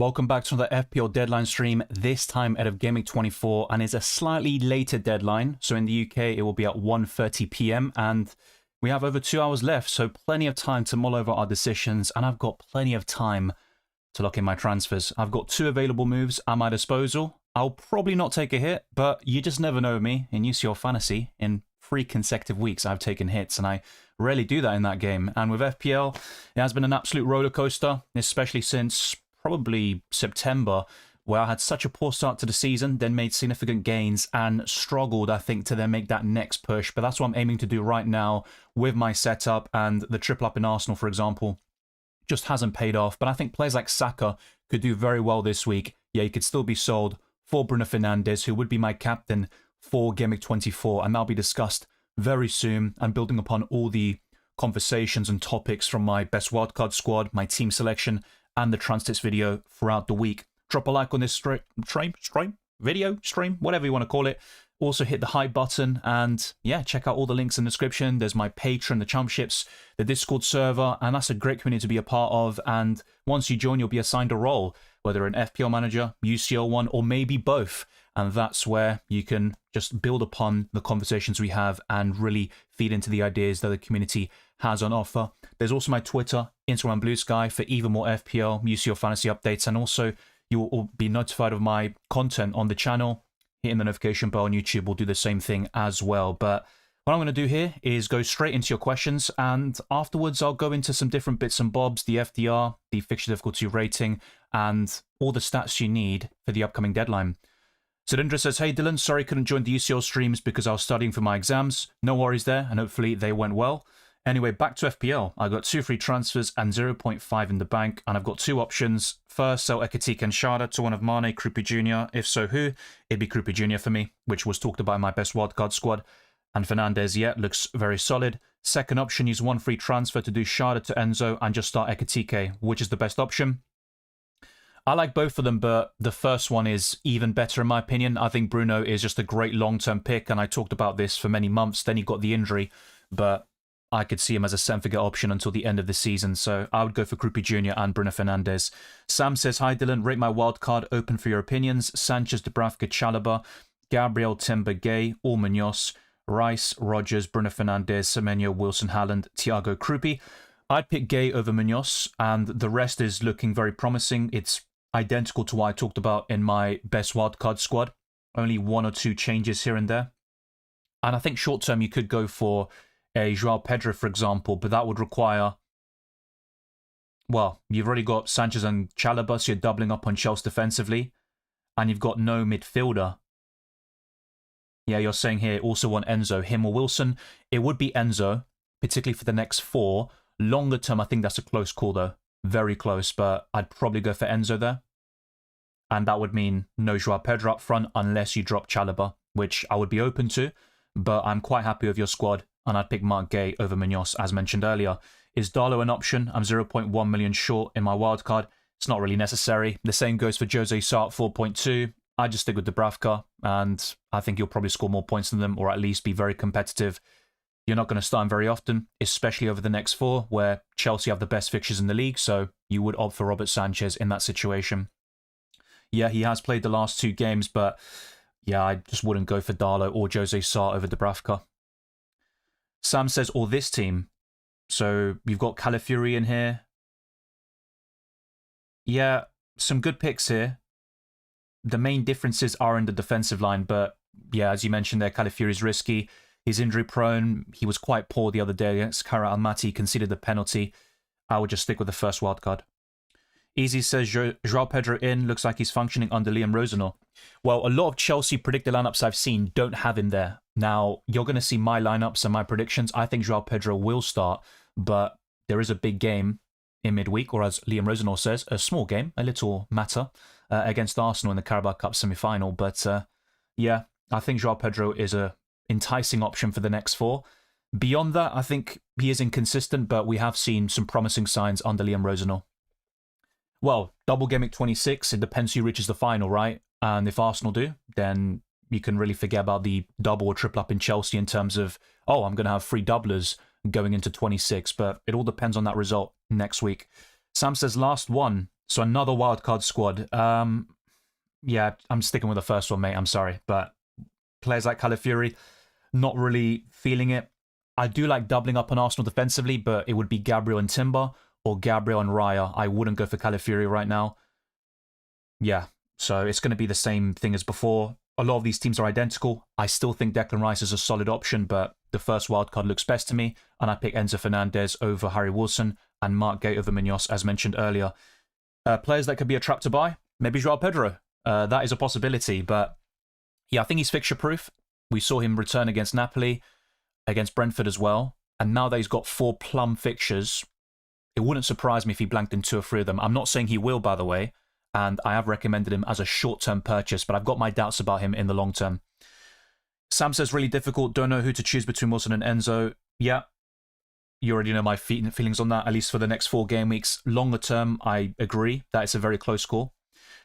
Welcome back to another FPL deadline stream, this time out of Gameweek 24, and it's a slightly later deadline. So in the UK, it will be at 1:30 p.m. and we have over 2 hours left, so plenty of time to mull over our decisions, and I've got plenty of time to lock in my transfers. I've got 2 available moves at my disposal. I'll probably not take a hit, but you just never know me. In UCL Fantasy, in 3 consecutive weeks, I've taken hits, and I rarely do that in that game. And with FPL, it has been an absolute roller coaster, especially since probably September, where I had such a poor start to the season, then made significant gains and struggled, I think, to then make that next push. But that's what I'm aiming to do right now with my setup, and the triple up in Arsenal, for example, just hasn't paid off. But I think players like Saka could do very well this week. Yeah, he could still be sold for Bruno Fernandes, who would be my captain for Gameweek 24, and that'll be discussed very soon, and building upon all the conversations and topics from my best wildcard squad, my team selection, and the transits video throughout the week. Drop a like on this stream, whatever you want to call it. Also hit the hype button, and yeah, check out all the links in the description. There's my Patreon, the Championships, the Discord server, and that's a great community to be a part of. And once you join, you'll be assigned a role, whether an FPL manager, UCL one, or maybe both. And that's where you can just build upon the conversations we have and really feed into the ideas that the community has on offer. There's also my Twitter, Instagram, Blue Sky for even more FPL, UCL fantasy updates. And also, you will all be notified of my content on the channel. Hitting the notification bell on YouTube will do the same thing as well. But what I'm going to do here is go straight into your questions. And afterwards, I'll go into some different bits and bobs, the FDR, the fixture difficulty rating, and all the stats you need for the upcoming deadline. Cylindra says, hey Dylan, sorry couldn't join the UCL streams because I was studying for my exams. No worries there, and hopefully they went well. Anyway, back to FPL. I got 2 free transfers and 0.5 in the bank, and I've got 2 options. First, sell Ekitike and Shada to one of Mane, Krupi Jr. If so, who? It'd be Krupi Jr. for me, which was talked about in my best wildcard squad. And Fernandes, yeah, looks very solid. Second option, use 1 free transfer to do Shada to Enzo and just start Ekitike. Which is the best option? I like both of them, but the first one is even better in my opinion. I think Bruno is just a great long-term pick, and I talked about this for many months. Then he got the injury, but I could see him as a 7-figure option until the end of the season, so I would go for Krupi Jr. and Bruno Fernandes. Sam says, hi Dylan, rate my wildcard, open for your opinions. Sanchez, Dubravka, Chalobah, Gabriel, Timber, Gay, or Munoz, Rice, Rogers, Bruno Fernandes, Semenyo, Wilson, Haaland, Thiago, Krupi. I'd pick Gay over Munoz, and the rest is looking very promising. It's identical to what I talked about in my best wildcard squad. Only 1 or 2 changes here and there. And I think short term you could go for a Joao Pedro, for example, but that would require, well, you've already got Sanchez and Chalobah, so you're doubling up on Chelsea defensively, and you've got no midfielder. Yeah, you're saying here also want Enzo, him or Wilson. It would be Enzo, particularly for the next 4. Longer term, I think that's a close call though. Very close, but I'd probably go for Enzo there. And that would mean no Joao Pedro up front unless you drop Chalobah, which I would be open to, but I'm quite happy with your squad, and I'd pick Mark Gay over Munoz, as mentioned earlier. Is Darlow an option? I'm 0.1 million short in my wildcard. It's not really necessary. The same goes for Jose Sarr at 4.2. I just stick with Dubravka, and I think you'll probably score more points than them, or at least be very competitive. You're not going to start him very often, especially over the next 4, where Chelsea have the best fixtures in the league, so you would opt for Robert Sanchez in that situation. Yeah, he has played the last 2 games, but yeah, I just wouldn't go for Darlow or Jose Sarr over Dubravka. Sam says, or this team. So you've got Calafiori in here. Yeah, some good picks here. The main differences are in the defensive line, but yeah, as you mentioned there, Calafiori's risky. He's injury prone. He was quite poor the other day against Kara Almaty, conceded the penalty. I would just stick with the first wildcard. Easy says, Joao Pedro in, looks like he's functioning under Liam Rosenau. Well, a lot of Chelsea predicted lineups I've seen don't have him there. Now, you're going to see my lineups and my predictions. I think Joao Pedro will start, but there is a big game in midweek, or as Liam Rosenau says, a small game, a little matter, against Arsenal in the Carabao Cup semi-final. But yeah, I think Joao Pedro is a enticing option for the next 4. Beyond that, I think he is inconsistent, but we have seen some promising signs under Liam Rosenau. Well, double Gameweek 26, it depends who reaches the final, right? And if Arsenal do, then you can really forget about the double or triple up in Chelsea in terms of, oh, I'm going to have 3 doublers going into 26, but it all depends on that result next week. Sam says, last one, So another wildcard squad. Yeah, I'm sticking with the first one, mate. I'm sorry. But players like Calafiori, not really feeling it. I do like doubling up on Arsenal defensively, but it would be Gabriel and Timber or Gabriel and Raya. I wouldn't go for Calafiori right now. Yeah, so it's going to be the same thing as before. A lot of these teams are identical. I still think Declan Rice is a solid option, but the first wildcard looks best to me, and I pick Enzo Fernandez over Harry Wilson and Mark Gay over Munoz, as mentioned earlier. Players that could be a trap to buy, maybe Joao Pedro. That is a possibility, but yeah, I think he's fixture-proof. We saw him return against Napoli, against Brentford as well, and now that he's got 4 plum fixtures, it wouldn't surprise me if he blanked in 2 or 3 of them. I'm not saying he will, by the way, and I have recommended him as a short-term purchase, but I've got my doubts about him in the long term. Sam says, really difficult, don't know who to choose between Wilson and Enzo. Yeah, you already know my feelings on that, at least for the next 4 game weeks. Longer term, I agree that it's a very close call.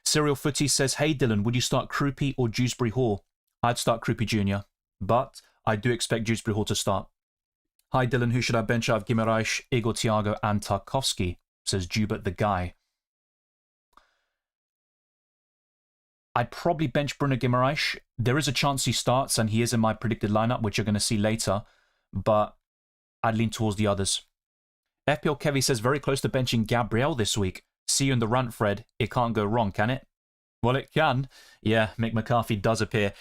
Serial Footy says, hey Dylan, would you start Krupi or Dewsbury Hall? I'd start Krupi Jr., but I do expect Dewsbury Hall to start. Hi Dylan, who should I bench out of Guimaraes, Igor Thiago and Tarkowski? Says Jubert the guy. I'd probably bench Bruno Guimaraes. There is a chance he starts, and he is in my predicted lineup, which you're going to see later, but I'd lean towards the others. FPL Kevy says, very close to benching Gabriel this week. See you in the rant, Fred. It can't go wrong, can it? Well, it can. Yeah, Mick McCarthy does appear.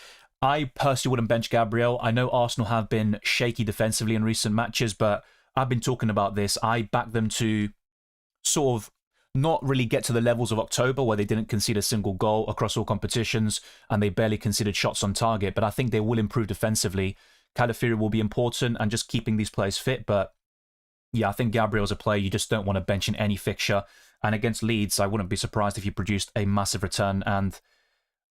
I personally wouldn't bench Gabriel. I know Arsenal have been shaky defensively in recent matches, but I've been talking about this. I back them to sort of not really get to the levels of October where they didn't concede a single goal across all competitions and they barely conceded shots on target, but I think they will improve defensively. Calafiori will be important and just keeping these players fit, but yeah, I think Gabriel's a player you just don't want to bench in any fixture. And against Leeds, I wouldn't be surprised if he produced a massive return. And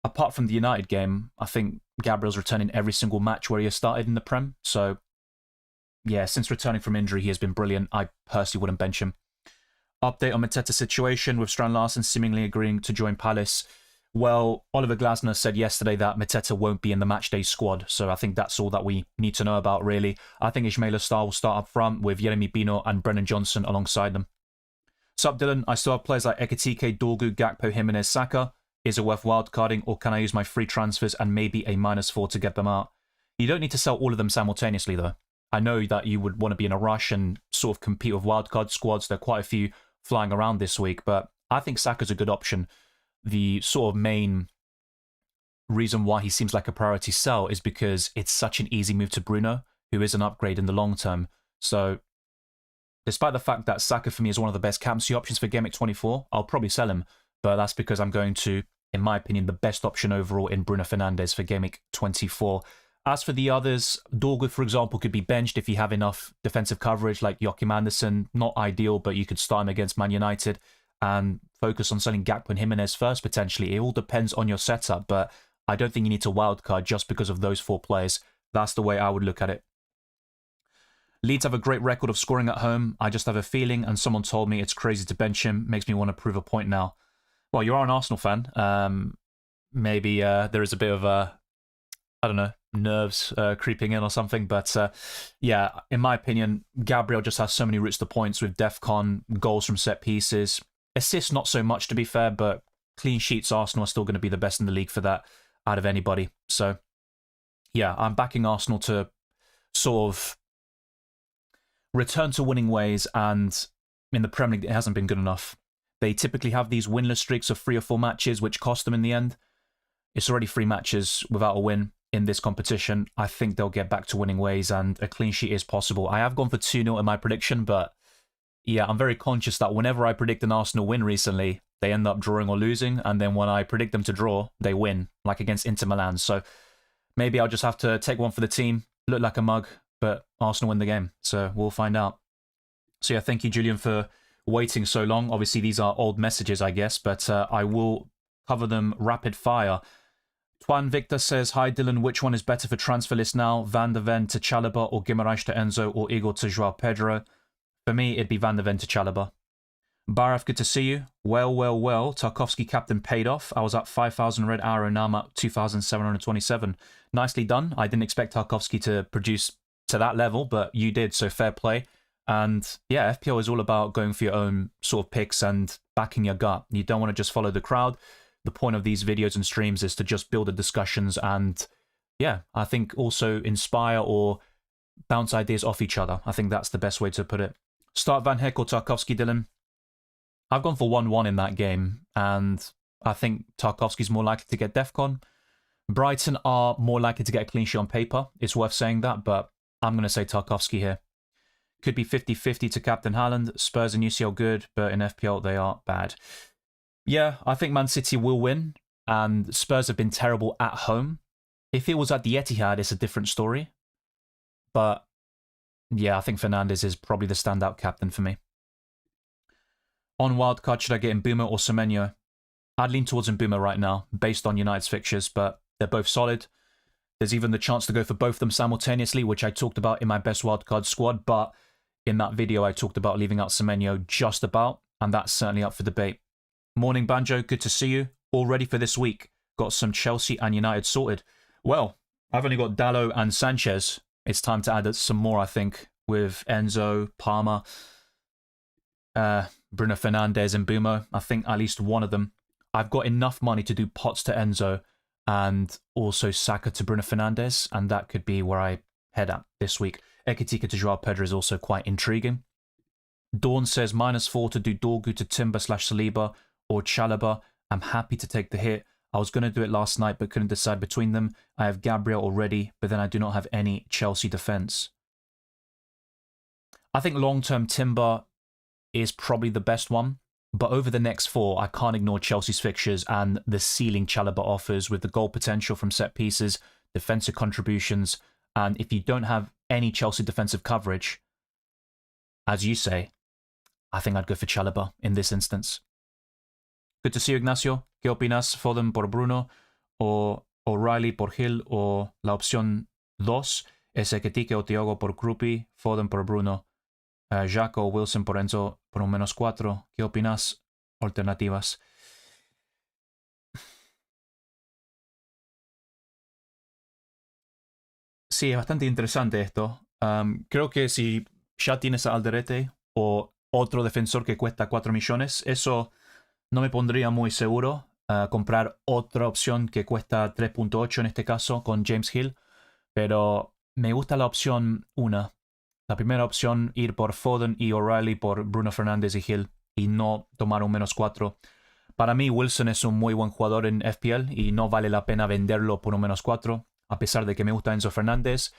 apart from the United game, I think Gabriel's returning every single match where he has started in the Prem. So yeah, since returning from injury, he has been brilliant. I personally wouldn't bench him. Update on Mateta's situation with Strand Larsen seemingly agreeing to join Palace. Well, Oliver Glasner said yesterday that Mateta won't be in the matchday squad, so I think that's all that we need to know about, really. I think Ismail Assar will start up front with Yeremi Pino and Brennan Johnson alongside them. Sup, Dylan? I still have players like Ekitike, Dorgu, Gakpo, Jimenez, Saka. Is it worth wildcarding, or can I use my free transfers and maybe a -4 to get them out? You don't need to sell all of them simultaneously, though. I know that you would want to be in a rush and sort of compete with wildcard squads. There are quite a few flying around this week, but I think Saka's a good option. The sort of main reason why he seems like a priority sell is because it's such an easy move to Bruno, who is an upgrade in the long term. So despite the fact that Saka for me is one of the best captaincy options for Gameweek 24, I'll probably sell him, but that's because I'm going to, in my opinion, the best option overall in Bruno Fernandes for Gameweek 24. As for the others, Dorgu, for example, could be benched if you have enough defensive coverage, like Joachim Andersen. Not ideal, but you could start him against Man United and focus on selling Gakpo and Jimenez first, potentially. It all depends on your setup, but I don't think you need to wildcard just because of those 4 players. That's the way I would look at it. Leeds have a great record of scoring at home. I just have a feeling, and someone told me it's crazy to bench him. Makes me want to prove a point now. Well, you are an Arsenal fan. Maybe there is a bit of I don't know, nerves creeping in or something. But yeah, in my opinion, Gabriel just has so many routes to points with DEFCON, goals from set pieces. Assists, not so much, to be fair, but clean sheets, Arsenal are still going to be the best in the league for that out of anybody. So yeah, I'm backing Arsenal to sort of return to winning ways, and in the Premier League, it hasn't been good enough. They typically have these winless streaks of 3 or 4 matches, which cost them in the end. It's already 3 matches without a win in this competition. I think they'll get back to winning ways, and a clean sheet is possible. I have gone for 2-0 in my prediction, but yeah, I'm very conscious that whenever I predict an Arsenal win recently, they end up drawing or losing, and then when I predict them to draw, they win, like against Inter Milan. So maybe I'll just have to take one for the team, look like a mug, but Arsenal win the game. So we'll find out. So yeah, thank you, Julian, for waiting so long. Obviously, these are old messages, I guess, but I will cover them rapid fire. Twan Victor says, hi Dylan, which one is better for transfer list now? Van de Ven to Chalobah, or Guimaraes to Enzo, or Igor to Joao Pedro? For me, it'd be Van de Ven to Chalobah. Baraf, good to see you. Well. Tarkowski captain paid off. I was at 5,000 red arrow, now I'm at 2,727. Nicely done. I didn't expect Tarkowski to produce to that level, but you did, so fair play. And yeah, FPL is all about going for your own sort of picks, and backing your gut. You don't want to just follow the crowd. The point of these videos and streams is to just build the discussions and, yeah, I think also inspire or bounce ideas off each other. I think that's the best way to put it. Start Van Heck or Tarkowski, Dylan? I've gone for 1-1 in that game, and I think Tarkowski's more likely to get DEFCON. Brighton are more likely to get a clean sheet on paper. It's worth saying that, but I'm going to say Tarkowski here. Could be 50-50 to Captain Haaland. Spurs and UCL good, but in FPL they are bad. Yeah, I think Man City will win, and Spurs have been terrible at home. If it was at the Etihad, it's a different story. But yeah, I think Fernandes is probably the standout captain for me. On wildcard, should I get Mbeumo or Semenyo? I'd lean towards Mbeumo right now, based on United's fixtures, but they're both solid. There's even the chance to go for both of them simultaneously, which I talked about in my best wildcard squad, but in that video I talked about leaving out Semenyo just about, and that's certainly up for debate. Morning Banjo, good to see you. All ready for this week. Got some Chelsea and United sorted. Well, I've only got Dalot and Sanchez. It's time to add some more, I think, with Enzo, Palmer, Bruno Fernandes and Mbeumo. I think at least one of them. I've got enough money to do Potts to Enzo and also Saka to Bruno Fernandes, and that could be where I head at this week. Ekitika to Joao Pedro is also quite intriguing. Dawn says -4 to do Dorgu to Timber/Saliba or Chalobah. I'm happy to take the hit. I was going to do it last night but couldn't decide between them. I have Gabriel already, but then I do not have any Chelsea defence. I think long-term Timber is probably the best one, but over the next 4, I can't ignore Chelsea's fixtures and the ceiling Chalobah offers with the goal potential from set pieces, defensive contributions, and if you don't have any Chelsea defensive coverage, as you say, I think I'd go for Chalobah in this instance. Good to see you, Ignacio. ¿Qué opinas? Foden por Bruno o O'Reilly por Hill o la opción 2 es Ekitike o Thiago por Krupi, Foden por Bruno, Jaco o Wilson por Enzo por un -4. ¿Qué opinas? Alternativas. Sí, es bastante interesante esto. Creo que si ya tienes a Alderete o otro defensor que cuesta 4 millones, eso no me pondría muy seguro. Comprar otra opción que cuesta 3.8 en este caso con James Hill, pero me gusta la opción 1. La primera opción, ir por Foden y O'Reilly por Bruno Fernandes y Hill y no tomar un -4. Para mí Wilson es un muy buen jugador en FPL y no vale la pena venderlo por un -4. A pesar de que me gusta Enzo Fernández,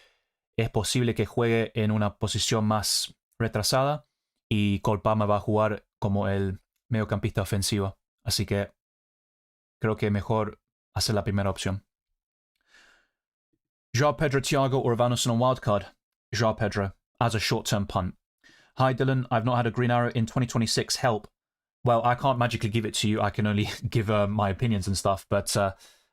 es posible que juegue en una posición más retrasada y Cole Palmer va a jugar como el mediocampista ofensivo. Así que creo que mejor hacer la primera opción. Joao Pedro, Thiago or Evanuson on wildcard? Joao Pedro as a short-term punt. Hi Dylan, I've not had a green arrow in 2026. Help. Well, I can't magically give it to you. I can only give my opinions and stuff. But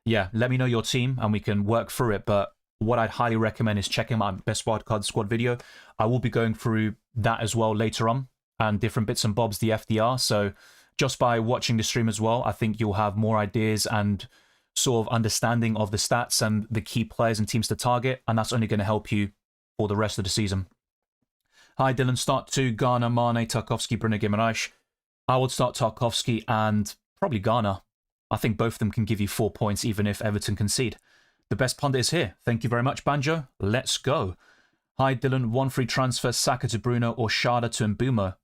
yeah, let me know your team and we can work through it. But what I'd highly recommend is checking my best wildcard squad video. I will be going through that as well later on and different bits and bobs, the FDR. So just by watching the stream as well, I think you'll have more ideas and sort of understanding of the stats and the key players and teams to target. And that's only going to help you for the rest of the season. Hi Dylan, start 2, Garner, Mane, Tarkowski, Bruno Guimaraes. I would start Tarkowski and probably Garner. I think both of them can give you 4 points even if Everton concede. The best pundit is here. Thank you very much, Banjo. Let's go. Hi Dylan, 1 free transfer, Saka to Bruno or Schade to Mbeumo.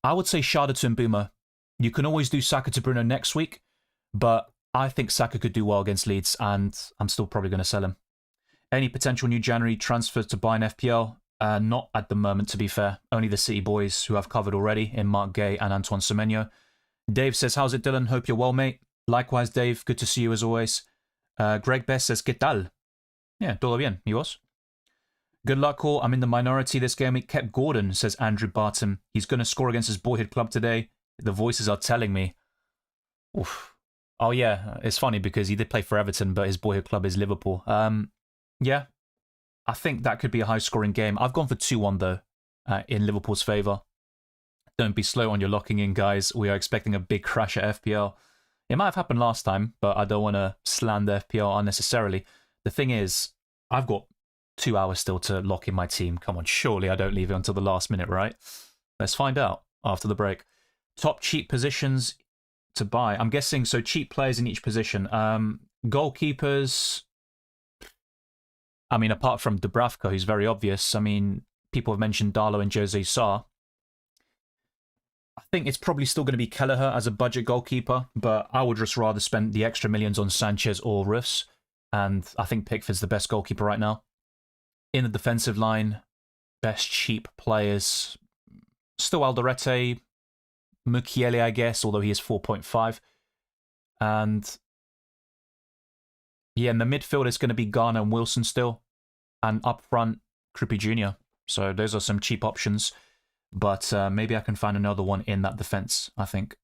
I would say Schade to Mbeumo. You can always do Saka to Bruno next week, but I think Saka could do well against Leeds and I'm still probably going to sell him. Any potential new January transfers to buy in FPL? Not at the moment, to be fair. Only the City boys who I've covered already in Mark Gay and Antoine Semenyo. Dave says, how's it, Dylan? Hope you're well, mate. Likewise, Dave. Good to see you as always. Greg Best says, ¿Qué tal? Yeah, todo bien. ¿Y vos? Good luck, all. I'm in the minority this game. It kept Gordon, says Andrew Barton. He's going to score against his boyhood club today. The voices are telling me. Oof. Oh, yeah. It's funny because he did play for Everton, but his boyhood club is Liverpool. Yeah. I think that could be a high-scoring game. I've gone for 2-1, though, in Liverpool's favour. Don't be slow on your locking in, guys. We are expecting a big crash at FPL. It might have happened last time, but I don't want to slander FPL unnecessarily. The thing is, I've got 2 hours still to lock in my team. Come on, surely I don't leave it until the last minute, right? Let's find out after the break. Top cheap positions to buy. I'm guessing, so cheap players in each position. Goalkeepers, I mean, apart from Dubravka, who's very obvious, I mean, people have mentioned Darlow and Jose Sarr. I think it's probably still going to be Kelleher as a budget goalkeeper, but I would just rather spend the extra millions on Sanchez or Rufs, and I think Pickford's the best goalkeeper right now. In the defensive line, best cheap players, still Alderete, Mukiele, I guess, although he is 4.5. And yeah, in the midfield, it's going to be Garner and Wilson still. And up front, Kripke Jr. So those are some cheap options. But maybe I can find another one in that defense, I think.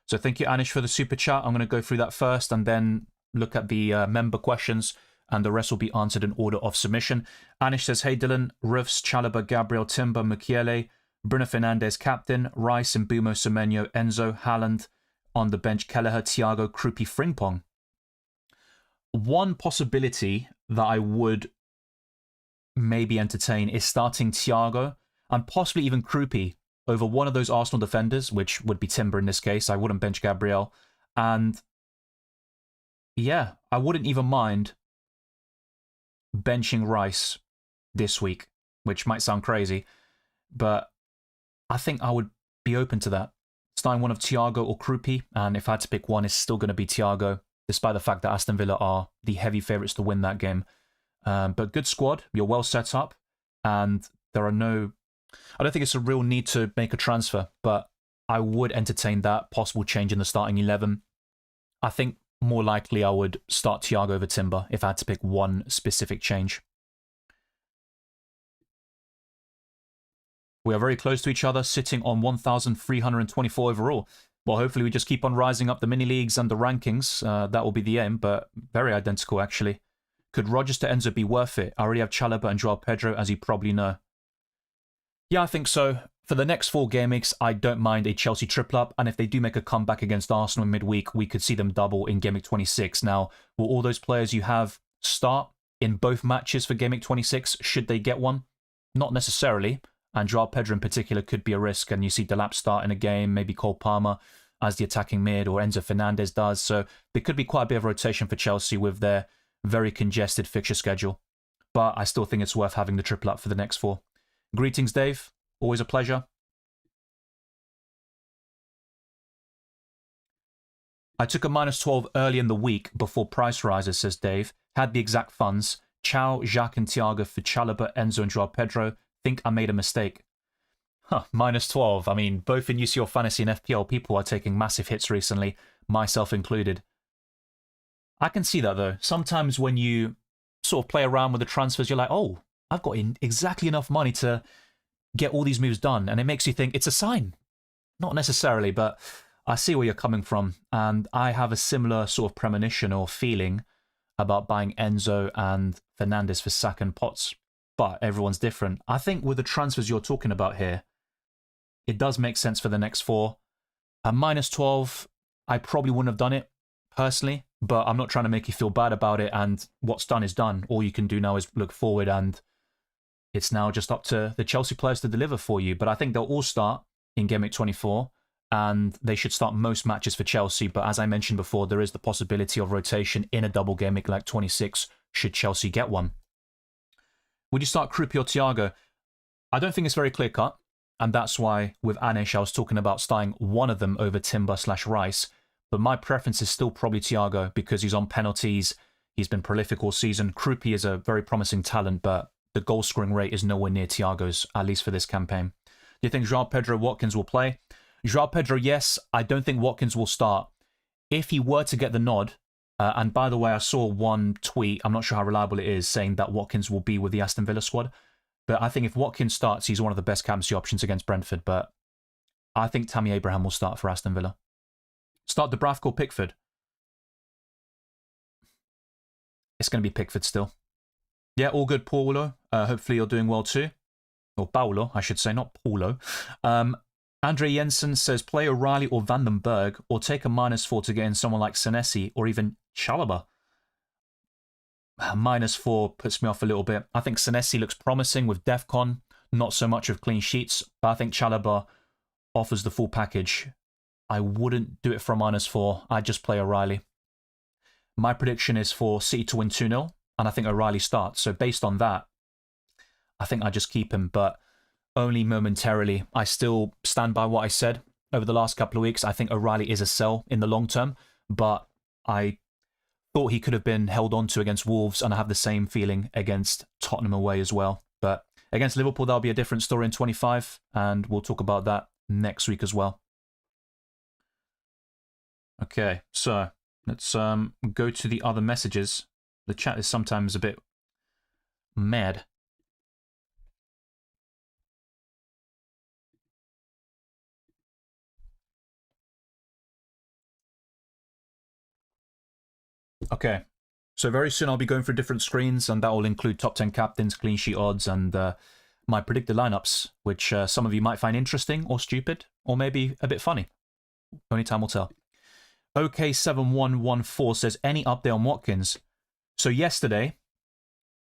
So thank you, Anish, for the super chat. I'm going to go through that first and then look at the member questions, and the rest will be answered in order of submission. Anish says, hey, Dylan, Rufs, Chalobah, Gabriel, Timber, Mukiele, Bruno Fernandes, captain, Rice, Mbumo, Semenyo, Enzo, Haaland, on the bench, Kelleher, Thiago, Kruppi, Frimpong. One possibility that I would maybe entertain is starting Thiago and possibly even Kruppi over one of those Arsenal defenders, which would be Timber in this case. I wouldn't bench Gabriel. And yeah, I wouldn't even mind benching Rice this week, which might sound crazy, but I think I would be open to that. Starting one of Thiago or Kruppi, and if I had to pick one, it's still going to be Thiago, despite the fact that Aston Villa are the heavy favourites to win that game. But good squad, you're well set up, and there are no... I don't think it's a real need to make a transfer, but I would entertain that possible change in the starting 11. I think more likely I would start Thiago over Timber if I had to pick one specific change. We are very close to each other, sitting on 1,324 overall. Well, hopefully we just keep on rising up the mini-leagues and the rankings. That will be the aim, but very identical, actually. Could Rodgers to Enzo be worth it? I already have Chalobah and Joao Pedro, as you probably know. Yeah, I think so. For the next 4 game weeks, I don't mind a Chelsea triple-up, and if they do make a comeback against Arsenal in midweek, we could see them double in Game Week 26. Now, will all those players you have start in both matches for Game Week 26, should they get one? Not necessarily, and Joao Pedro in particular could be a risk, and you see Delap start in a game, maybe Cole Palmer as the attacking mid, or Enzo Fernandez does, so there could be quite a bit of rotation for Chelsea with their very congested fixture schedule. But I still think it's worth having the triple-up for the next 4. Greetings, Dave. Always a pleasure. I took a -12 early in the week before price rises, says Dave. Had the exact funds. Chow, Jacques and Thiago for Chalobah, Enzo and Joao Pedro. Think I made a mistake. Huh, -12. I mean, both in UCL Fantasy and FPL, people are taking massive hits recently, myself included. I can see that, though. Sometimes when you sort of play around with the transfers, you're like, oh, I've got exactly enough money to get all these moves done, and it makes you think it's a sign. Not necessarily, but I see where you're coming from, and I have a similar sort of premonition or feeling about buying Enzo and Fernandes for Saka and Potts, but everyone's different. I think with the transfers you're talking about here, it does make sense for the next 4. At -12, I probably wouldn't have done it, personally, but I'm not trying to make you feel bad about it, and what's done is done. All you can do now is look forward, and it's now just up to the Chelsea players to deliver for you. But I think they'll all start in Game Week 24, and they should start most matches for Chelsea. But as I mentioned before, there is the possibility of rotation in a double Game Week like 26, should Chelsea get one. Would you start Kruppi or Thiago? I don't think it's very clear-cut, and that's why with Anish I was talking about starting one of them over Timber/Rice. But my preference is still probably Thiago because he's on penalties. He's been prolific all season. Kruppi is a very promising talent, but the goal-scoring rate is nowhere near Thiago's, at least for this campaign. Do you think Joao Pedro Watkins will play? Joao Pedro, yes. I don't think Watkins will start. If he were to get the nod, and by the way, I saw one tweet, I'm not sure how reliable it is, saying that Watkins will be with the Aston Villa squad. But I think if Watkins starts, he's one of the best captaincy options against Brentford. But I think Tammy Abraham will start for Aston Villa. Start Dubravka or Pickford? It's going to be Pickford still. Yeah, all good, Paulo. Hopefully you're doing well too. Or Paulo, I should say, not Paulo. Andre Jensen says, play O'Reilly or Van den Berg, or take a -4 to get in someone like Senesi or even Chalobah. -4 puts me off a little bit. I think Senesi looks promising with DEFCON, not so much with clean sheets, but I think Chalobah offers the full package, I wouldn't do it for a -4. I'd just play O'Reilly. My prediction is for City to win 2-0, and I think O'Reilly starts. So based on that, I think I just keep him, but only momentarily. I still stand by what I said over the last couple of weeks. I think O'Reilly is a sell in the long term, but I thought he could have been held on to against Wolves, and I have the same feeling against Tottenham away as well. But against Liverpool, that'll be a different story in 25, and we'll talk about that next week as well. Okay, so let's go to the other messages. The chat is sometimes a bit mad. Okay, so very soon I'll be going for different screens, and that will include top 10 captains, clean sheet odds, and my predicted lineups, which some of you might find interesting or stupid, or maybe a bit funny. Only time will tell. OK7114 says, any update on Watkins? So yesterday,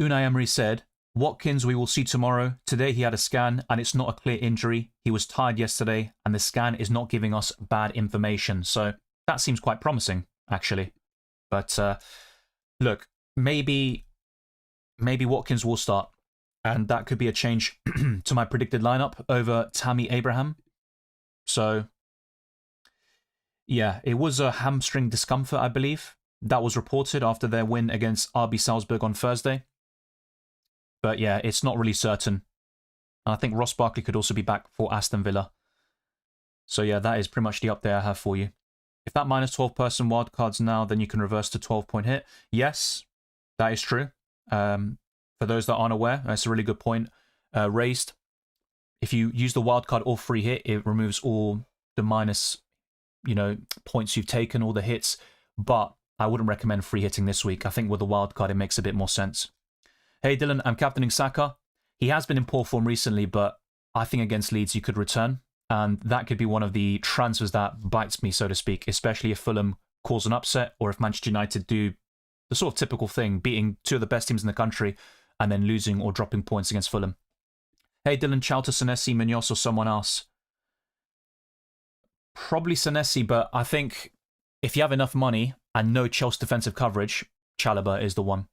Unai Emery said, Watkins we will see tomorrow. Today he had a scan, and it's not a clear injury. He was tired yesterday, and the scan is not giving us bad information. So that seems quite promising, actually. But look, maybe Watkins will start, and that could be a change to my predicted lineup over Tammy Abraham. So yeah, it was a hamstring discomfort, I believe. That was reported after their win against RB Salzburg on Thursday. But yeah, it's not really certain. And I think Ross Barkley could also be back for Aston Villa. So yeah, that is pretty much the update I have for you. If that -12 person wildcards now, then you can reverse to 12-point hit. Yes, that is true. For those that aren't aware, that's a really good point raised. If you use the wildcard or free hit, it removes all the minus, points you've taken, all the hits. But I wouldn't recommend free hitting this week. I think with the wildcard, it makes a bit more sense. Hey Dylan, I'm captaining Saka. He has been in poor form recently, but I think against Leeds you could return. And that could be one of the transfers that bites me, so to speak, especially if Fulham cause an upset or if Manchester United do the sort of typical thing, beating two of the best teams in the country and then losing or dropping points against Fulham. Hey Dylan, chow to Senesi, Munoz or someone else? Probably Senesi, but I think if you have enough money and no Chelsea defensive coverage, Chalobah is the one.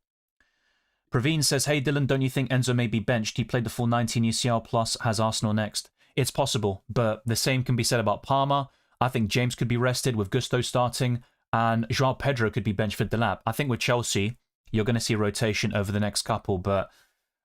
Praveen says, hey Dylan, don't you think Enzo may be benched? He played the full 19 UCL plus, has Arsenal next. It's possible, but the same can be said about Palmer. I think James could be rested with Gusto starting, and Joao Pedro could be benched for Delap. I think with Chelsea, you're going to see rotation over the next couple, but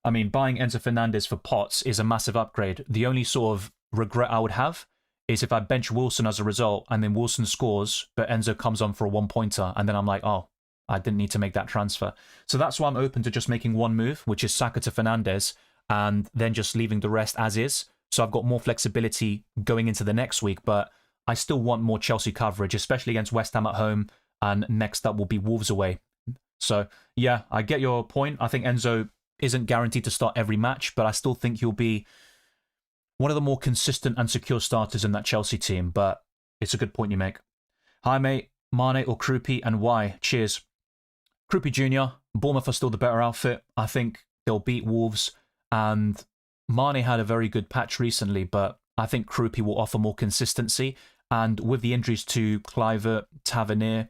I mean, buying Enzo Fernandez for Potts is a massive upgrade. The only sort of regret I would have is if I bench Wilson as a result, and then Wilson scores, but Enzo comes on for a one-pointer, and then I'm like, oh, I didn't need to make that transfer. So that's why I'm open to just making one move, which is Saka to Fernandez, and then just leaving the rest as is. So I've got more flexibility going into the next week, but I still want more Chelsea coverage, especially against West Ham at home, and next up will be Wolves away. So yeah, I get your point. I think Enzo isn't guaranteed to start every match, but I still think he'll be one of the more consistent and secure starters in that Chelsea team, but it's a good point you make. Hi mate, Mane or Krupi, and why? Cheers. Krupi Jr., Bournemouth are still the better outfit. I think they'll beat Wolves, and Mane had a very good patch recently, but I think Krupi will offer more consistency, and with the injuries to Kluivert, Tavernier,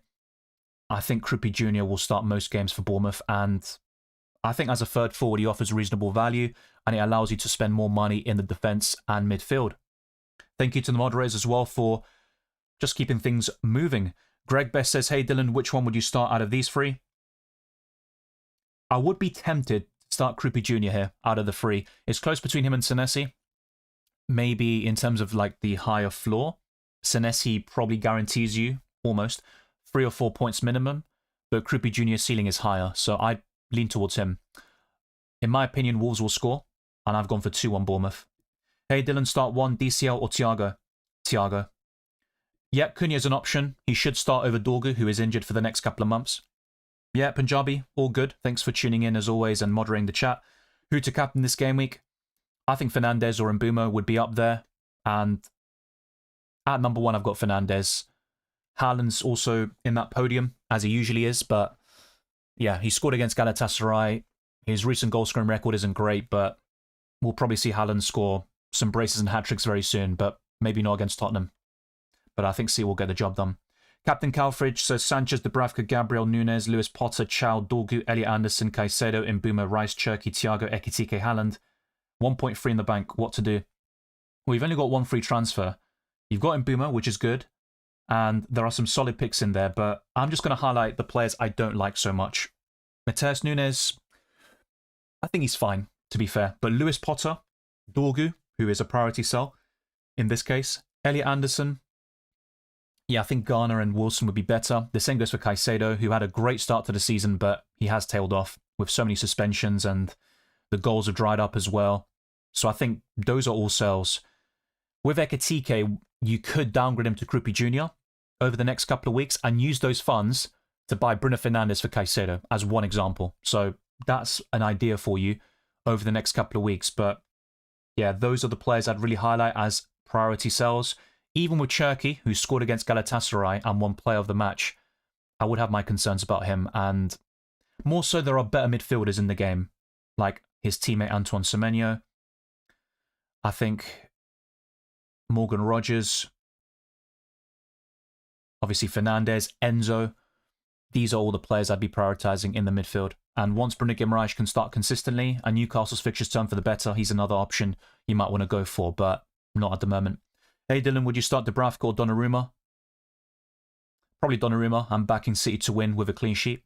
I think Krupi Jr. will start most games for Bournemouth, and I think as a third forward he offers reasonable value, and it allows you to spend more money in the defence and midfield. Thank you to the moderators as well for just keeping things moving. Greg Best says, hey Dylan, which one would you start out of these three? I would be tempted to start Krupi Jr. here out of the three. It's close between him and Senesi. Maybe in terms of like the higher floor, Senesi probably guarantees you almost 3 or 4 points minimum, but Krupi Jr.'s ceiling is higher, so I lean towards him. In my opinion, Wolves will score, and I've gone for 2 on Bournemouth. Hey Dylan, start 1, DCL or Thiago? Thiago. Yeah, Cunha's an option. He should start over Dorgu, who is injured for the next couple of months. Yeah, Punjabi, all good. Thanks for tuning in as always and moderating the chat. Who to captain this game week? I think Fernandez or Mbumo would be up there. And at number 1, I've got Fernandez. Haaland's also in that podium, as he usually is. But yeah, he scored against Galatasaray. His recent goal scoring record isn't great, but we'll probably see Haaland score some braces and hat-tricks very soon. But Maybe not against Tottenham, but I think City will get the job done. Captain Calfridge says Sanchez, Dubravka, Gabriel, Nunes, Lewis Potter, Chow, Dorgu, Elliot Anderson, Caicedo, Mbuma, Rice, Cherky, Thiago, Ekitike, Haaland. 1.3 in the bank. What to do? Well, you've only got one free transfer. You've got Mbuma, which is good, and there are some solid picks in there, but I'm just going to highlight the players I don't like so much. Mateus Nunes, I think he's fine, to be fair, but Lewis Potter, Dorgu, who is a priority sell in this case, Elliot Anderson, yeah, I think Garner and Wilson would be better. The same goes for Caicedo, who had a great start to the season, but he has tailed off with so many suspensions and the goals have dried up as well. So I think those are all sells. With Ekitike, you could downgrade him to Krupi Jr. over the next couple of weeks and use those funds to buy Bruno Fernandes for Caicedo as one example. So that's an idea for you over the next couple of weeks. But yeah, those are the players I'd really highlight as priority sells. Even with Cherky, who scored against Galatasaray and won player of the match, I would have my concerns about him. And more so, there are better midfielders in the game, like his teammate Antoine Semenyo. I think Morgan Rogers, obviously Fernandes, Enzo. These are all the players I'd be prioritising in the midfield. And once Bruno Guimaraes can start consistently and Newcastle's fixtures turn for the better, he's another option you might want to go for, but not at the moment. Hey Dylan, would you start Dubravka or Donnarumma? Probably Donnarumma. I'm backing City to win with a clean sheet.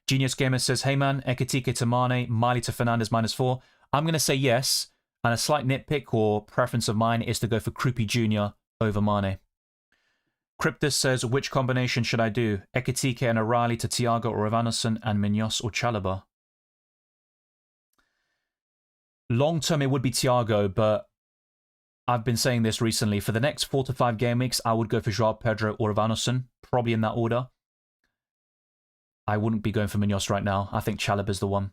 Genius Gamer says, hey man, Ekitike to Mane, Miley to Fernandes -4. I'm going to say yes, and a slight nitpick or preference of mine is to go for Krupi Jr. over Mane. Cryptus says, which combination should I do? Ekitike and O'Reilly to Thiago or Evanescent and Munoz or Chalobah? Long term, it would be Thiago, but I've been saying this recently. For the next 4 to 5 game weeks, I would go for Joao Pedro or Evanescent, probably in that order. I wouldn't be going for Munoz right now. I think Chalobah's the one.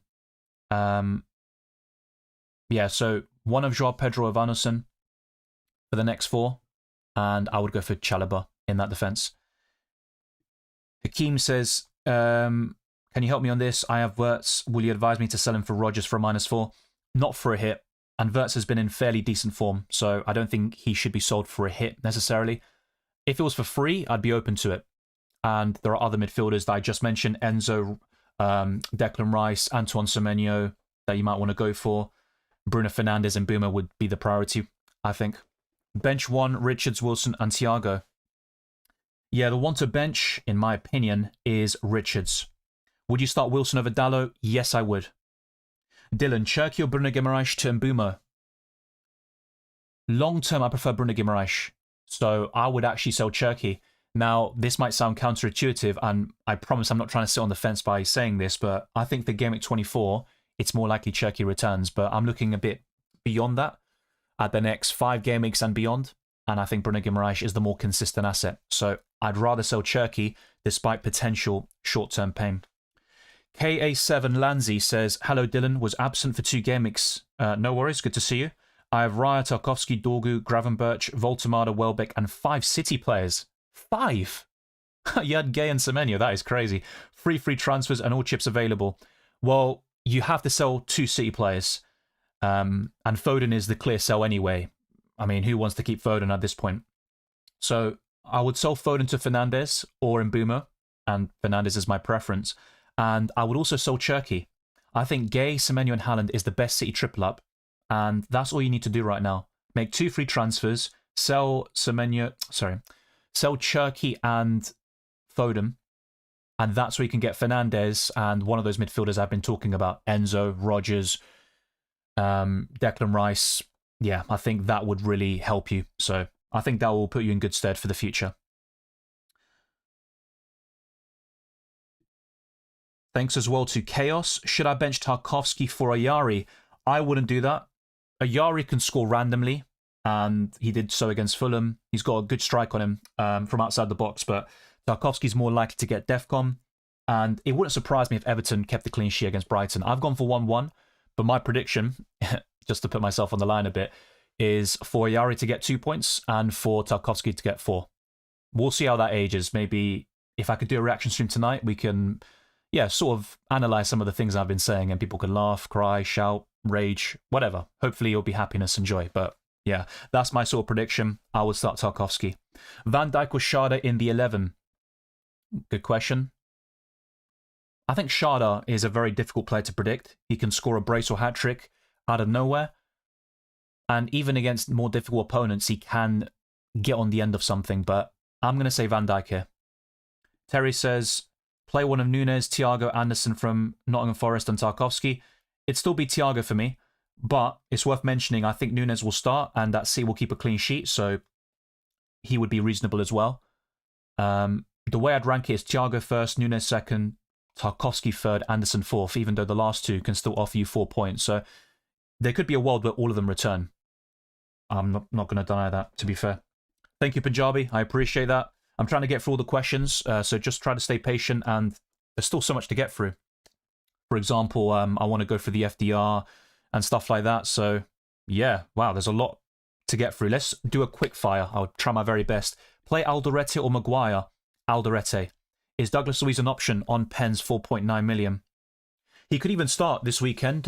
Yeah, so one of Joao Pedro or Evanescent for the next 4, and I would go for Chalobah in that defense. Hakeem says, can you help me on this? I have Wirtz. Will you advise me to sell him for Rodgers for a -4? Not for a hit. And Wirtz has been in fairly decent form, so I don't think he should be sold for a hit necessarily. If it was for free, I'd be open to it. And there are other midfielders that I just mentioned, Enzo, Declan Rice, Antoine Semenyo, that you might want to go for. Bruno Fernandes and Mbuma would be the priority, I think. Bench 1, Richards, Wilson, and Thiago. Yeah, the one to bench, in my opinion, is Richards. Would you start Wilson over Dalot? Yes, I would. Dylan, Cherky or Bruno Guimaraes to Mbuma? Long term, I prefer Bruno Guimaraes, so I would actually sell Cherky. Now, this might sound counterintuitive, and I promise I'm not trying to sit on the fence by saying this, but I think for Game Week 24, it's more likely Cherky returns, but I'm looking a bit beyond that at the next 5 game weeks and beyond, and I think Bruno Guimaraes is the more consistent asset, so I'd rather sell Cherky despite potential short-term pain. KA7 Lanzi says, hello Dylan, was absent for 2 game weeks. No worries, good to see you. I have Raya, Tarkovsky, Dorgu, Gravenberch, Voltemada, Welbeck, and 5 City players. 5? You had Gay and Semenyo, that is crazy. Free transfers and all chips available. Well, you have to sell 2 City players. And Foden is the clear sell anyway. I mean, who wants to keep Foden at this point? So I would sell Foden to Fernandes or Mbuma, and Fernandes is my preference. And I would also sell Cherky. I think Gay, Semenyo, and Haaland is the best City triple up, and that's all you need to do right now. Make 2 free transfers, sell Cherky and Foden, and that's where you can get Fernandes and one of those midfielders I've been talking about, Enzo, Rodgers, Declan Rice. Yeah, I think that would really help you. So I think that will put you in good stead for the future. Thanks as well to Chaos. Should I bench Tarkovsky for Ayari? I wouldn't do that. Ayari can score randomly, and he did so against Fulham. He's got a good strike on him from outside the box, but Tarkovsky's more likely to get DEFCON, and it wouldn't surprise me if Everton kept the clean sheet against Brighton. I've gone for 1-1, but my prediction, just to put myself on the line a bit, is for Ayari to get 2 points and for Tarkovsky to get 4. We'll see how that ages. Maybe if I could do a reaction stream tonight, we can... yeah, sort of analyze some of the things I've been saying and people can laugh, cry, shout, rage, whatever. Hopefully it'll be happiness and joy, but Yeah, that's my sort of prediction. I would start Tarkowski. Van Dijk or Schade in the 11? Good question. I think Schade is a very difficult player to predict. He can score a brace or hat-trick out of nowhere. And even against more difficult opponents, he can get on the end of something. But I'm going to say Van Dijk here. Terry says, play one of Nunes, Thiago, Anderson from Nottingham Forest and Tarkowski. It'd still be Thiago for me. But it's worth mentioning, I think Nunes will start and that C will keep a clean sheet. So he would be reasonable as well. The way I'd rank it is Thiago first, Nunes second, Tarkowski third, Anderson fourth, even though the last two can still offer you 4 points. So there could be a world where all of them return. I'm not going to deny that, to be fair. Thank you, Punjabi. I appreciate that. I'm trying to get through all the questions, so just try to stay patient, and there's still so much to get through. For example, I want to go for the FDR and stuff like that. So, yeah, wow, there's a lot to get through. Let's do a quick fire. I'll try my very best. Play Alderete or Maguire? Alderete. Is Douglas Luiz an option on Penn's 4.9 million? He could even start this weekend.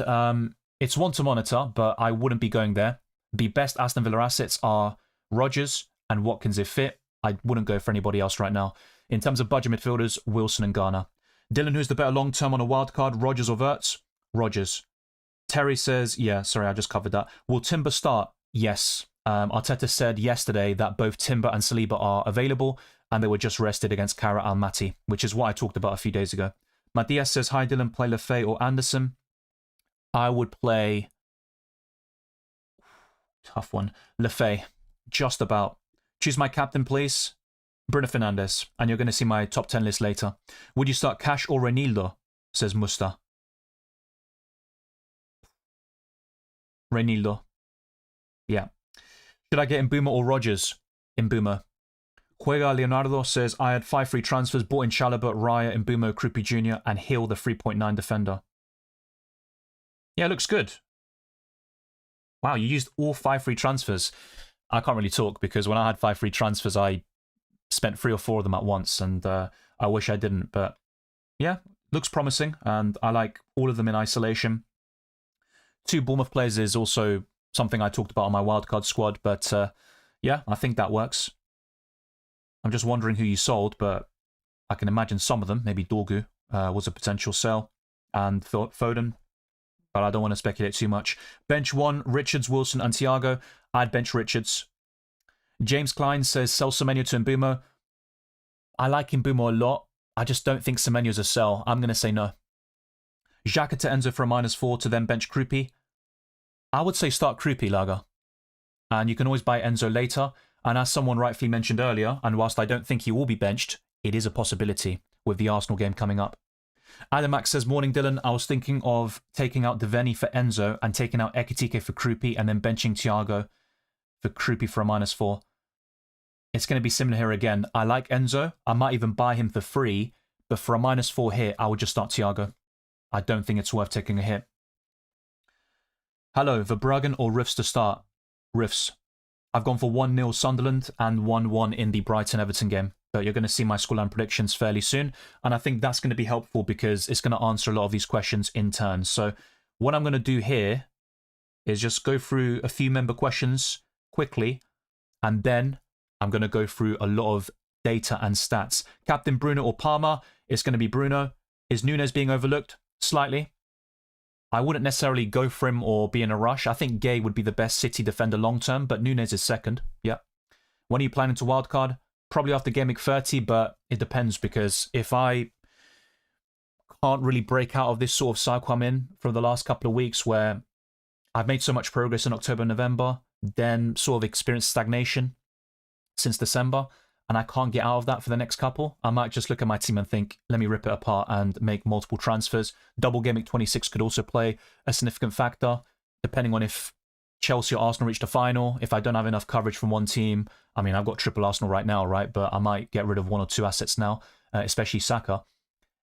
It's one to monitor, but I wouldn't be going there. The best Aston Villa assets are Rodgers and Watkins if fit. I wouldn't go for anybody else right now. In terms of budget midfielders, Wilson and Garner. Dylan, who's the better long-term on a wild card, Rodgers or Wirtz? Rodgers. Terry says, yeah, sorry, I just covered that. Will Timber start? Yes. Arteta said yesterday that both Timber and Saliba are available, and they were just rested against Kara Almaty, which is what I talked about a few days ago. Matias says, hi Dylan, play Lefay or Anderson? I would play... Tough one. Lefay. Just about. Choose my captain, please. Bruno Fernandes. And you're going to see my top 10 list later. Would you start Cash or Reinildo? Says Musta. Reinildo. Yeah. Should I get Mbeumo or Rodgers? Mbeumo. Juega Leonardo says, I had 5 free transfers, bought in Chalobah, Raya, Mbeumo, Krupi Jr. and Hill, the 3.9 defender. Yeah, looks good. Wow, you used all 5 free transfers. I can't really talk because when I had 5 free transfers, I spent 3 or 4 of them at once, and I wish I didn't. But yeah, looks promising, and I like all of them in isolation. 2 Bournemouth players is also something I talked about on my wildcard squad, but yeah, I think that works. I'm just wondering who you sold, but I can imagine some of them, maybe Dorgu was a potential sell, and Foden, but I don't want to speculate too much. Bench 1, Richards, Wilson, and Thiago. I'd bench Richards. James Klein says, sell Semenyo to Mbeumo. I like Mbeumo a lot. I just don't think Semenyo's a sell. I'm going to say no. Xhaka to Enzo for a -4 to then bench Krupi. I would say start Krupi, Lager. And you can always buy Enzo later. And as someone rightfully mentioned earlier, and whilst I don't think he will be benched, it is a possibility with the Arsenal game coming up. Adamax says, morning Dylan, I was thinking of taking out Deveni for Enzo and taking out Ekitike for Krupi and then benching Thiago for Krupi for a -4. It's going to be similar here again. I like Enzo. I might even buy him for free, but for a -4 hit, I would just start Thiago. I don't think it's worth taking a hit. Hello, Verbruggen or Riffs to start? Riffs. I've gone for 1-0 Sunderland and 1-1 in the Brighton-Everton game. But you're going to see my scoreline predictions fairly soon. And I think that's going to be helpful because it's going to answer a lot of these questions in turn. So what I'm going to do here is just go through a few member questions quickly. And then I'm going to go through a lot of data and stats. Captain Bruno or Palmer? It's going to be Bruno. Is Nunes being overlooked? Slightly. I wouldn't necessarily go for him or be in a rush. I think Gay would be the best City defender long-term, but Nunes is second. Yep. When are you planning to wildcard? Probably after Gameweek 30, but it depends because if I can't really break out of this sort of cycle I'm in for the last couple of weeks where I've made so much progress in October and November, then sort of experienced stagnation since December, and I can't get out of that for the next couple, I might just look at my team and think, let me rip it apart and make multiple transfers. Double Gameweek 26 could also play a significant factor, depending on if Chelsea or Arsenal reach the final. If I don't have enough coverage from one team, I mean, I've got triple Arsenal right now, right? But I might get rid of 1 or 2 assets now, especially Saka.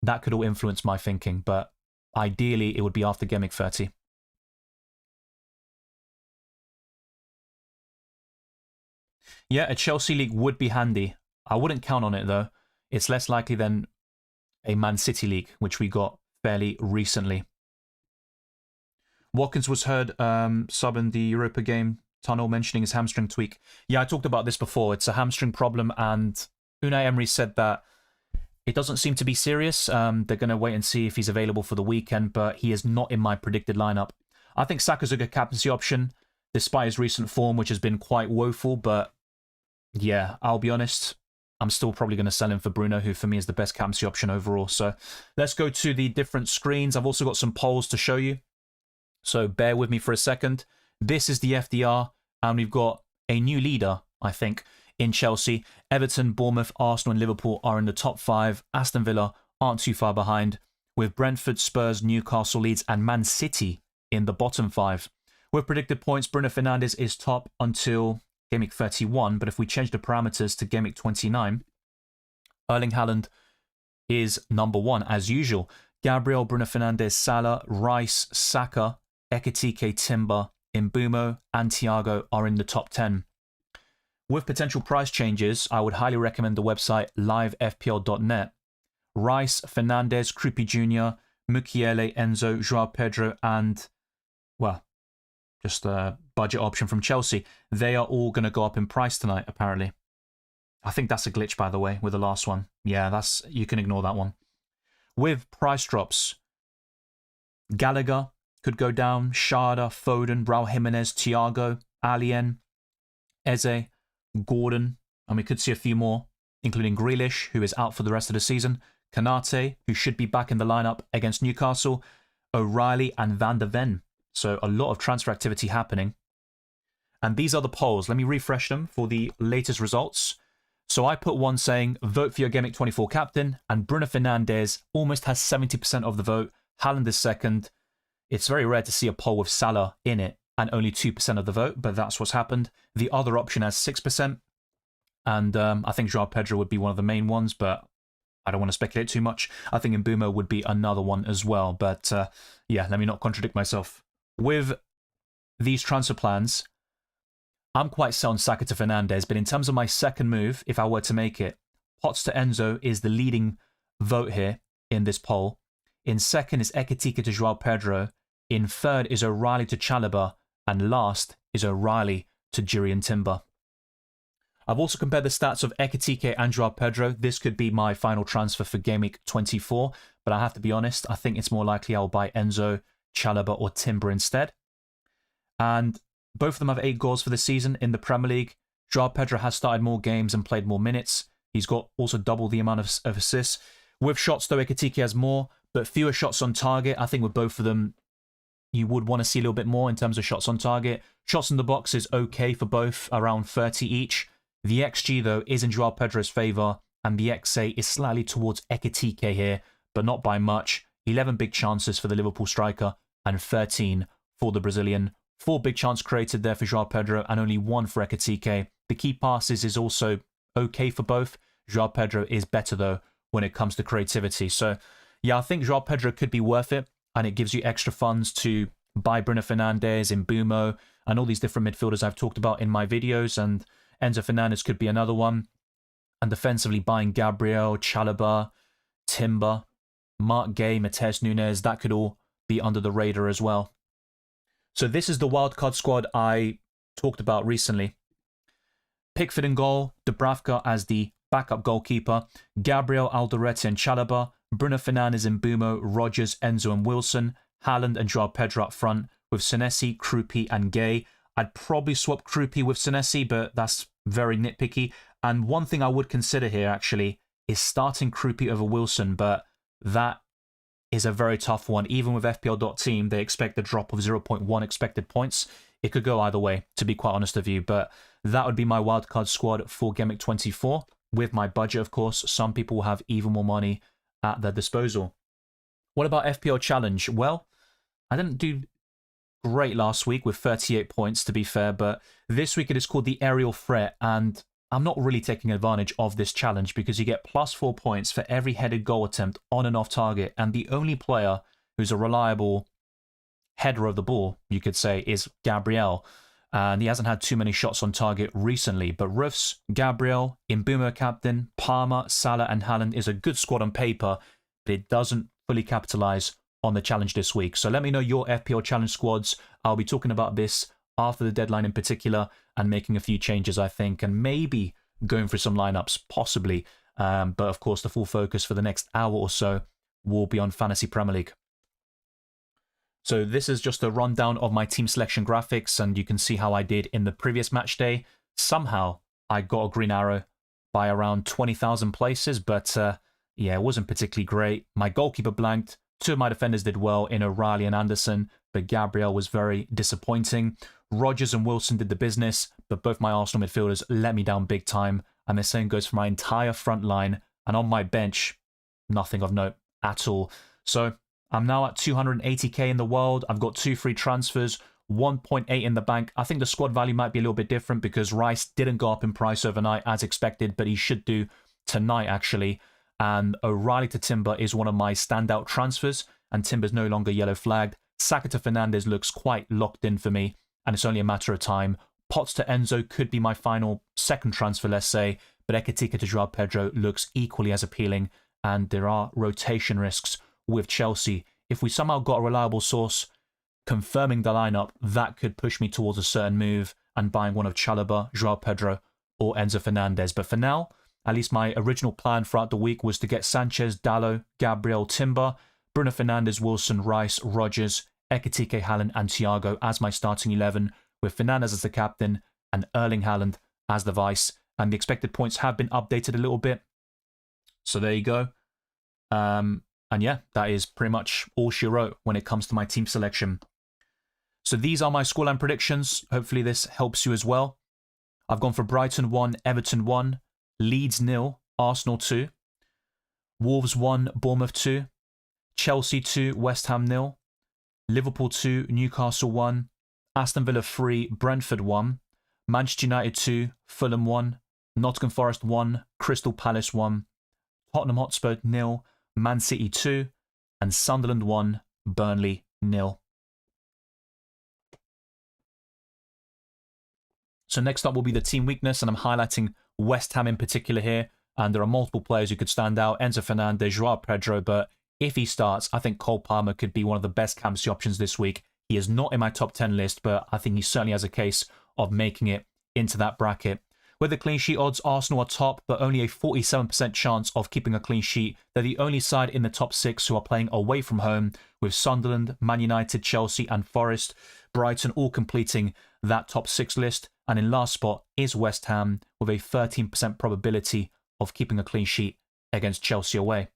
That could all influence my thinking, but ideally it would be after Gameweek 30. Yeah, a Chelsea league would be handy. I wouldn't count on it, though. It's less likely than a Man City league, which we got fairly recently. Watkins was heard sub in the Europa game Tunnel mentioning his hamstring tweak. Yeah, I talked about this before. It's a hamstring problem, and Unai Emery said that it doesn't seem to be serious. They're going to wait and see if he's available for the weekend, but he is not in my predicted lineup. I think Saka's a good captaincy option, despite his recent form, which has been quite woeful. But yeah, I'll be honest, I'm still probably going to sell him for Bruno, who for me is the best captaincy option overall. So let's go to the different screens. I've also got some polls to show you, so bear with me for a second. This is the FDR, and we've got a new leader, I think, in Chelsea. Everton, Bournemouth, Arsenal and Liverpool are in the top 5. Aston Villa aren't too far behind, with Brentford, Spurs, Newcastle, Leeds and Man City in the bottom 5. With predicted points, Bruno Fernandes is top until Gameweek 31, but if we change the parameters to Gameweek 29, Erling Haaland is number 1 as usual. Gabriel, Bruno Fernandes, Salah, Rice, Saka, Ekitike, Timber, Mbeumo and Thiago are in the top 10. With potential price changes, I would highly recommend the website livefpl.net. Rice, Fernandes, Krupi Jr., Mukiele, Enzo, Joao Pedro and, well, just a budget option from Chelsea. They are all going to go up in price tonight, apparently. I think that's a glitch, by the way, with the last one. Yeah, you can ignore that one. With price drops, Gallagher could go down, Sharda, Foden, Raul Jimenez, Thiago, Alien, Eze, Gordon, and we could see a few more, including Grealish, who is out for the rest of the season, Kanate, who should be back in the lineup against Newcastle, O'Reilly and Van der Ven. So a lot of transfer activity happening. And these are the polls. Let me refresh them for the latest results. So I put one saying, vote for your Gameweek 24 captain, and Bruno Fernandes almost has 70% of the vote. Haaland is second. It's very rare to see a poll with Salah in it and only 2% of the vote, but that's what's happened. The other option has 6%, and I think Joao Pedro would be one of the main ones, but I don't want to speculate too much. I think Mbeumo would be another one as well, but yeah, let me not contradict myself. With these transfer plans, I'm quite set on Saka to Fernandes, but in terms of my second move, if I were to make it, Potts to Enzo is the leading vote here in this poll. In second is Ekitike to Joao Pedro. In third is O'Reilly to Chalobah. And last is O'Reilly to Jurriën Timber. I've also compared the stats of Ekitike and Joao Pedro. This could be my final transfer for Gameweek 24, but I have to be honest, I think it's more likely I'll buy Enzo, Chalobah or Timber instead. And both of them have 8 goals for the season in the Premier League. Joao Pedro has started more games and played more minutes. He's got also double the amount of assists. With shots, though, Ekitike has more, but fewer shots on target. I think with both of them, you would want to see a little bit more in terms of shots on target. Shots in the box is okay for both, around 30 each. The XG, though, is in Joao Pedro's favour, and the XA is slightly towards Ekitike here, but not by much. 11 big chances for the Liverpool striker, and 13 for the Brazilian. 4 big chances created there for Joao Pedro, and only 1 for Ekitike. The key passes is also okay for both. Joao Pedro is better, though, when it comes to creativity. So, yeah, I think Joao Pedro could be worth it, and it gives you extra funds to buy Bruno Fernandes, Mbeumo, and all these different midfielders I've talked about in my videos, and Enzo Fernandez could be another one. And defensively, buying Gabriel, Chalobah, Timber, Mark Gay, Mateus Nunes, that could all be under the radar as well. So this is the wildcard squad I talked about recently. Pickford in goal, Dubravka as the backup goalkeeper, Gabriel, Alderete and Chalobah, Bruno Fernandes and Mbeumo, Rodgers, Enzo and Wilson, Haaland and Joao Pedro up front, with Senesi, Krupi and Gay. I'd probably swap Krupi with Senesi, but that's very nitpicky. And one thing I would consider here, actually, is starting Krupi over Wilson, but that is a very tough one. Even with FPL.team, they expect a drop of 0.1 expected points. It could go either way, to be quite honest with you, but that would be my wildcard squad for Gameweek 24. With my budget, of course, some people will have even more money at their disposal. What about FPL Challenge? Well, I didn't do great last week with 38 points, to be fair, but this week it is called the Aerial Threat, and I'm not really taking advantage of this challenge because you get +4 points for every headed goal attempt on and off target, and the only player who's a reliable header of the ball, you could say, is Gabriel, and he hasn't had too many shots on target recently. But Ruffs, Gabriel, Mbeumo captain, Palmer, Salah and Haaland is a good squad on paper, but it doesn't fully capitalise on the challenge this week. So let me know your FPL challenge squads. I'll be talking about this after the deadline in particular and making a few changes, I think, and maybe going through some lineups, possibly. But of course, the full focus for the next hour or so will be on Fantasy Premier League. So this is just a rundown of my team selection graphics, and you can see how I did in the previous match day. Somehow, I got a green arrow by around 20,000 places, but yeah, it wasn't particularly great. My goalkeeper blanked. Two of my defenders did well in O'Reilly and Anderson, but Gabriel was very disappointing. Rodgers and Wilson did the business, but both my Arsenal midfielders let me down big time, and the same goes for my entire front line, and on my bench, nothing of note at all. So I'm now at 280k in the world. I've got 2 free transfers, 1.8 in the bank. I think the squad value might be a little bit different because Rice didn't go up in price overnight as expected, but he should do tonight actually. And O'Reilly to Timber is one of my standout transfers, and Timber's no longer yellow flagged. Saka to Fernandes looks quite locked in for me, and it's only a matter of time. Potts to Enzo could be my final second transfer, let's say, but Ekitike to Joao Pedro looks equally as appealing, and there are rotation risks with Chelsea. If we somehow got a reliable source confirming the lineup, that could push me towards a certain move and buying one of Chalobah, Joao Pedro, or Enzo Fernandez. But for now, at least my original plan throughout the week was to get Sanchez, Dalot, Gabriel, Timber, Bruno Fernandes, Wilson, Rice, Rodgers, Ekitike, Haaland, and Thiago as my starting 11, with Fernandes as the captain and Erling Haaland as the vice. And the expected points have been updated a little bit. So there you go. And yeah, that is pretty much all she wrote when it comes to my team selection. So these are my scoreline predictions. Hopefully this helps you as well. I've gone for Brighton 1, Everton 1, Leeds 0, Arsenal 2, Wolves 1, Bournemouth 2, Chelsea 2, West Ham 0, Liverpool 2, Newcastle 1, Aston Villa 3, Brentford 1, Manchester United 2, Fulham 1, Nottingham Forest 1, Crystal Palace 1, Tottenham Hotspur 0, Man City 2, and Sunderland 1, Burnley 0. So next up will be the team weakness, and I'm highlighting West Ham in particular here. And there are multiple players who could stand out. Enzo Fernandez, Joao Pedro, but if he starts, I think Cole Palmer could be one of the best captaincy options this week. He is not in my top 10 list, but I think he certainly has a case of making it into that bracket. With the clean sheet odds, Arsenal are top, but only a 47% chance of keeping a clean sheet. They're the only side in the top 6 who are playing away from home, with Sunderland, Man United, Chelsea and Forest, Brighton all completing that top 6 list. And in last spot is West Ham, with a 13% probability of keeping a clean sheet against Chelsea away.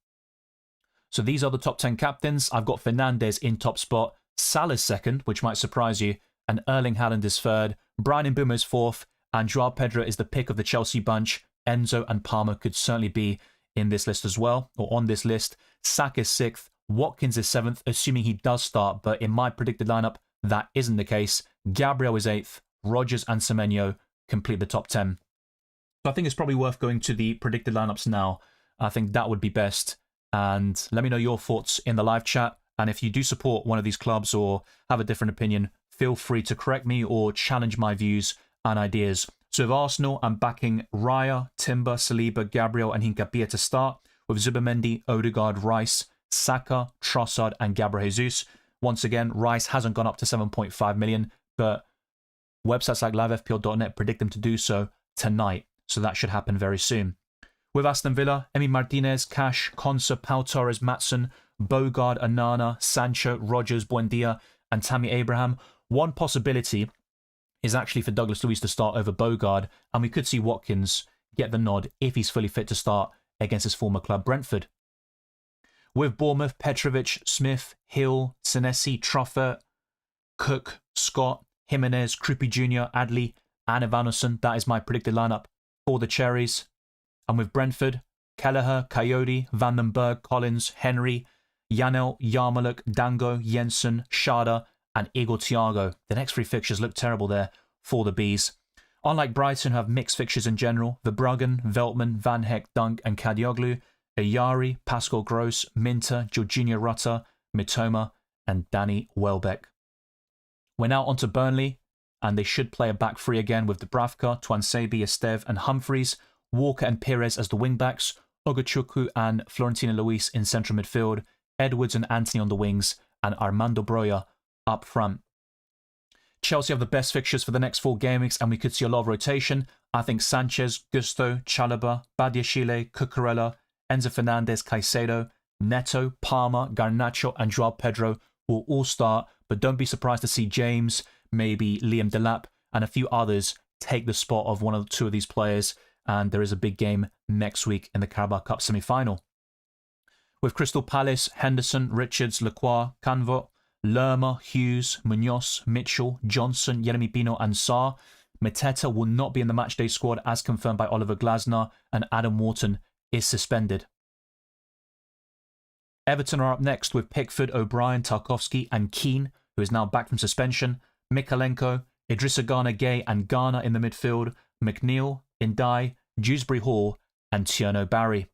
So these are the top 10 captains. I've got Fernandes in top spot, Salah's second, which might surprise you, and Erling Haaland is third, Bryan Mbeumo is fourth, and Joao Pedro is the pick of the Chelsea bunch. Enzo and Palmer could certainly be in this list as well, or on this list. Saka is 6th, Watkins is 7th, assuming he does start, but in my predicted lineup, that isn't the case. Gabriel is 8th, Rodgers and Semenyo complete the top 10. So I think it's probably worth going to the predicted lineups now. I think that would be best. And let me know your thoughts in the live chat. And if you do support one of these clubs or have a different opinion, feel free to correct me or challenge my views and ideas. So with Arsenal, I'm backing Raya, Timber, Saliba, Gabriel and Hincapié to start, with Zubimendi, Odegaard, Rice, Saka, Trossard and Gabriel Jesus. Once again, Rice hasn't gone up to 7.5 million, but websites like livefpl.net predict them to do so tonight. So that should happen very soon. With Aston Villa, Emi Martinez, Cash, Konsa, Pau Torres, Maatsen, Bogard, Anana, Sancho, Rodgers, Buendia and Tammy Abraham. One possibility is actually for Douglas Luiz to start over Bogard, and we could see Watkins get the nod if he's fully fit to start against his former club Brentford. With Bournemouth, Petrovic, Smith, Hill, Senesi, Truffert, Cook, Scott, Jimenez, Kruppi Jr., Adley and Evanuson. That is my predicted lineup for the Cherries. And with Brentford, Kelleher, Coyote, Vandenberg, Collins, Henry, Janel, Yarmulke, Dango, Jensen, Schade and Igor Thiago. The next 3 fixtures look terrible there for the Bees. Unlike Brighton, who have mixed fixtures in general, Verbruggen, Veltman, Van Heck, Dunk and Kadioglu, Ayari, Pascal Gross, Minter, Jorginho Rutter, Mitoma and Danny Welbeck. We're now on to Burnley, and they should play a back 3 again with Dubravka, Tuanzebe, Esteve and Humphreys, Walker and Perez as the wingbacks, Ogochukwu and Florentino Luis in central midfield, Edwards and Anthony on the wings, and Armando Broja up front. Chelsea have the best fixtures for the next 4 game weeks, and we could see a lot of rotation. I think Sanchez, Gusto, Chalobah, Badiashile, Cucurella, Enzo Fernandez, Caicedo, Neto, Palmer, Garnacho, and Joao Pedro will all start, but don't be surprised to see James, maybe Liam Delap, and a few others take the spot of one or two of these players, and there is a big game next week in the Carabao Cup semi-final. With Crystal Palace, Henderson, Richards, Lacroix, Canvot, Lerma, Hughes, Munoz, Mitchell, Johnson, Yeremi Pino, and Sarr. Mateta will not be in the matchday squad as confirmed by Oliver Glasner, and Adam Wharton is suspended. Everton are up next with Pickford, O'Brien, Tarkowski, and Keane, who is now back from suspension, Mikalenko, Idrissa Gana Gay and Ghana in the midfield, McNeil, Indai, Dewsbury Hall, and Tierno Barry.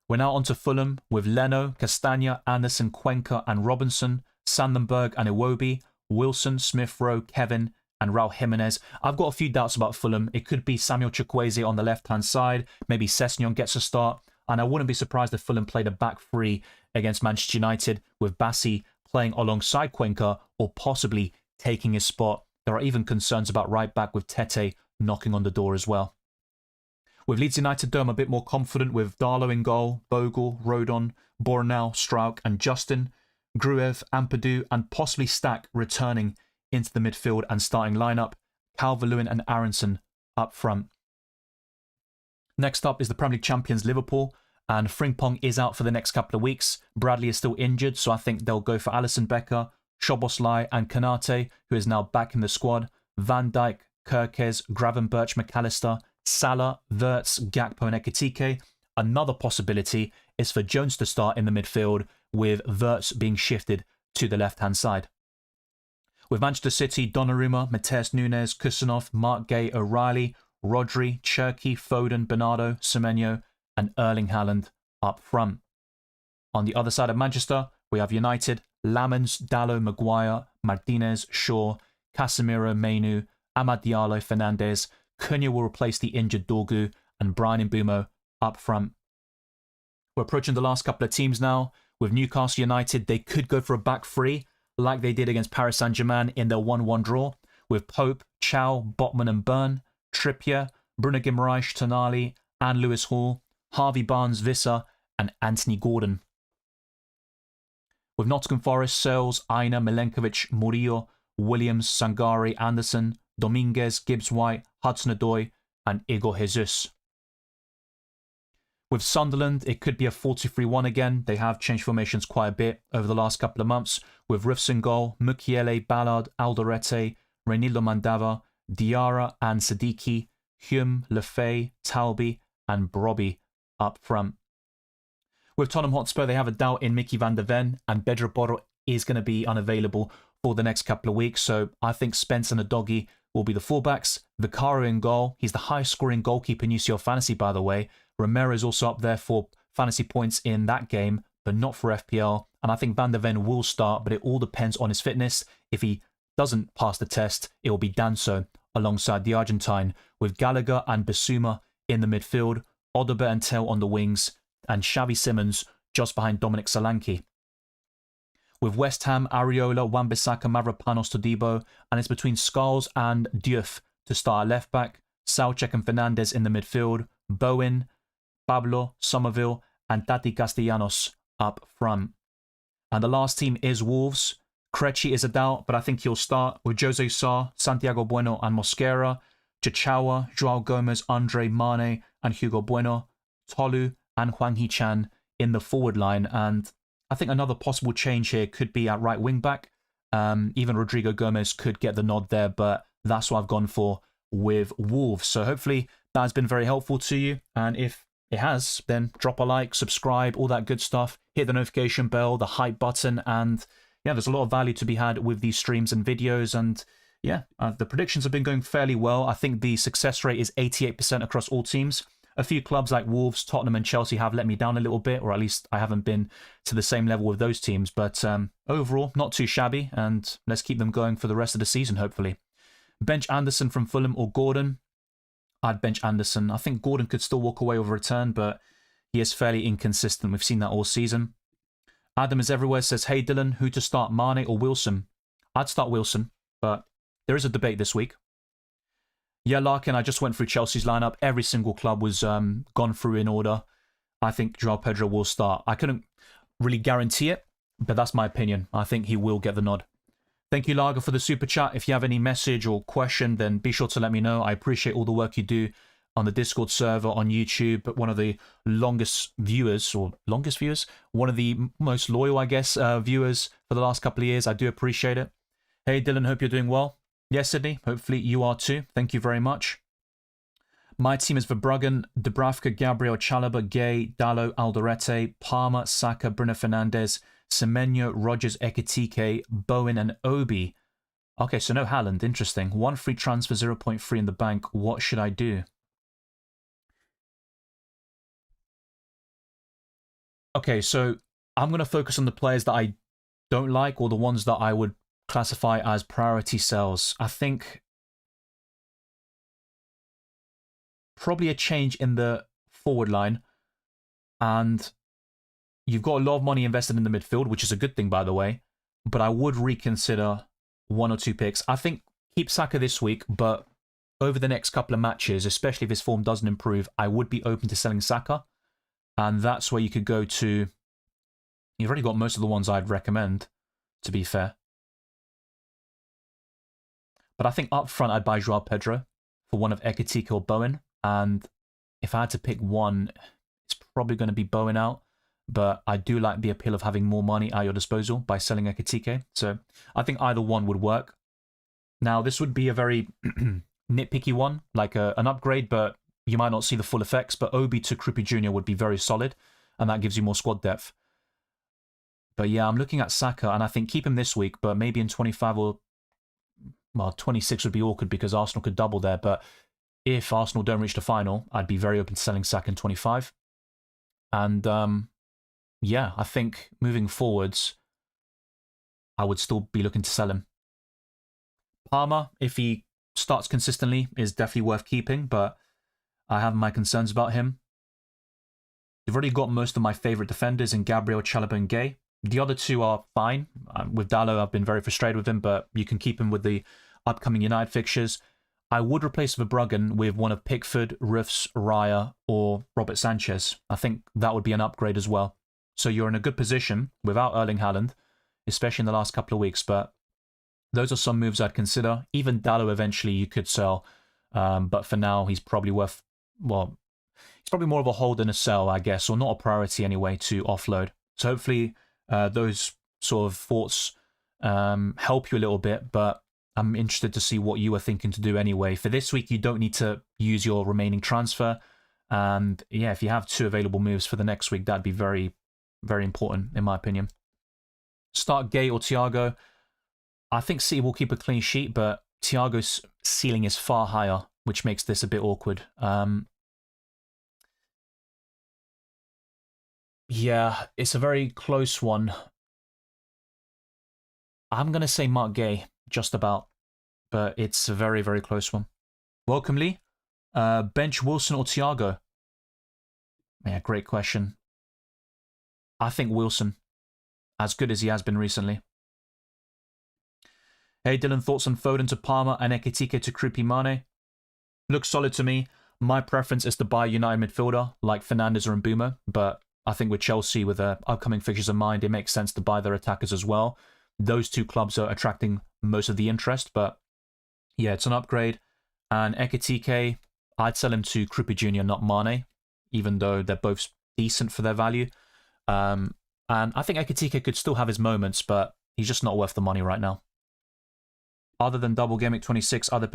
We're now on to Fulham with Leno, Castagna, Anderson, Cuenca and Robinson, Sandenberg and Iwobi, Wilson, Smith Rowe, Kevin and Raul Jimenez. I've got a few doubts about Fulham. It could be Samuel Chukwueze on the left-hand side. Maybe Sessegnon gets a start. And I wouldn't be surprised if Fulham played a back three against Manchester United with Bassi playing alongside Cuenca or possibly taking his spot. There are even concerns about right back with Tete knocking on the door as well. With Leeds United, though, I'm a bit more confident with Darlow in goal, Bogle, Rodon, Bornell, Strauch and Justin, Gruev, Ampadu and possibly Stack returning into the midfield and starting lineup, Calvert-Lewin and Aronson up front. Next up is the Premier League champions Liverpool, and Frimpong is out for the next couple of weeks. Bradley is still injured, so I think they'll go for Alisson Becker, Szoboszlai and Konate, who is now back in the squad, Van Dijk, Kirkes, Gravenberch, McAllister, Salah, Wirtz, Gakpo and Ekitike. Another possibility is for Jones to start in the midfield, with Wirtz being shifted to the left-hand side. With Manchester City, Donnarumma, Mateus Nunes, Kusanov, Mark Gay, O'Reilly, Rodri, Cherki, Foden, Bernardo, Semenyo and Erling Haaland up front. On the other side of Manchester, we have United, Lamens, Dallo, Maguire, Martinez, Shaw, Casemiro, Mainu, Amad Diallo, Fernandez. Cunha will replace the injured Dorgu and Brian Mbeumo up front. We're approaching the last couple of teams now. With Newcastle United, they could go for a back three like they did against Paris Saint-Germain in their 1-1 draw, with Pope, Chow, Botman and Byrne, Trippier, Bruno Guimaraes, Tonali and Lewis Hall, Harvey Barnes, Visser and Anthony Gordon. With Nottingham Forest, Searles, Aina, Milenkovic, Murillo, Williams, Sangare, Anderson, Dominguez, Gibbs-White, Hudson-Odoi and Igor Jesus. With Sunderland, it could be a 4-2-3-1 again. They have changed formations quite a bit over the last couple of months, with Rifs in goal, Mukiele, Ballard, Alderete, Reynildo Mandava, Diarra and Siddiqui, Hume, Lefay, Talby and Brobby up front. With Tottenham Hotspur, they have a doubt in Mickey van der Ven, and Bedro Porro is going to be unavailable for the next couple of weeks, so I think Spence and Udogie will be the fullbacks. Vicario in goal. He's the highest scoring goalkeeper in UCL Fantasy, by the way. Romero is also up there for fantasy points in that game, but not for FPL. And I think Van der Ven will start, but it all depends on his fitness. If he doesn't pass the test, it will be Danso alongside the Argentine, with Gallagher and Bissouma in the midfield, Odober and Tell on the wings, and Xavi Simons just behind Dominic Solanke. With West Ham, Areola, Wan-Bissaka, Mavropanos, Todibo, and it's between Scholes and Diouf to start at left back, Soucek and Fernandez in the midfield, Bowen, Pablo, Somerville, and Tati Castellanos up front. And the last team is Wolves. Krejci is a doubt, but I think he'll start with Jose Sarr, Santiago Bueno and Mosquera, Chichawa, Joao Gomez, Andre Mane and Hugo Bueno, Tolu and Hwang Hee-chan in the forward line. And I think another possible change here could be at right wing back. Even Rodrigo Gomez could get the nod there, but that's what I've gone for with Wolves. So hopefully that has been very helpful to you. And if it has, then drop a like, subscribe, all that good stuff. Hit the notification bell, the hype button, and yeah, there's a lot of value to be had with these streams and videos. And yeah, the predictions have been going fairly well. I think the success rate is 88% across all teams. A few clubs like Wolves, Tottenham and Chelsea have let me down a little bit, or at least I haven't been to the same level with those teams. But overall, not too shabby, and let's keep them going for the rest of the season, hopefully. Bench Anderson from Fulham or Gordon? I'd bench Anderson. I think Gordon could still walk away with a return, but he is fairly inconsistent. We've seen that all season. Adam is everywhere says, hey Dylan, who to start, Mane or Wilson? I'd start Wilson, but there is a debate this week. Yeah, Larkin, I just went through Chelsea's lineup. Every single club was gone through in order. I think Joao Pedro will start. I couldn't really guarantee it, but that's my opinion. I think he will get the nod. Thank you, Lager, for the super chat. If you have any message or question, then be sure to let me know. I appreciate all the work you do on the Discord server, on YouTube. One of the longest viewers, one of the most loyal, I guess, viewers for the last couple of years. I do appreciate it. Hey, Dylan, hope you're doing well. Yes, Sydney, hopefully you are too. Thank you very much. My team is Verbruggen, Dubravka, Gabriel, Chalobah, Gay, Dalot, Alderete, Palmer, Saka, Bruno Fernandes, Semenyo, Rogers, Ekitike, Bowen, and Obi. Okay, so no Haaland. Interesting. 1 free transfer, 0.3 in the bank. What should I do? Okay, so I'm going to focus on the players that I don't like, or the ones that I would classify as priority sells. I think probably a change in the forward line, and you've got a lot of money invested in the midfield, which is a good thing, by the way, but I would reconsider 1 or 2 picks. I think keep Saka this week, but over the next couple of matches, especially if his form doesn't improve, I would be open to selling Saka, and that's where you could go to. You've already got most of the ones I'd recommend, to be fair. But I think up front, I'd buy Joao Pedro for one of Ekitike or Bowen. And if I had to pick one, it's probably going to be Bowen out. But I do like the appeal of having more money at your disposal by selling Ekitike. So I think either one would work. Now, this would be a very nitpicky one, like an upgrade, but you might not see the full effects. But Obi to Kripke Jr. would be very solid, and that gives you more squad depth. But yeah, I'm looking at Saka, and I think keep him this week, but maybe in 25 or... Well, 26 would be awkward because Arsenal could double there, but if Arsenal don't reach the final, I'd be very open to selling Saka in 25. And yeah, I think moving forwards, I would still be looking to sell him. Palmer, if he starts consistently, is definitely worth keeping, but I have my concerns about him. You've already got most of my favourite defenders in Gabriel, Chalobah, and Gay. The other two are fine. With Dalot, I've been very frustrated with him, but you can keep him with the upcoming United fixtures. I would replace Verbruggen with one of Pickford, Ruffs, Raya, or Robert Sanchez. I think that would be an upgrade as well. So you're in a good position without Erling Haaland, especially in the last couple of weeks, but those are some moves I'd consider. Even Dalot eventually you could sell, but for now he's probably worth, well, he's probably more of a hold than a sell, I guess, or not a priority anyway to offload. So hopefully those sort of thoughts help you a little bit, but I'm interested to see what you are thinking to do anyway. For this week, you don't need to use your remaining transfer. And yeah, if you have 2 available moves for the next week, that'd be very, very important, in my opinion. Start Gay or Thiago. I think City will keep a clean sheet, but Thiago's ceiling is far higher, which makes this a bit awkward. Yeah, it's a very close one. I'm going to say Mark Gay, just about. But it's a very, very close one. Welcome, Lee. Bench Wilson or Thiago? Yeah, great question. I think Wilson. As good as he has been recently. Hey, Dylan, thoughts on Foden to Palmer and Ekitike to Kripke Mane? Looks solid to me. My preference is to buy a United midfielder like Fernandes or Mbeumo, but I think with Chelsea, with their upcoming fixtures in mind, it makes sense to buy their attackers as well. Those 2 clubs are attracting most of the interest, but yeah, it's an upgrade. And Ekitike, I'd sell him to Kripke Jr., not Mane, even though they're both decent for their value. And I think Ekitike could still have his moments, but he's just not worth the money right now. Other than double Game Week 26, other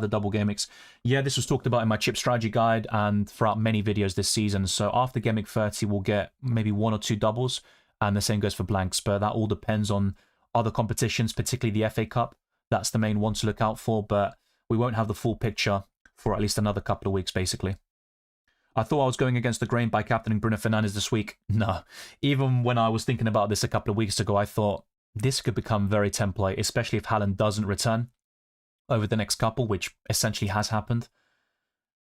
double Game Weeks. Yeah, this was talked about in my chip strategy guide and throughout many videos this season. So after Game Week 30, we'll get maybe 1 or 2 doubles, and the same goes for blanks. But that all depends on other competitions, particularly the FA Cup. That's the main one to look out for, but we won't have the full picture for at least another couple of weeks, basically. I thought I was going against the grain by captaining Bruno Fernandes this week. No. Even when I was thinking about this a couple of weeks ago, I thought this could become very template, especially if Haaland doesn't return over the next couple, which essentially has happened.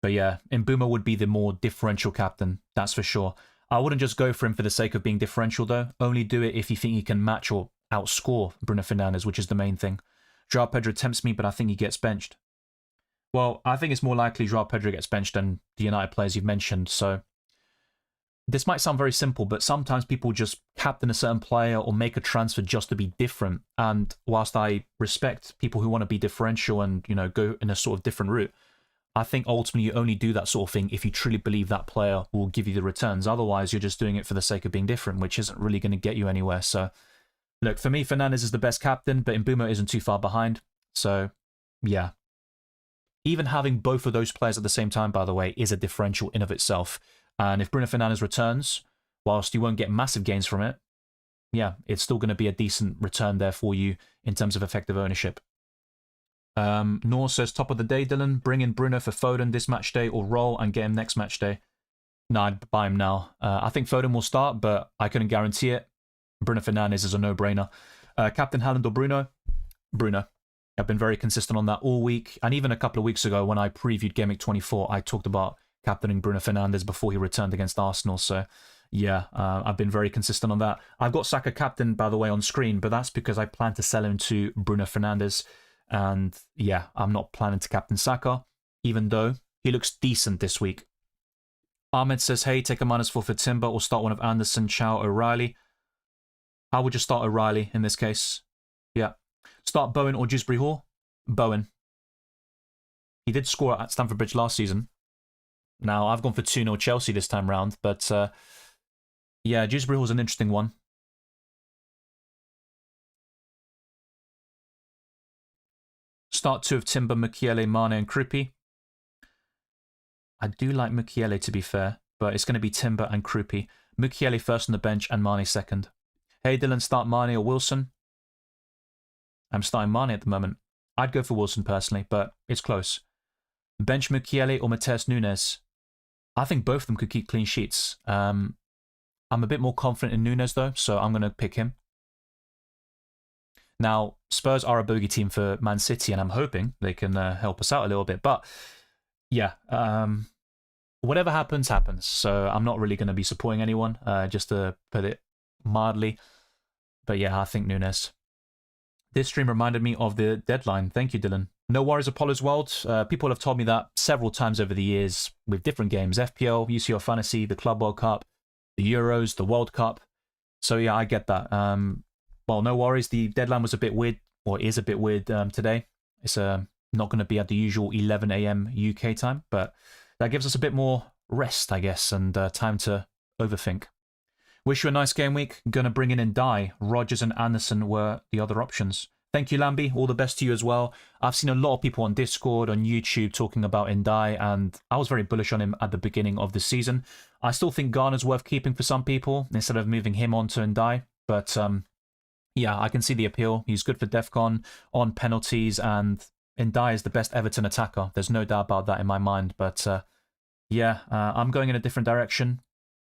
But yeah, Mbeumo would be the more differential captain, that's for sure. I wouldn't just go for him for the sake of being differential, though. Only do it if you think he can match or outscore Bruno Fernandes, which is the main thing. Joao Pedro tempts me, but I think he gets benched. Well, I think it's more likely Joao Pedro gets benched than the United players you've mentioned, so this might sound very simple, but sometimes people just captain a certain player or make a transfer just to be different. And whilst I respect people who want to be differential and, you know, go in a sort of different route, I think ultimately you only do that sort of thing if you truly believe that player will give you the returns. Otherwise, you're just doing it for the sake of being different, which isn't really going to get you anywhere. So, look, for me, Fernandes is the best captain, but Mbeumo isn't too far behind. So, yeah. Even having both of those players at the same time, by the way, is a differential in of itself. And if Bruno Fernandes returns, whilst you won't get massive gains from it, yeah, it's still going to be a decent return there for you in terms of effective ownership. Nor says, top of the day, Dylan, bring in Bruno for Foden this match day or roll and get him next match day. No, I'd buy him now. I think Foden will start, but I couldn't guarantee it. Bruno Fernandes is a no-brainer. Captain Haaland or Bruno? Bruno. I've been very consistent on that all week. And even a couple of weeks ago when I previewed Gameweek 24, I talked about captaining Bruno Fernandes before he returned against Arsenal. So, yeah, I've been very consistent on that. I've got Saka captain, by the way, on screen, but that's because I plan to sell him to Bruno Fernandes. And, yeah, I'm not planning to captain Saka, even though he looks decent this week. Ahmed says, hey, take a -4 for Timber or start one of Anderson, Chow, O'Reilly. How would you start O'Reilly in this case? Yeah. Start Bowen or Dewsbury Hall? Bowen. He did score at Stamford Bridge last season. Now, I've gone for 2-0 Chelsea this time round, but yeah, Dewsbury Hall's an interesting one. Start 2 of Timber, Mukiele, Mane and Krupi. I do like Mukiele, to be fair, but it's going to be Timber and Krupi. Mukiele first on the bench and Mane second. Hey, Dylan, start Mane or Wilson? I'm starting Mane at the moment. I'd go for Wilson personally, but it's close. Bench Mukiele or Matheus Nunes? I think both of them could keep clean sheets. I'm a bit more confident in Nunes, though, so I'm going to pick him. Now, Spurs are a bogey team for Man City, and I'm hoping they can help us out a little bit. But, yeah, whatever happens, happens. So I'm not really going to be supporting anyone, just to put it mildly. But, yeah, I think Nunes. This stream reminded me of the deadline. Thank you, Dylan. No worries, Apollo's World. People have told me that several times over the years with different games. FPL, UCL Fantasy, the Club World Cup, the Euros, the World Cup. So yeah, I get that. Well, no worries. The deadline was a bit weird, or is a bit weird today. It's not going to be at the usual 11 a.m. UK time, but that gives us a bit more rest, I guess, and time to overthink. Wish you a nice game week. Gonna bring in Ndiaye. Rodgers and Anderson were the other options. Thank you, Lambie. All the best to you as well. I've seen a lot of people on Discord, on YouTube talking about Ndiaye, and I was very bullish on him at the beginning of the season. I still think Garner's worth keeping for some people instead of moving him on to Ndiaye. But yeah, I can see the appeal. He's good for DEFCON, on penalties, and Ndiaye is the best Everton attacker. There's no doubt about that in my mind. But yeah, I'm going in a different direction.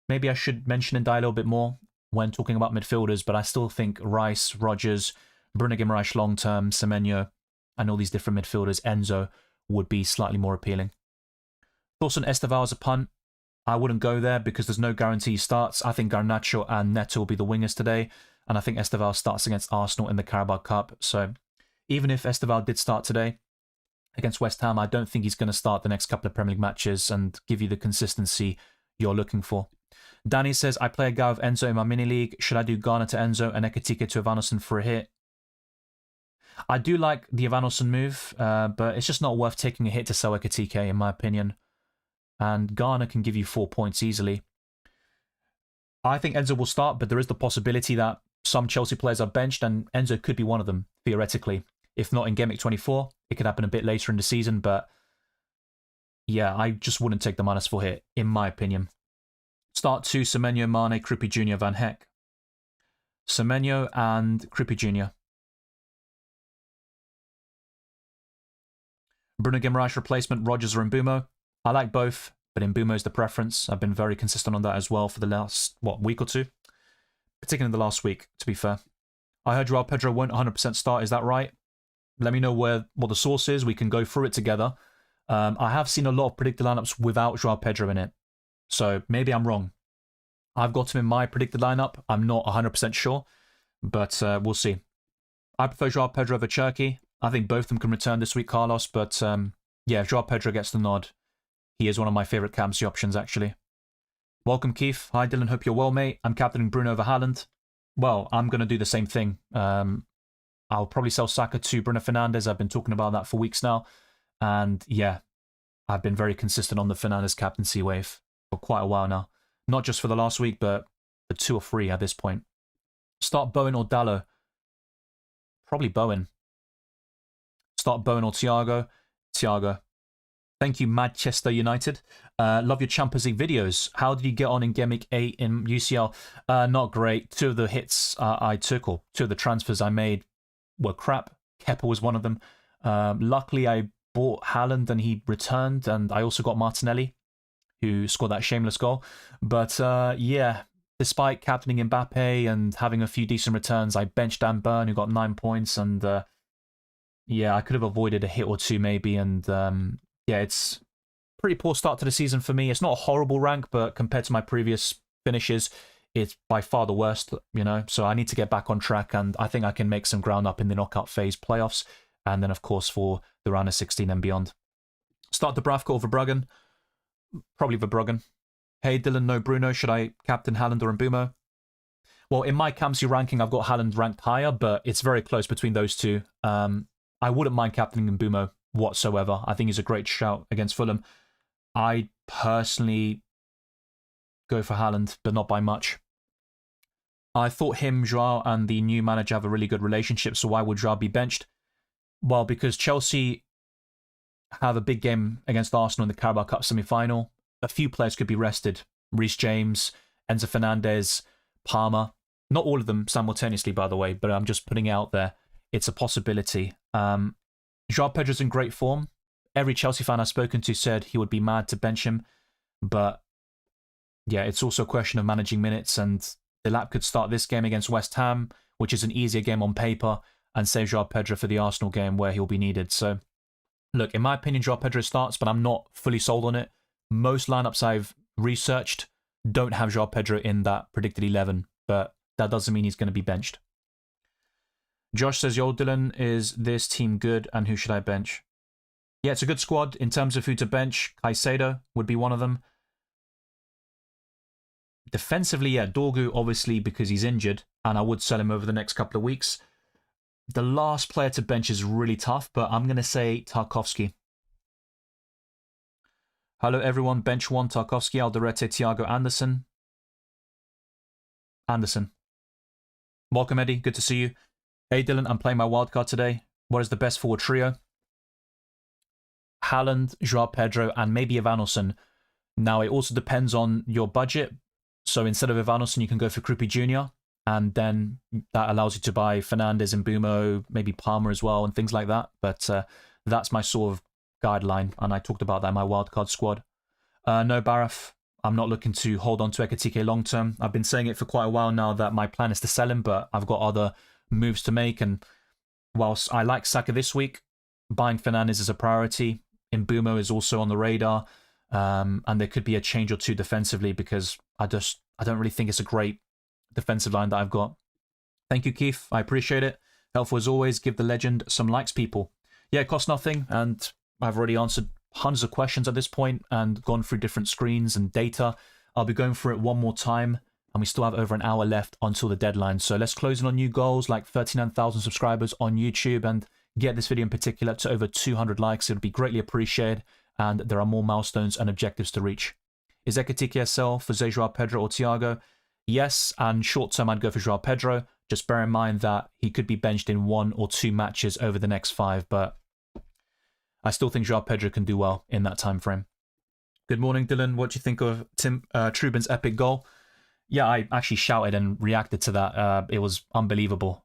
Maybe I should mention Ndiaye a little bit more when talking about midfielders, but I still think Rice, Rodgers, Bruno Guimaraes long-term, Semenyo, and all these different midfielders, Enzo, would be slightly more appealing. Thoughts on Esteval as a punt? I wouldn't go there because there's no guarantee he starts. I think Garnacho and Neto will be the wingers today, and I think Esteval starts against Arsenal in the Carabao Cup. So even if Esteval did start today against West Ham, I don't think he's going to start the next couple of Premier League matches and give you the consistency you're looking for. Danny says, I play a guy with Enzo in my mini-league. Should I do Garner to Enzo and Ekitike to Evanilson for a hit? I do like the Evanilson move, but it's just not worth taking a hit to sell Ekitike, in my opinion. And Garner can give you 4 points easily. I think Enzo will start, but there is the possibility that some Chelsea players are benched, and Enzo could be one of them, theoretically. If not in Gameweek 24, it could happen a bit later in the season, but yeah, I just wouldn't take the -4 hit, in my opinion. Start 2, Semenyo, Mane, Krupi Jr., Van Heck. Semenyo and Krupi Jr. Bruno Guimaraes replacement, Rodgers or Mbeumo. I like both, but Mbeumo is the preference. I've been very consistent on that as well for the last, week or two? Particularly the last week, to be fair. I heard Joao Pedro won't 100% start, is that right? Let me know what the source is. We can go through it together. I have seen a lot of predicted lineups without Joao Pedro in it. So maybe I'm wrong. I've got him in my predicted lineup. I'm not 100% sure. But we'll see. I prefer Joao Pedro over Cherky. I think both of them can return this week, Carlos. But yeah, if Joao Pedro gets the nod, he is one of my favourite captaincy options, actually. Welcome, Keith. Hi, Dylan. Hope you're well, mate. I'm captaining Bruno over Haaland. Well, I'm going to do the same thing. I'll probably sell Saka to Bruno Fernandes. I've been talking about that for weeks now. And yeah, I've been very consistent on the Fernandes captaincy wave for quite a while now. Not just for the last week, but for 2 or 3 at this point. Start Bowen or Dallo? Probably Bowen. Start Bowen or Thiago? Thiago. Thank you, Manchester United. Love your Champions League videos. How did you get on in Gameweek 8 in UCL? Not great. 2 of the hits I took, or 2 of the transfers I made, were crap. Kepa was one of them. Luckily, I bought Haaland and he returned, and I also got Martinelli, who scored that shameless goal. But yeah, despite captaining Mbappe and having a few decent returns, I benched Dan Burn, who got 9 points, and yeah, I could have avoided a hit or 2 maybe, and yeah, it's a pretty poor start to the season for me. It's not a horrible rank, but compared to my previous finishes, it's by far the worst, you know, so I need to get back on track, and I think I can make some ground up in the knockout phase playoffs, and then, of course, for the round of 16 and beyond. Start Dubravka or Verbruggen? Probably Verbruggen. Hey, Dylan, no Bruno. Should I captain Haaland or Mbumo? Well, in my captaincy ranking, I've got Haaland ranked higher, but it's very close between those two. I wouldn't mind captaining Mbumo whatsoever. I think he's a great shout against Fulham. I personally go for Haaland, but not by much. I thought him, Joao, and the new manager have a really good relationship, so why would Joao be benched? Well, because Chelsea have a big game against Arsenal in the Carabao Cup semi-final. A few players could be rested. Reece James, Enzo Fernandez, Palmer. Not all of them simultaneously, by the way, but I'm just putting it out there. It's a possibility. Joao Pedro's in great form. Every Chelsea fan I've spoken to said he would be mad to bench him. But yeah, it's also a question of managing minutes, and the lap could start this game against West Ham, which is an easier game on paper, and save Joao Pedro for the Arsenal game where he'll be needed. So, look, in my opinion, Joao Pedro starts, but I'm not fully sold on it. Most lineups I've researched don't have Joao Pedro in that predicted 11, but that doesn't mean he's going to be benched. Josh says, yo, Dylan, is this team good, and who should I bench? Yeah, it's a good squad. In terms of who to bench, Caicedo would be one of them. Defensively, yeah, Dorgu, obviously, because he's injured, and I would sell him over the next couple of weeks. The last player to bench is really tough, but I'm going to say Tarkowski. Hello, everyone. Bench 1, Tarkowski, Alderete, Thiago, Anderson. Anderson. Welcome, Eddie. Good to see you. Hey, Dylan, I'm playing my wildcard today. What is the best forward trio? Haaland, Joao Pedro, and maybe Evanilson. Now, it also depends on your budget. So instead of Evanilson, you can go for Krupi Jr., and then that allows you to buy Fernandes and Mbumo, maybe Palmer as well, and things like that. But that's my sort of guideline, and I talked about that in my wildcard squad. No, Baraf, I'm not looking to hold on to Ekitike long term. I've been saying it for quite a while now that my plan is to sell him, but I've got other moves to make, and whilst I like Saka this week, buying Fernandes is a priority. Mbumo is also on the radar, and there could be a change or two defensively because I don't really think it's a great defensive line that I've got. Thank you, Keith. I appreciate it. Helpful as always. Give the legend some likes, people. Yeah, it costs nothing, and I've already answered hundreds of questions at this point and gone through different screens and data. I'll be going through it one more time, and we still have over an hour left until the deadline. So let's close in on new goals, like 39,000 subscribers on YouTube, and get this video in particular to over 200 likes. It would be greatly appreciated, and there are more milestones and objectives to reach. Is Ekitike SL for Joao Pedro or Thiago? Yes, and short term I'd go for Joao Pedro. Just bear in mind that he could be benched in 1 or 2 matches over the next 5, but I still think Joao Pedro can do well in that time frame. Good morning, Dylan. What do you think of Tim Trubin's epic goal? Yeah, I actually shouted and reacted to that. It was unbelievable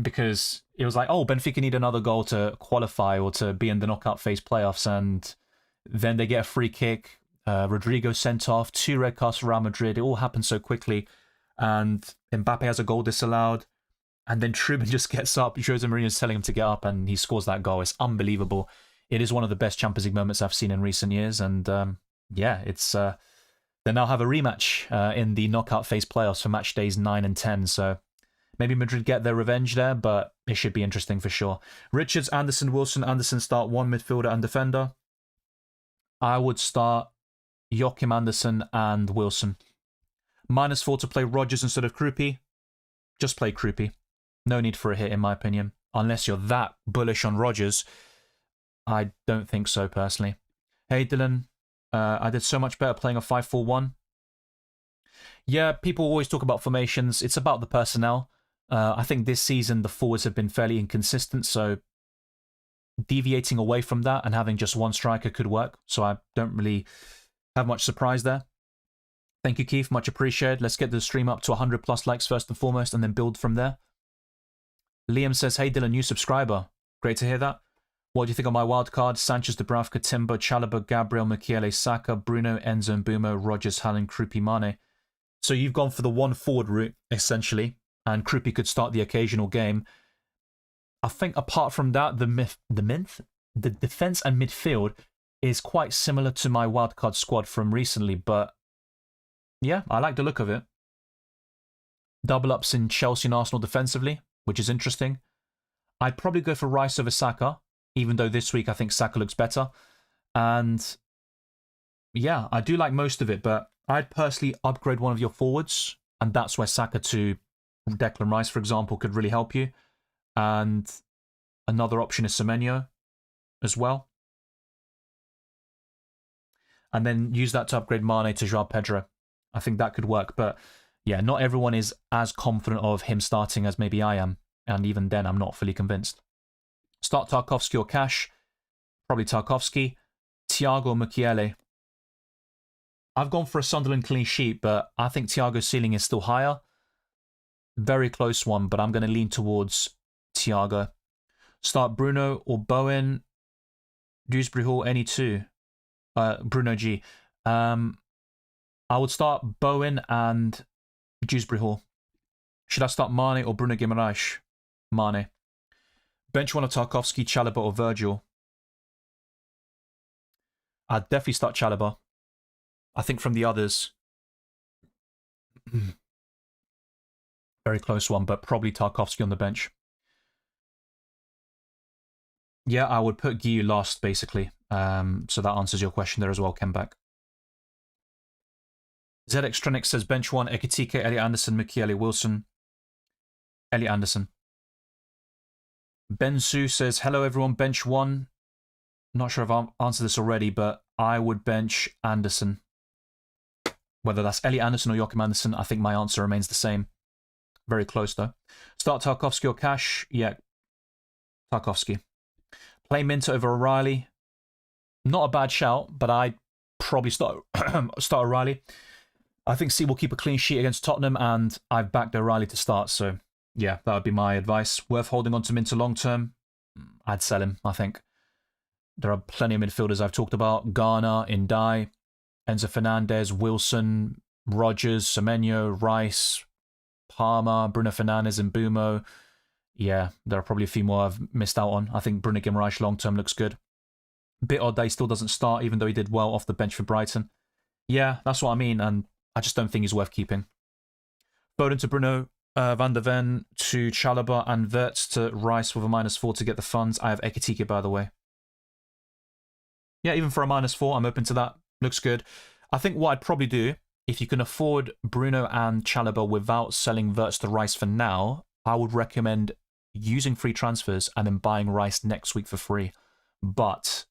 because it was like, oh, Benfica need another goal to qualify or to be in the knockout phase playoffs, and then they get a free kick. Rodrigo sent off, 2 red cards for Real Madrid. It all happened so quickly, and Mbappe has a goal disallowed, and then Trubin just gets up. Jose Mourinho's telling him to get up, and he scores that goal. It's unbelievable. It is one of the best Champions League moments I've seen in recent years, and yeah, it's they now have a rematch in the knockout phase playoffs for match days 9 and 10. So Maybe Madrid get their revenge there, but it should be interesting for sure. Richards, Anderson, Wilson. Anderson start one midfielder and defender. I would start Joachim Anderson and Wilson. -4 to play Rodgers instead of Krupi. Just play Krupi. No need for a hit, in my opinion. Unless you're that bullish on Rodgers. I don't think so, personally. Hey, Dylan. I did so much better playing a 5-4-1. Yeah, people always talk about formations. It's about the personnel. I think this season the forwards have been fairly inconsistent, so deviating away from that and having just one striker could work. So I don't really have much surprise there. Thank you, Keith. Much appreciated. Let's get the stream up to 100 plus likes first and foremost, and then build from there. Liam says, hey, Dylan, new subscriber. Great to hear that. What do you think of my wild card? Sanchez, Dubravka, Timber, Chalobah, Gabriel, Mukiele, Saka, Bruno, Enzo, Mbumo, Rodgers, Haaland, Krupi, Mane. So you've gone for the one forward route, essentially, and Krupi could start the occasional game. I think apart from that, the defense and midfield is quite similar to my wildcard squad from recently, but yeah, I like the look of it. Double ups in Chelsea and Arsenal defensively, which is interesting. I'd probably go for Rice over Saka, even though this week I think Saka looks better. And yeah, I do like most of it, but I'd personally upgrade one of your forwards, and that's where Saka to Declan Rice, for example, could really help you. And another option is Semenyo as well. And then use that to upgrade Mane to João Pedro. I think that could work. But yeah, not everyone is as confident of him starting as maybe I am. And even then, I'm not fully convinced. Start Tarkowski or Cash. Probably Tarkowski. Thiago Mukiele. I've gone for a Sunderland clean sheet, but I think Thiago's ceiling is still higher. Very close one, but I'm going to lean towards Thiago. Start Bruno or Bowen. Dewsbury Hall, any two. Bruno G. I would start Bowen and Dewsbury Hall. Should I start Mane or Bruno Guimaraes? Mane. Bench one of Tarkowski, Chalobah or Virgil. I'd definitely start Chalobah. I think from the others. Very close one, but probably Tarkowski on the bench. Yeah, I would put Guiu last, basically. So that answers your question there as well, Ken back. ZX Trenix says bench one, Ekitike, Elliot Anderson, Mukiele, Wilson. Elliot Anderson. Ben Su says, hello everyone, bench one. Not sure if I've answered this already, but I would bench Anderson. Whether that's Elliot Anderson or Joachim Anderson, I think my answer remains the same. Very close though. Start Tarkowski or Cash? Yeah, Tarkowski. Play Minter over O'Reilly. Not a bad shout, but I'd probably start O'Reilly. I think C will keep a clean sheet against Tottenham, and I've backed O'Reilly to start, so yeah, that would be my advice. Worth holding on to Minter long term? I'd sell him, I think. There are plenty of midfielders I've talked about. Garner, Indai, Enzo Fernandez, Wilson, Rodgers, Semenyo, Rice, Palmer, Bruno Fernandes, and Mbumo. Yeah, there are probably a few more I've missed out on. I think Bruno Guimaraes long-term looks good. Bit odd that he still doesn't start, even though he did well off the bench for Brighton. Yeah, that's what I mean, and I just don't think he's worth keeping. Foden to Bruno, Van der Ven to Chalobah, and Wirtz to Rice with a -4 to get the funds. I have Ekitike, by the way. Yeah, even for a -4, I'm open to that. Looks good. I think what I'd probably do, if you can afford Bruno and Chalobah without selling Wirtz to Rice for now, I would recommend using free transfers and then buying Rice next week for free. But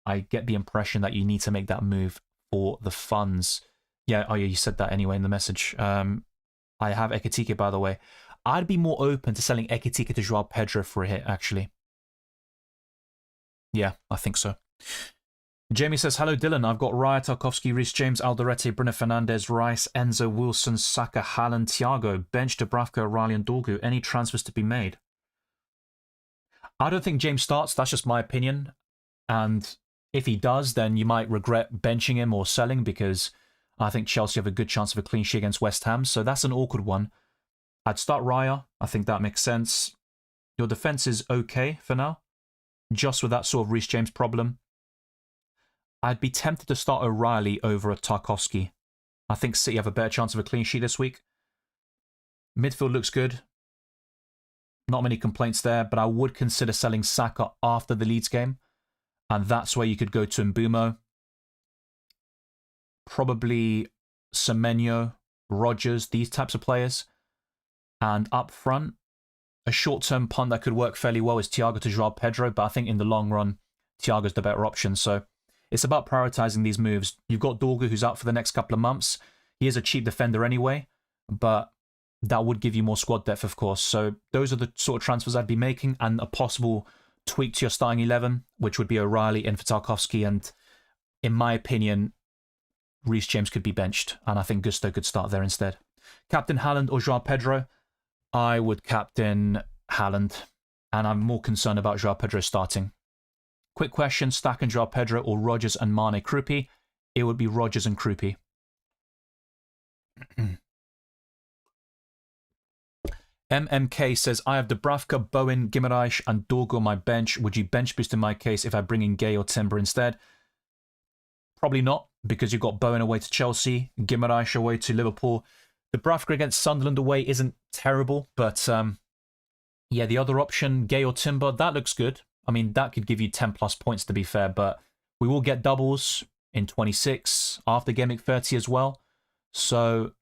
I get the impression that you need to make that move for the funds. Yeah, oh yeah, you said that anyway in the message. I have Ekitike, by the way. I'd be more open to selling Ekitike to João Pedro for a hit, actually. Yeah, I think so. Jamie says, hello Dylan, I've got Raya, Tarkowski, Reece James, Alderete, Bruno Fernandes, Rice, Enzo, Wilson, Saka, Haaland, Thiago, bench, Dubravka, O'Reilly and Dorgu. Any transfers to be made? I don't think James starts, that's just my opinion. And if he does, then you might regret benching him or selling, because I think Chelsea have a good chance of a clean sheet against West Ham, so that's an awkward one. I'd start Raya, I think that makes sense. Your defence is okay for now, just with that sort of Reece James problem. I'd be tempted to start O'Reilly over a Tarkowski. I think City have a better chance of a clean sheet this week. Midfield looks good. Not many complaints there, but I would consider selling Saka after the Leeds game. And that's where you could go to Mbumo. Probably Semenyo, Rodgers, these types of players. And up front, a short-term punt that could work fairly well is Thiago to Joao Pedro, but I think in the long run, Thiago's the better option. So it's about prioritizing these moves. You've got Dorgu, who's out for the next couple of months. He is a cheap defender anyway, but that would give you more squad depth, of course. So those are the sort of transfers I'd be making, and a possible tweak to your starting 11, which would be O'Reilly in for Tarkowski. And in my opinion, Reece James could be benched, and I think Gusto could start there instead. Captain Haaland or Joao Pedro? I would captain Haaland, and I'm more concerned about Joao Pedro starting. Quick question, Stack and Joao Pedro or Rodgers and Mane Krupi? It would be Rodgers and Krupi. MMK says, I have Dubravka, Bowen, Guimaraes and Dorgu on my bench. Would you bench boost in my case if I bring in Gay or Timber instead? Probably not, because you've got Bowen away to Chelsea, Guimaraes away to Liverpool. Dubravka against Sunderland away isn't terrible, but yeah, the other option, Gay or Timber, that looks good. I mean, that could give you 10 plus points to be fair, but we will get doubles in 26 after Gameweek 30 as well. So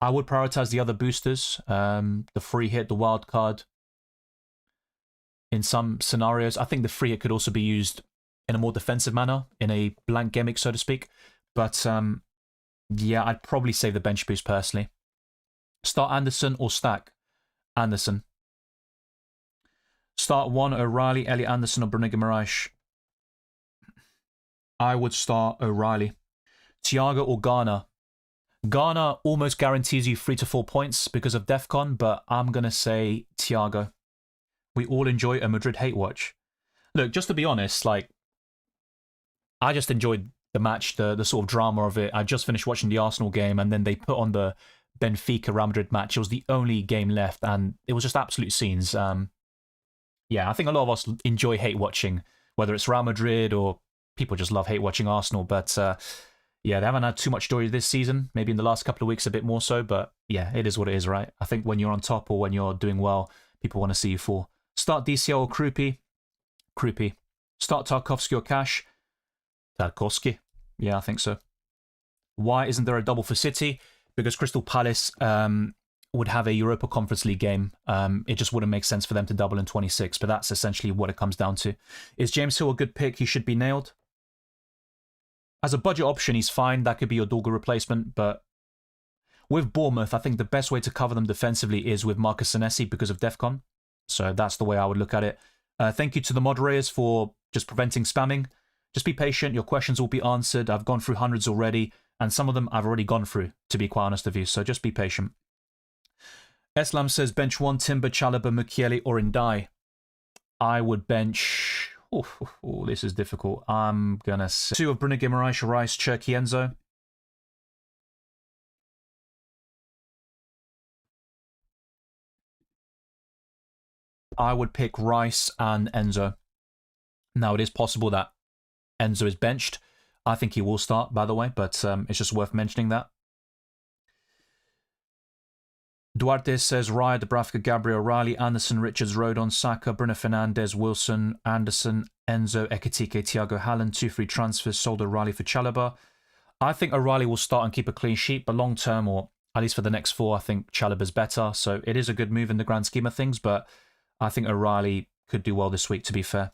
I would prioritize the other boosters, the free hit, the wild card. In some scenarios, I think the free hit could also be used in a more defensive manner, in a blank Gameweek, so to speak. But yeah, I'd probably save the bench boost personally. Start Anderson or stack Anderson. Start one, O'Reilly, Elliot Anderson or Bruno Guimaraes. I would start O'Reilly. Thiago or Garner. Garner almost guarantees you 3 to 4 points because of DEFCON, but I'm going to say Thiago. We all enjoy a Madrid hate watch. Look, just to be honest, like, I just enjoyed the match, the sort of drama of it. I just finished watching the Arsenal game, and then they put on the Benfica Real Madrid match. It was the only game left, and it was just absolute scenes. Yeah, I think a lot of us enjoy hate watching, whether it's Real Madrid or people just love hate watching Arsenal. But yeah, they haven't had too much joy this season. Maybe in the last couple of weeks a bit more so, but yeah, it is what it is, right? I think when you're on top or when you're doing well, people want to see you fall. Start DCL or Krupi? Krupi. Start Tarkowski or Cash? Tarkowski. Yeah, I think so. Why isn't there a double for City? Because Crystal Palace would have a Europa Conference League game. It just wouldn't make sense for them to double in 26, but that's essentially what it comes down to. Is James Hill a good pick? He should be nailed. As a budget option, he's fine. That could be your Dorgu replacement, but with Bournemouth, I think the best way to cover them defensively is with Marcus Senesi because of DEFCON. So that's the way I would look at it. Thank you to the moderators for just preventing spamming. Just be patient. Your questions will be answered. I've gone through hundreds already, and some of them I've already gone through, to be quite honest with you. So just be patient. Eslam says, bench 1, Timber, Chalobah, Mukiele, or Ndai. I would bench... Oh, this is difficult. I'm going to say 2 of Bruno Guimaraes, Rice, Cherki, Enzo. I would pick Rice and Enzo. Now, it is possible that Enzo is benched. I think he will start, by the way, but it's just worth mentioning that. Duarte says, Raya, Dubravka, Gabriel, Riley, Anderson, Richards, Rodon, Saka, Bruno Fernandes, Wilson, Anderson, Enzo, Ekitike, Thiago Halland, 2 free transfers, sold O'Reilly for Chalobah. I think O'Reilly will start and keep a clean sheet, but long term, or at least for the next 4, I think Chalobah's better. So it is a good move in the grand scheme of things, but I think O'Reilly could do well this week, to be fair.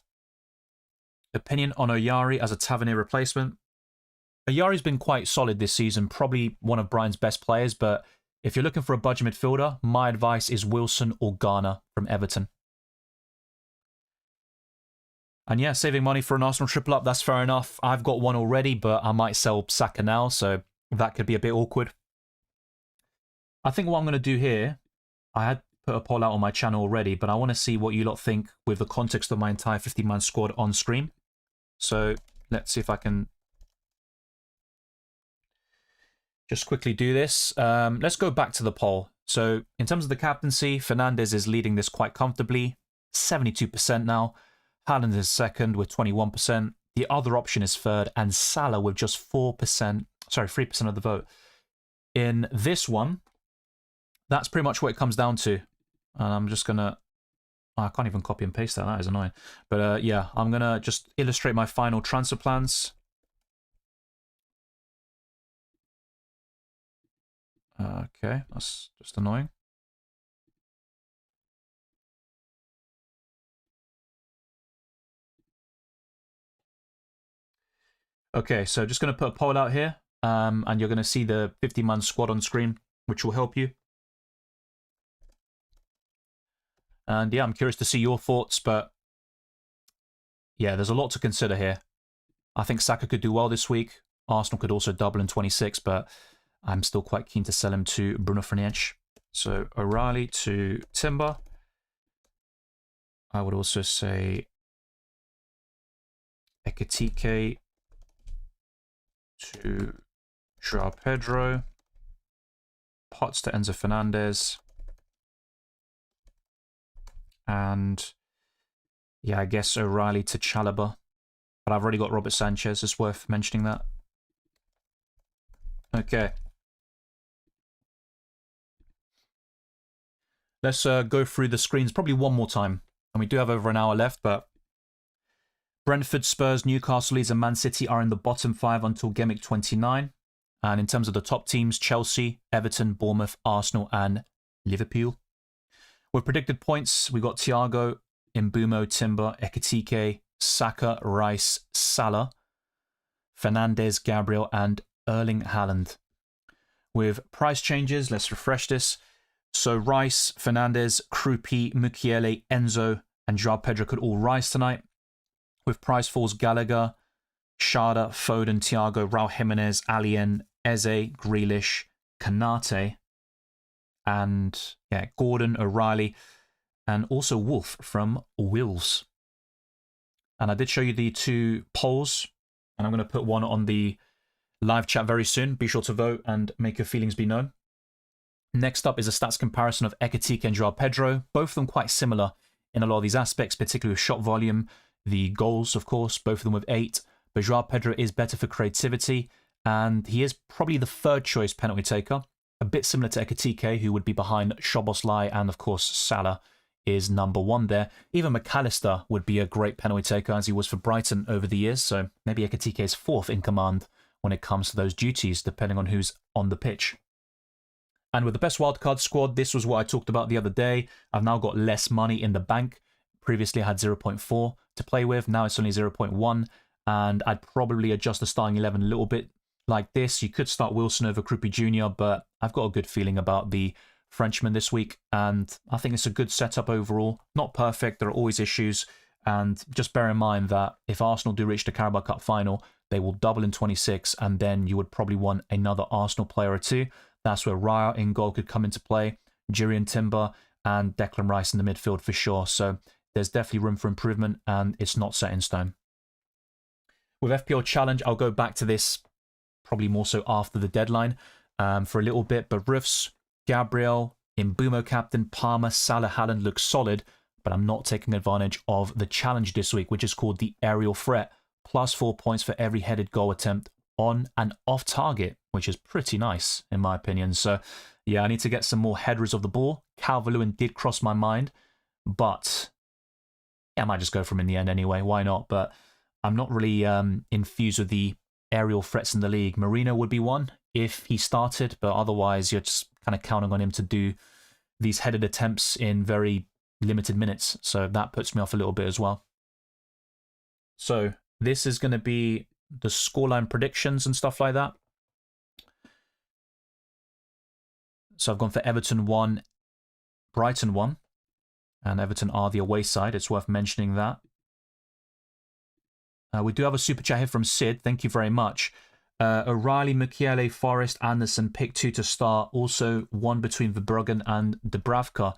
Opinion on Oyari as a Tavernier replacement. Oyari's been quite solid this season, probably one of Brian's best players, but if you're looking for a budget midfielder, my advice is Wilson or Garner from Everton. And yeah, saving money for an Arsenal triple up, that's fair enough. I've got one already, but I might sell Saka now, so that could be a bit awkward. I think what I'm going to do here, I had put a poll out on my channel already, but I want to see what you lot think with the context of my entire 50-man squad on screen. So let's see if I can just quickly do this. Let's go back to the poll. So in terms of the captaincy, Fernandes is leading this quite comfortably, 72% now. Haaland is second with 21%. The other option is third, and Salah with just 3% of the vote. In this one, that's pretty much what it comes down to. And I'm just going to... I can't even copy and paste that. That is annoying. But yeah, I'm going to just illustrate my final transfer plans. Okay, that's just annoying. Okay, so just going to put a poll out here, and you're going to see the 50-man squad on screen, which will help you. And yeah, I'm curious to see your thoughts, but yeah, there's a lot to consider here. I think Saka could do well this week. Arsenal could also double in 26, but I'm still quite keen to sell him to Bruno Fernandes. So O'Reilly to Timber. I would also say Ekitike to João Pedro. Potts to Enzo Fernandez. And yeah, I guess O'Reilly to Chalobah. But I've already got Robert Sanchez. It's worth mentioning that. Okay. Let's go through the screens probably one more time. And we do have over an hour left, but Brentford, Spurs, Newcastle, Leeds, and Man City are in the bottom 5 until Gameweek 29. And in terms of the top teams, Chelsea, Everton, Bournemouth, Arsenal, and Liverpool. With predicted points, we got Thiago, Mbeumo, Timber, Ekitike, Saka, Rice, Salah, Fernandes, Gabriel, and Erling Haaland. With price changes, let's refresh this. So Rice, Fernandes, Krupi, Mukiele, Enzo, and João Pedro could all rise tonight. With price falls, Gallagher, Sharda, Foden, Thiago, Raul Jimenez, Alien, Eze, Grealish, Kanate, and yeah, Gordon, O'Reilly, and also Wolf from Wills. And I did show you the 2 polls, and I'm going to put one on the live chat very soon. Be sure to vote and make your feelings be known. Next up is a stats comparison of Ekitike and João Pedro. Both of them quite similar in a lot of these aspects, particularly with shot volume, the goals, of course, both of them with 8. But João Pedro is better for creativity, and he is probably the 3rd choice penalty taker. A bit similar to Ekitike, who would be behind Szoboszlai, and of course Salah is number 1 there. Even McAllister would be a great penalty taker, as he was for Brighton over the years, so maybe Ekitike is 4th in command when it comes to those duties, depending on who's on the pitch. And with the best wildcard squad, this was what I talked about the other day. I've now got less money in the bank. Previously I had 0.4 to play with, now it's only 0.1, and I'd probably adjust the starting 11 a little bit like this. You could start Wilson over Krupi Jr., but I've got a good feeling about the Frenchman this week, and I think it's a good setup overall. Not perfect, there are always issues, and just bear in mind that if Arsenal do reach the Carabao Cup final, they will double in 26, and then you would probably want another Arsenal player or 2. That's where Raya in goal could come into play, Jirian Timber, and Declan Rice in the midfield for sure. So there's definitely room for improvement, and it's not set in stone. With FPL Challenge, I'll go back to this probably more so after the deadline for a little bit, but Rufs, Gabriel, Mbeumo captain, Palmer, Salah, Haaland look solid, but I'm not taking advantage of the challenge this week, which is called the aerial threat, plus 4 points for every headed goal attempt on and off target, which is pretty nice in my opinion. So yeah, I need to get some more headers of the ball. Calvert-Lewin did cross my mind, but yeah, I might just go for him in the end anyway. Why not? But I'm not really infused with the aerial threats in the league. Marino would be one if he started, but otherwise you're just kind of counting on him to do these headed attempts in very limited minutes. So that puts me off a little bit as well. So this is going to be the scoreline predictions and stuff like that. So I've gone for Everton 1, Brighton 1. And Everton are the away side. It's worth mentioning that. We do have a super chat here from Sid. Thank you very much. O'Reilly, Mukiele, Forrest, Anderson, pick 2 to start. Also, 1 between Verbruggen and Dubravka.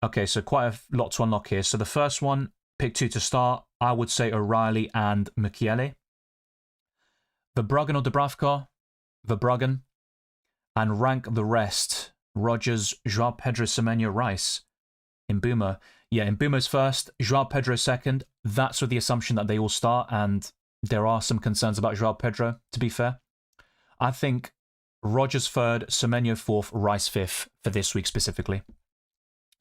Okay, so quite a lot to unlock here. So the first one, pick 2 to start. I would say O'Reilly and Mukiele. Verbruggen or Dubravka? Verbruggen. And rank the rest. Rodgers, João Pedro, Semenyo, Rice. Mbeumo. Yeah, Mbeumo's first, João Pedro second. That's with the assumption that they all start, and there are some concerns about João Pedro, to be fair. I think Rodgers third, Semenyo fourth, Rice fifth for this week specifically.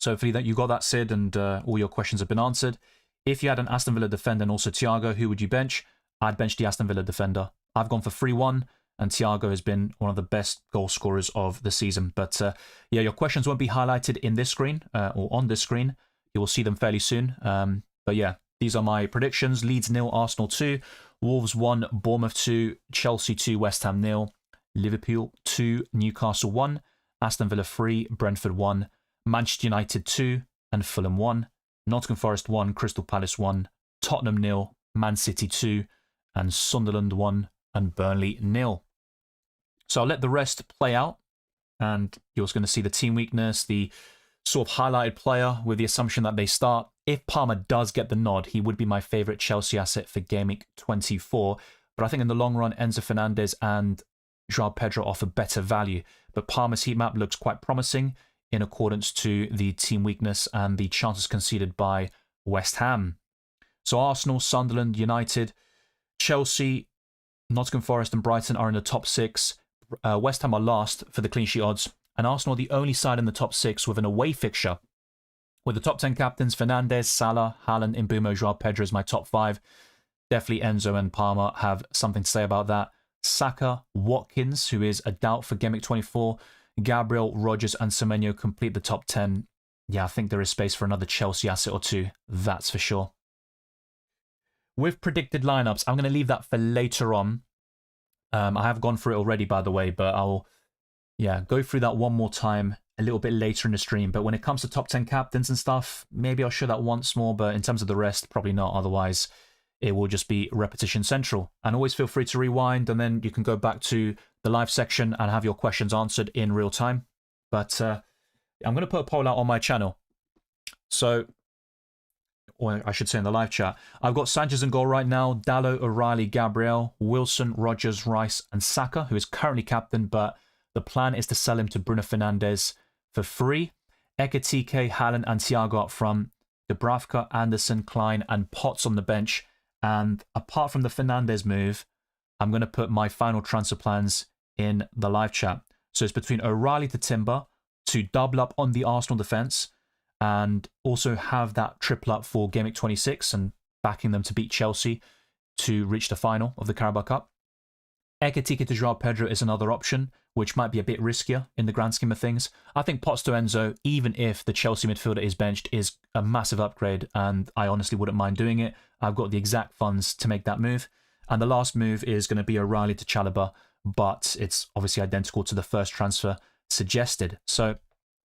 So hopefully that you got that, Sid, and all your questions have been answered. If you had an Aston Villa defender and also Thiago, who would you bench? I'd bench the Aston Villa defender. I've gone for 3-1, and Thiago has been one of the best goal scorers of the season. But yeah, your questions won't be highlighted in this screen or on this screen. You will see them fairly soon. But yeah, these are my predictions. Leeds 0, Arsenal 2, Wolves 1, Bournemouth 2, Chelsea 2, West Ham 0, Liverpool 2, Newcastle 1, Aston Villa 3, Brentford 1, Manchester United 2, and Fulham 1, Nottingham Forest 1, Crystal Palace 1, Tottenham 0, Man City 2, and Sunderland 1, and Burnley 0. So I'll let the rest play out, and you're going to see the team weakness, the sort of highlighted player with the assumption that they start. If Palmer does get the nod, he would be my favourite Chelsea asset for Gameweek 24. But I think in the long run, Enzo Fernandez and João Pedro offer better value. But Palmer's heat map looks quite promising in accordance to the team weakness and the chances conceded by West Ham. So Arsenal, Sunderland, United, Chelsea, Nottingham Forest and Brighton are in the top 6. West Ham are last for the clean sheet odds. And Arsenal are the only side in the top 6 with an away fixture. With the top 10 captains, Fernandes, Salah, Haaland, Mbeumo, João Pedro is my top 5. Definitely Enzo and Palmer have something to say about that. Saka, Watkins, who is a doubt for Gameweek 24, Gabriel, Rodgers and Semenyo complete the top 10. Yeah, I think there is space for another Chelsea asset or two, that's for sure. With predicted lineups, I'm going to leave that for later on. I have gone through it already, by the way, but I'll go through that one more time a little bit later in the stream. But when it comes to top 10 captains and stuff, maybe I'll show that once more, but in terms of the rest, probably not. Otherwise, it will just be repetition central. And always feel free to rewind, and then you can go back to the live section and have your questions answered in real time. But I'm going to put a poll out on my channel. So, or I should say in the live chat, I've got Sanchez in goal right now, Dalot, O'Reilly, Gabriel, Wilson, Rodgers, Rice, and Saka, who is currently captain, but the plan is to sell him to Bruno Fernandes for free. Ekitike, Haaland, and Thiago up front. Dubravka, Anderson, Klein, and Potts on the bench. And apart from the Fernandes move, I'm going to put my final transfer plans in the live chat. So it's between O'Reilly to Timber to double up on the Arsenal defence and also have that triple up for Gameweek 26 and backing them to beat Chelsea to reach the final of the Carabao Cup. Ekitike to João Pedro is another option, which might be a bit riskier in the grand scheme of things. I think Potts to Enzo, even if the Chelsea midfielder is benched, is a massive upgrade, and I honestly wouldn't mind doing it. I've got the exact funds to make that move. And the last move is going to be O'Reilly to Chalobah, but it's obviously identical to the first transfer suggested. So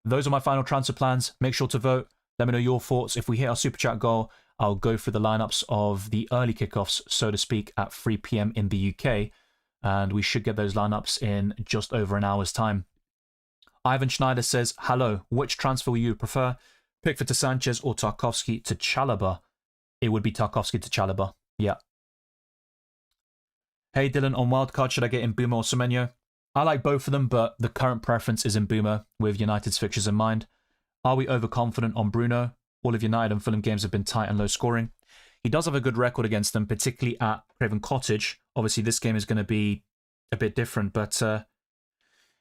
those are my final transfer plans. Make sure to vote. Let me know your thoughts. If we hit our Super Chat goal, I'll go through the lineups of the early kickoffs, so to speak, at 3 p.m. in the UK. And we should get those lineups in just over an hour's time. Ivan Schneider says, hello, which transfer will you prefer? Pickford to Sanchez or Tarkowski to Chalobah? It would be Tarkowski to Chalobah. Yeah. Hey Dylan, on wildcard, should I get Mbeumo or Semenyo? I like both of them, but the current preference is Mbeumo, with United's fixtures in mind. Are we overconfident on Bruno? All of United and Fulham games have been tight and low scoring. He does have a good record against them, particularly at Craven Cottage. Obviously, this game is going to be a bit different, but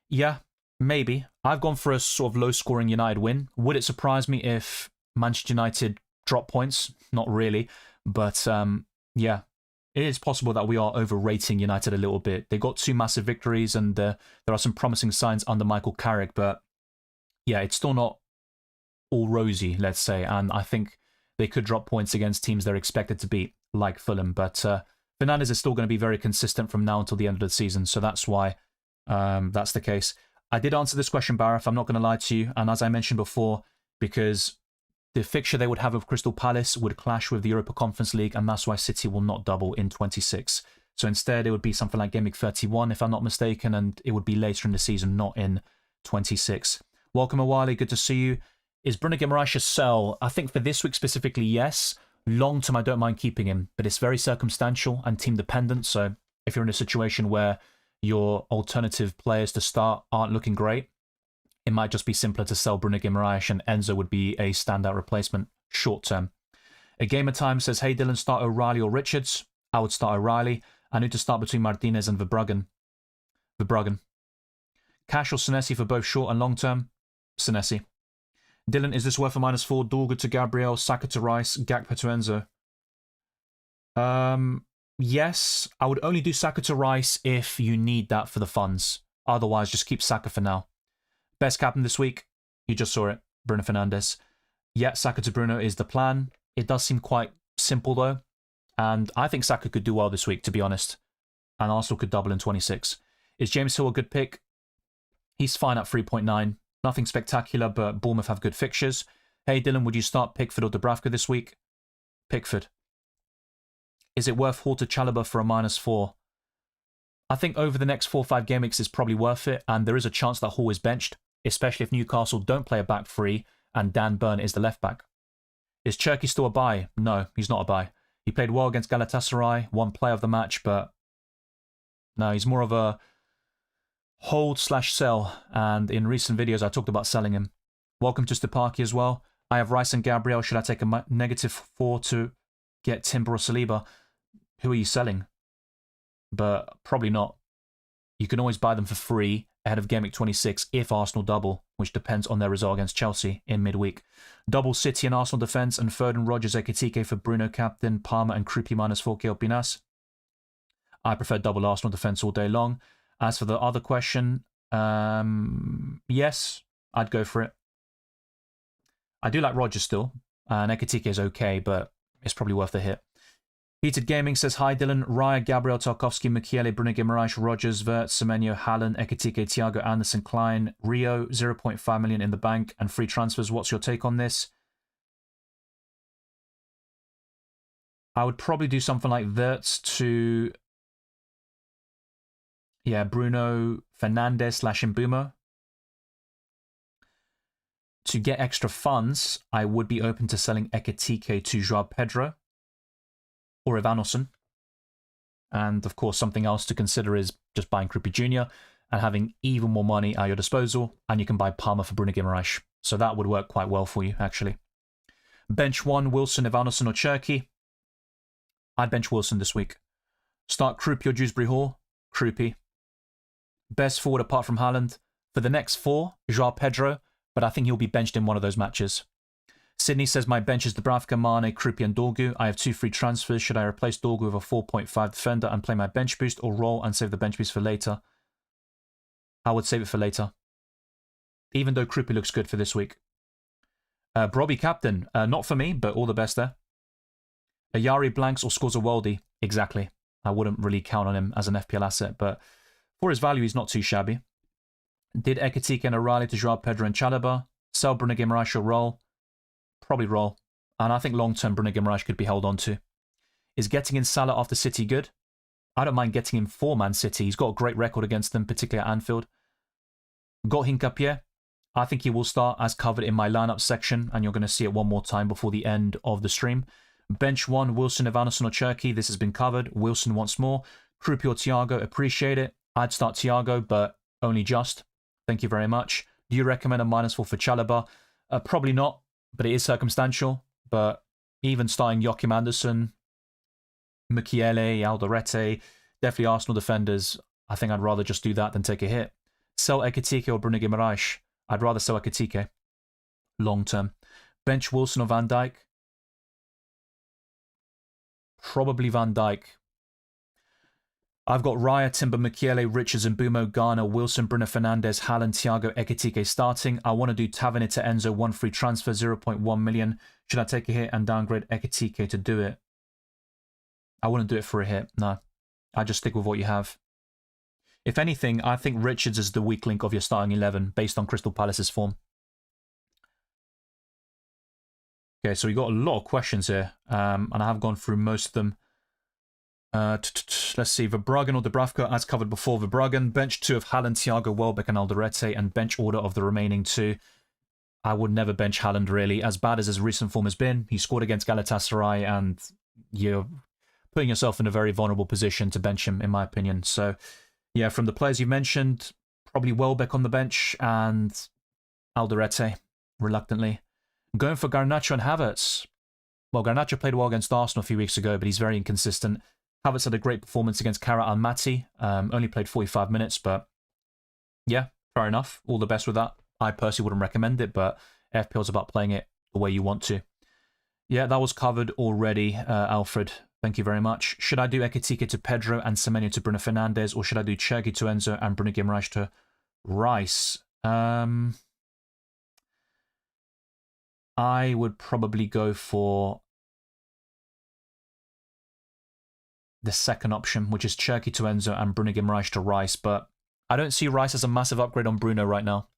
yeah, maybe. I've gone for a sort of low-scoring United win. Would it surprise me if Manchester United drop points? Not really, but yeah, it is possible that we are overrating United a little bit. They got 2 massive victories, and there are some promising signs under Michael Carrick, but yeah, it's still not all rosy, let's say, and I think they could drop points against teams they're expected to beat, like Fulham. But Fernandes is still going to be very consistent from now until the end of the season, so that's why that's the case. I did answer this question, Bareth, I'm not going to lie to you, and as I mentioned before, because the fixture they would have of Crystal Palace would clash with the Europa Conference League, and that's why City will not double in 26. So instead, it would be something like Gameweek 31, if I'm not mistaken, and it would be later in the season, not in 26. Welcome, Awali, good to see you. Is Bruno Guimaraes a sell? I think for this week specifically, yes. Long term, I don't mind keeping him, but it's very circumstantial and team dependent. So if you're in a situation where your alternative players to start aren't looking great, it might just be simpler to sell Bruno Guimaraes, and Enzo would be a standout replacement short term. A Gamer Time says, hey Dylan, start O'Reilly or Richards? I would start O'Reilly. I need to start between Martinez and Verbruggen. Cash or Senesi for both short and long term? Senesi. Dylan, is this worth a -4? Dorgu to Gabriel, Saka to Rice, Gakpo to Enzo. Yes, I would only do Saka to Rice if you need that for the funds. Otherwise, just keep Saka for now. Best captain this week, you just saw it, Bruno Fernandes. Yeah, Saka to Bruno is the plan. It does seem quite simple though, and I think Saka could do well this week, to be honest. And Arsenal could double in 26. Is James Hill a good pick? He's fine at 3.9. Nothing spectacular, but Bournemouth have good fixtures. Hey Dylan, would you start Pickford or Dubravka this week? Pickford. Is it worth Hall to Chalobah for a -4? I think over the next 4 or 5 game weeks it's probably worth it, and there is a chance that Hall is benched, especially if Newcastle don't play a back three and Dan Burn is the left back. Is Cherki still a buy? No, he's not a buy. He played well against Galatasaray, won player of the match, but no, he's more of a hold/sell, and in recent videos I talked about selling him. Welcome to Stepaki as well. I have Rice and Gabriel. Should I take a -4 to get Timber or Saliba? Who are you selling? But probably not. You can always buy them for free ahead of Game Week 26 if Arsenal double, which depends on their result against Chelsea in midweek. Double City and Arsenal defence, and Foden, Rodgers, Ekitike for Bruno captain, Palmer and Krupi -4 que opinas? I prefer double Arsenal defence all day long. As for the other question, yes, I'd go for it. I do like Rodgers still, and Ekitike is okay, but it's probably worth the hit. Heated Gaming says, hi Dylan, Raya, Gabriel, Tarkovsky, Mukiele, Bruno Guimaraes, Rodgers, Vert, Semenyo, Hallen, Ekitike, Thiago, Anderson, Klein, Rio, 0.5 million in the bank, and free transfers. What's your take on this? I would probably do something like Wirtz to, yeah, Bruno Fernandes/Mbumo. To get extra funds, I would be open to selling Ekitike to Joao Pedro or Evanosson. And of course, something else to consider is just buying Krupi Jr. and having even more money at your disposal, and you can buy Palmer for Bruno Guimaraes. So that would work quite well for you, actually. Bench 1, Wilson, Evanosson or Cherki. I'd bench Wilson this week. Start Krupi or Dewsbury Hall. Krupi. Best forward apart from Haaland. For the next 4, Joao Pedro, but I think he'll be benched in one of those matches. Sydney says, my bench is Dubravka, Mane, Krupi and Dorgu. I have 2 free transfers. Should I replace Dorgu with a 4.5 defender and play my bench boost, or roll and save the bench boost for later? I would save it for later. Even though Krupi looks good for this week. Brobby captain. Not for me, but all the best there. Ayari blanks or scores a worldie. Exactly. I wouldn't really count on him as an FPL asset, but for his value, he's not too shabby. Did Ekitike and O'Reilly to Joao Pedro and Chalobah? Sell Bruno Guimaraes or roll? Probably roll. And I think long-term Bruno Guimaraes could be held on to. Is getting in Salah after City good? I don't mind getting him for Man City. He's got a great record against them, particularly at Anfield. Got Hincapié. I think he will start as covered in my lineup section, and you're going to see it one more time before the end of the stream. Bench 1, Wilson, Evanescence or Cherki. This has been covered. Wilson once more. Krupi or Thiago. Appreciate it. I'd start Thiago, but only just. Thank you very much. Do you recommend a -4 for Chalobah? Probably not, but it is circumstantial. But even starting Joachim Anderson, Mukiele, Alderete, definitely Arsenal defenders, I think I'd rather just do that than take a hit. Sell Ekitike or Bruno Guimaraes. I'd rather sell Ekitike. Long term. Bench Wilson or Van Dijk. Probably Van Dijk. I've got Raya, Timber, Mukiele, Richards, Mbumo, Garner, Wilson, Bruno Fernandes, Haaland, Thiago, Ekitike starting. I want to do Tavernier to Enzo, 1 free transfer, 0.1 million. Should I take a hit and downgrade Ekitike to do it? I wouldn't do it for a hit, no. I just stick with what you have. If anything, I think Richards is the weak link of your starting 11 based on Crystal Palace's form. Okay, so we got a lot of questions here, and I have gone through most of them. Let's see, Verbruggen or Dubravka, as covered before. Verbruggen, bench 2 of Haaland, Thiago, Welbeck and Alderete, and bench order of the remaining 2. I would never bench Haaland, really. As bad as his recent form has been, he scored against Galatasaray, and you're putting yourself in a very vulnerable position to bench him, in my opinion. So, yeah, from the players you mentioned, probably Welbeck on the bench, and Alderete, reluctantly. Going for Garnacho and Havertz. Well, Garnacho played well against Arsenal a few weeks ago, but he's very inconsistent. Havertz had a great performance against Kara Almaty. Only played 45 minutes, but yeah, fair enough. All the best with that. I personally wouldn't recommend it, but FPL is about playing it the way you want to. Yeah, that was covered already, Alfred. Thank you very much. Should I do Ekitike to Pedro and Semenyo to Bruno Fernandes, or should I do Cherki to Enzo and Bruno Guimaraes to Rice? I would probably go for the second option, which is Cherki to Enzo and Bruno Guimaraes to Rice, but I don't see Rice as a massive upgrade on Bruno right now.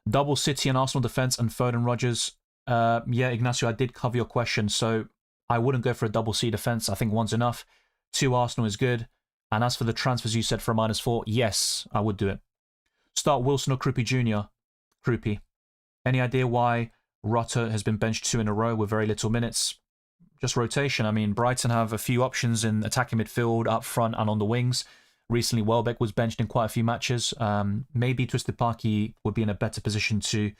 Double City and Arsenal defence and Foden Rodgers. Yeah, Ignacio, I did cover your question, so I wouldn't go for a double C defence. I think one's enough. 2 Arsenal is good. And as for the transfers you said for a -4, yes, I would do it. Start Wilson or Krupi Jr. Krupi. Any idea why Rutter has been benched 2 in a row with very little minutes? Just rotation. I mean, Brighton have a few options in attacking midfield, up front and on the wings. Recently, Welbeck was benched in quite a few matches. Maybe Twisted Parky would be in a better position to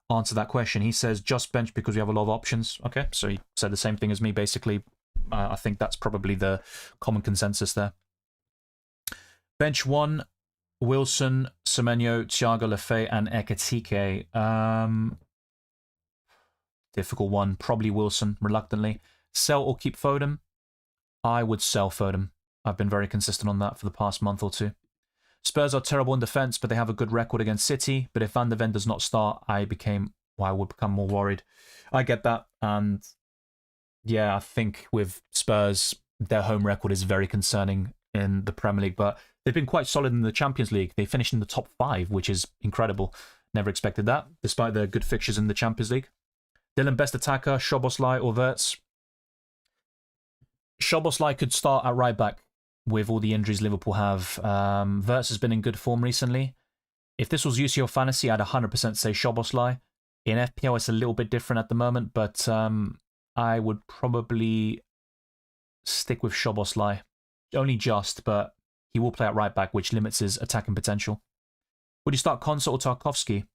answer that question. He says, just bench because we have a lot of options. Okay, so he said the same thing as me, basically. I think that's probably the common consensus there. Bench 1, Wilson, Semenyo, Thiago Lefebvre, and Ekitike. Difficult one. Probably Wilson, reluctantly. Sell or keep Foden? I would sell Foden. I've been very consistent on that for the past month or two. Spurs are terrible in defence, but they have a good record against City. But if Van der Ven does not start, I would become more worried. I get that. And yeah, I think with Spurs, their home record is very concerning in the Premier League. But they've been quite solid in the Champions League. They finished in the top 5, which is incredible. Never expected that, despite their good fixtures in the Champions League. Dylan, best attacker, Szoboszlai or Wirtz? Szoboszlai could start at right back with all the injuries Liverpool have. Wirtz has been in good form recently. If this was UCL Fantasy, I'd 100% say Szoboszlai. In FPL, it's a little bit different at the moment, but I would probably stick with Szoboszlai. Only just, but he will play at right back, which limits his attacking potential. Would you start Konsa or Tarkowski?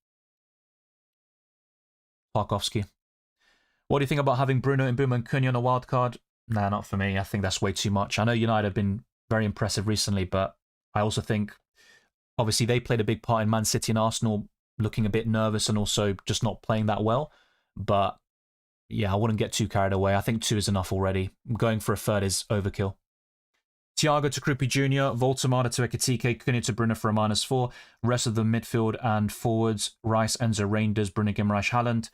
Tarkowski. What do you think about having Bruno and Mbeumo and Cunha on a wild card? Nah, not for me. I think that's way too much. I know United have been very impressive recently, but I also think, obviously, they played a big part in Man City and Arsenal looking a bit nervous and also just not playing that well. But yeah, I wouldn't get too carried away. I think 2 is enough already. Going for a third is overkill. Thiago to Krupi Jr., Voltemada to Ekitike, Cunha to Bruno for a -4. Rest of the midfield and forwards, Rice, Enzo, Reinders, Bruno Guimaraes, Haaland.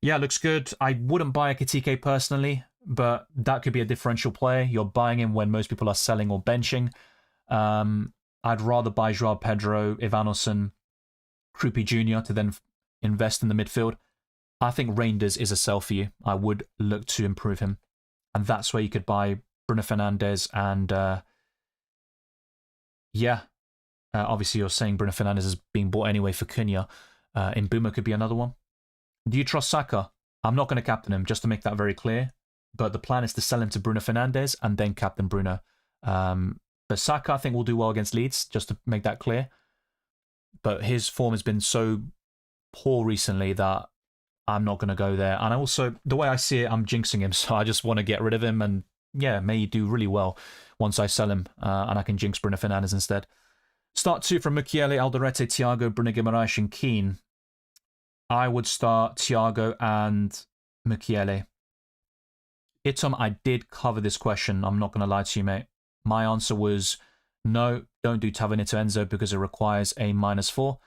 Yeah, looks good. I wouldn't buy Ekitike personally, but that could be a differential play. You're buying him when most people are selling or benching. I'd rather buy Joao Pedro, Ivanosen, Krupi Jr. to then invest in the midfield. I think Reinders is a sell for you. I would look to improve him. And that's where you could buy Bruno Fernandes and obviously you're saying Bruno Fernandes is being bought anyway for Cunha. Mbeumo could be another one. Do you trust Saka? I'm not going to captain him, just to make that very clear. But the plan is to sell him to Bruno Fernandes and then captain Bruno. But Saka, I think, will do well against Leeds, just to make that clear. But his form has been so poor recently that I'm not going to go there. And also, the way I see it, I'm jinxing him, so I just want to get rid of him. And yeah, may do really well once I sell him, and I can jinx Bruno Fernandes instead. Start 2 from Mukiele, Alderete, Thiago, Bruno Guimaraes, and Keane. I would start Thiago and Mukiele. Itom, I did cover this question. I'm not going to lie to you, mate. My answer was no, don't do Tavernier to Enzo because it requires a -4.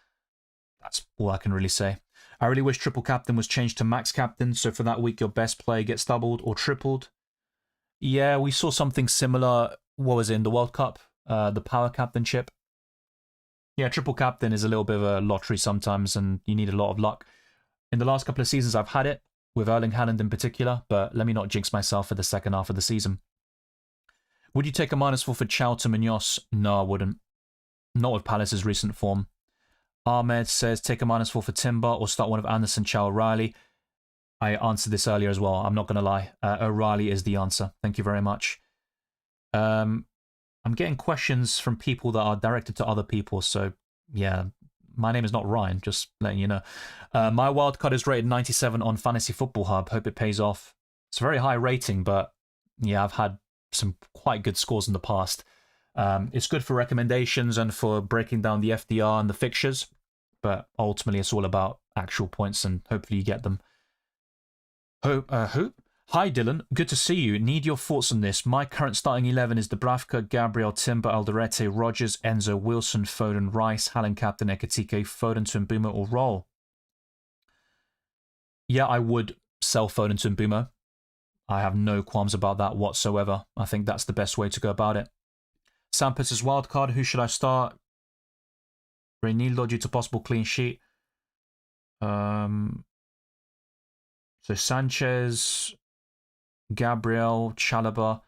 That's all I can really say. I really wish triple captain was changed to max captain, so for that week your best player gets doubled or tripled. Yeah, we saw something similar, what was it, in the World Cup? The power captainship. Yeah, triple captain is a little bit of a lottery sometimes, and you need a lot of luck. In the last couple of seasons, I've had it, with Erling Haaland in particular, but let me not jinx myself for the second half of the season. Would you take a -4 for Chow to Munoz? No, I wouldn't. Not with Palace's recent form. Ahmed says, take a -4 for Timber or start one of Anderson, Chow, O'Reilly. I answered this earlier as well. I'm not going to lie. O'Reilly is the answer. Thank you very much. I'm getting questions from people that are directed to other people, so yeah, my name is not Ryan, just letting you know. My wildcard is rated 97 on Fantasy Football Hub. Hope it pays off. It's a very high rating, but yeah, I've had some quite good scores in the past. It's good for recommendations and for breaking down the FDR and the fixtures, but ultimately it's all about actual points, and hopefully you get them. Who? Hi, Dylan. Good to see you. Need your thoughts on this. My current starting 11 is Dubravka, Gabriel, Timber, Alderete, Rogers, Enzo, Wilson, Foden, Rice, Haaland, Captain, Ekitike, Foden to Mbeumo or Roll. Yeah, I would sell Foden to Mbeumo. I have no qualms about that whatsoever. I think that's the best way to go about it. Sampras' wildcard. Who should I start? Reinildo due to possible clean sheet. So Sanchez, Gabriel, Chalobah.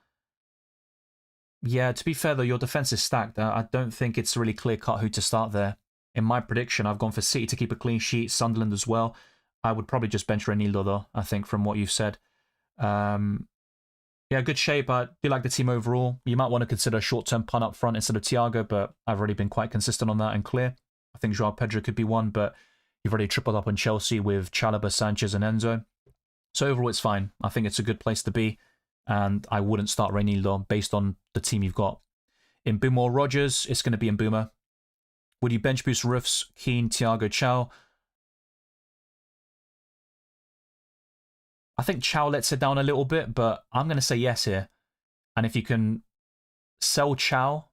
Yeah, to be fair though, your defense is stacked. I don't think it's really clear-cut who to start there. In my prediction, I've gone for City to keep a clean sheet, Sunderland as well. I would probably just bench Reinildo though, I think, from what you've said. Yeah, good shape. I do like the team overall. You might want to consider a short-term punt up front instead of Thiago, but I've already been quite consistent on that and clear. I think Joao Pedro could be one, but you've already tripled up on Chelsea with Chalobah, Sanchez and Enzo. So overall, it's fine. I think it's a good place to be, and I wouldn't start Reinildo based on the team you've got. In Mbeumo or Rogers, it's going to be in Mbeumo. Would you bench boost Roofs, Keane, Thiago, Chow? I think Chow lets it down a little bit, but I'm going to say yes here. And if you can sell Chow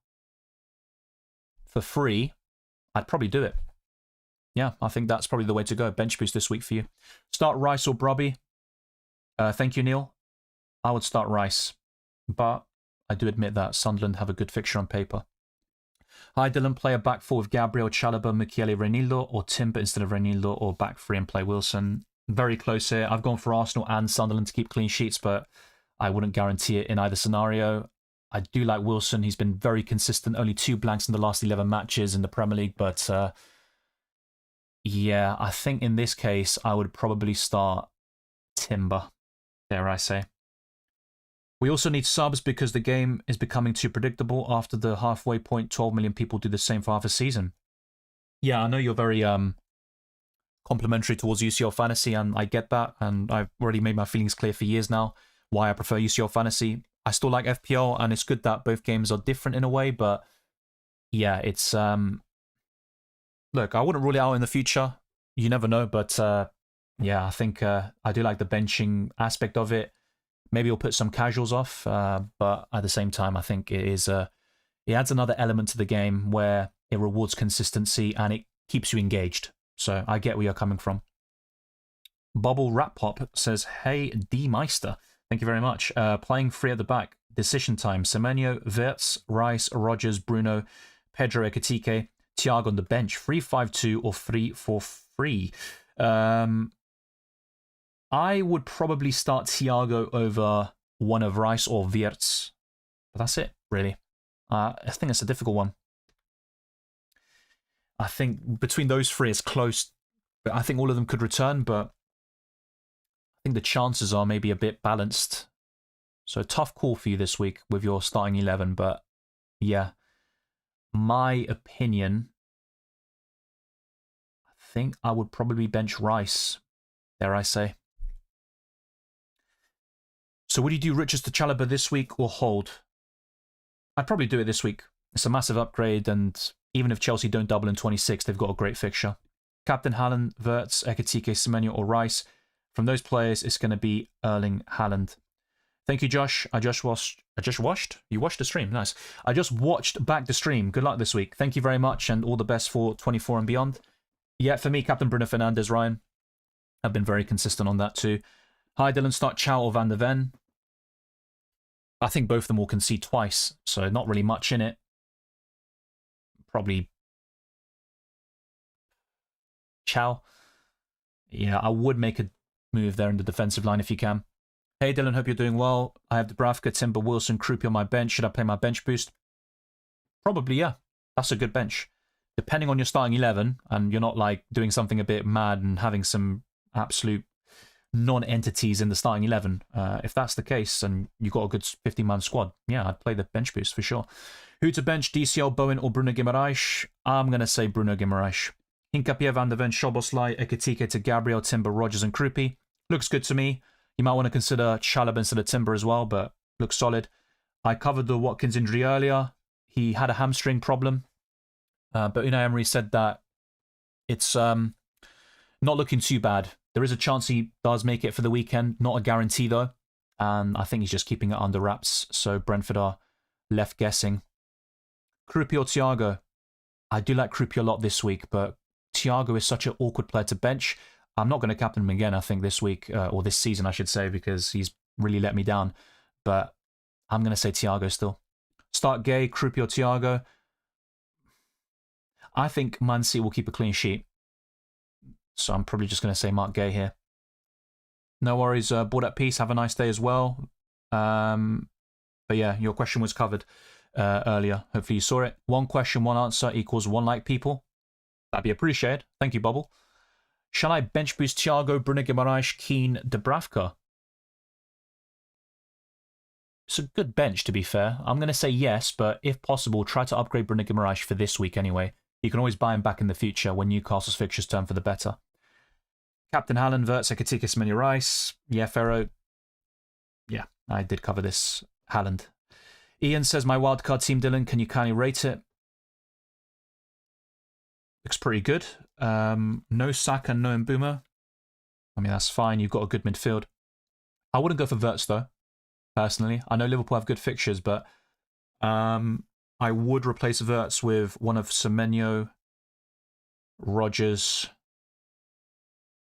for free, I'd probably do it. Yeah, I think that's probably the way to go. Bench boost this week for you. Start Rice or Brobby. Thank you, Neil. I would start Rice, but I do admit that Sunderland have a good fixture on paper. Hi, Dylan. Play a back four with Gabriel, Chalobah, Michele, Reinildo, or Timber instead of Reinildo, or back three and play Wilson. Very close here. I've gone for Arsenal and Sunderland to keep clean sheets, but I wouldn't guarantee it in either scenario. I do like Wilson. He's been very consistent. Only 2 blanks in the last 11 matches in the Premier League, but yeah, I think in this case, I would probably start Timber, dare I say. We also need subs because the game is becoming too predictable. After the halfway point, 12 million people do the same for half a season. Yeah, I know you're very complimentary towards UCL Fantasy, and I get that, and I've already made my feelings clear for years now why I prefer UCL Fantasy. I still like FPL, and it's good that both games are different in a way, but yeah, it's... Look, I wouldn't rule it out in the future. You never know, but yeah, I think I do like the benching aspect of it. Maybe we'll put some casuals off, but at the same time, I think it is it adds another element to the game where it rewards consistency and it keeps you engaged. So I get where you're coming from. Bubble Rap Pop says, "Hey D Meister, thank you very much. Playing free at the back. Decision time: Semenyo, Wirtz, Rice, Rogers, Bruno, Pedro, Ekitike, Thiago on the bench. 3-5-2 or 3-4-3. I would probably start Thiago over one of Rice or Wirtz. But that's it, really. I think it's a difficult one. I think between those three, it's close. I think all of them could return, but I think the chances are maybe a bit balanced. So tough call for you this week with your starting 11, but yeah. My opinion, I think I would probably bench Rice, dare I say. So would you do Richards to Chalobah this week or hold? I'd probably do it this week. It's a massive upgrade, and even if Chelsea don't double in 26, they've got a great fixture. Captain Haaland, Wirtz, Ekitike, Semenyo or Rice. From those players, it's going to be Erling Haaland. Thank you, Josh. I just watched? You watched the stream. Nice. I just watched back the stream. Good luck this week. Thank you very much, and all the best for 24 and beyond. Yeah, for me, Captain Bruno Fernandes, Ryan. I've been very consistent on that too. Hi, Dylan. Start Chow or Van der Ven. I think both of them will concede twice, so not really much in it. Probably Chow. Yeah, I would make a move there in the defensive line if you can. Hey Dylan, hope you're doing well. I have Dubravka, Timber, Wilson, Krupi on my bench. Should I play my bench boost? Probably, yeah. That's a good bench. Depending on your starting 11, and you're not like doing something a bit mad and having some absolute non-entities in the starting 11. If that's the case, and you've got a good 50-man squad, yeah, I'd play the bench boost for sure. Who to bench, DCL, Bowen or Bruno Guimaraes? I'm going to say Bruno Guimaraes. Hincapié, Van der Ven, Szoboszlai, Ekitike to Gabriel, Timber, Rogers and Krupi. Looks good to me. You might want to consider Chalobah instead of Timber as well, but looks solid. I covered the Watkins injury earlier. He had a hamstring problem, but Unai Emery said that it's Not looking too bad. There is a chance he does make it for the weekend. Not a guarantee, though. And I think he's just keeping it under wraps. So Brentford are left guessing. Kruppi or Thiago? I do like Kruppi a lot this week, but Thiago is such an awkward player to bench. I'm not going to captain him again, I think, this week, or this season, I should say, because he's really let me down. But I'm going to say Thiago still. Start Gay, Kruppi or Thiago? I think Man City will keep a clean sheet. So I'm probably just going to say Mark Gay here. No worries, board at peace. Have a nice day as well. But yeah, your question was covered earlier. Hopefully you saw it. One question, one answer equals one like, people. That'd be appreciated. Thank you, Bubble. Shall I bench boost Thiago, Bruno Guimaraes, Keane, Dubravka? It's a good bench, to be fair. I'm going to say yes, but if possible, try to upgrade Bruno Guimaraes for this week anyway. You can always buy him back in the future when Newcastle's fixtures turn for the better. Captain Haaland, Wirtz, Ekitike, Semenyo, Rice. Yeah, Ferro. Yeah, I did cover this. Haaland. Ian says, my wildcard team, Dylan, can you kindly rate it? Looks pretty good. No Saka, no Mbeumo. I mean, that's fine. You've got a good midfield. I wouldn't go for Wirtz, though, personally. I know Liverpool have good fixtures, but I would replace Wirtz with one of Semenyo, Rodgers.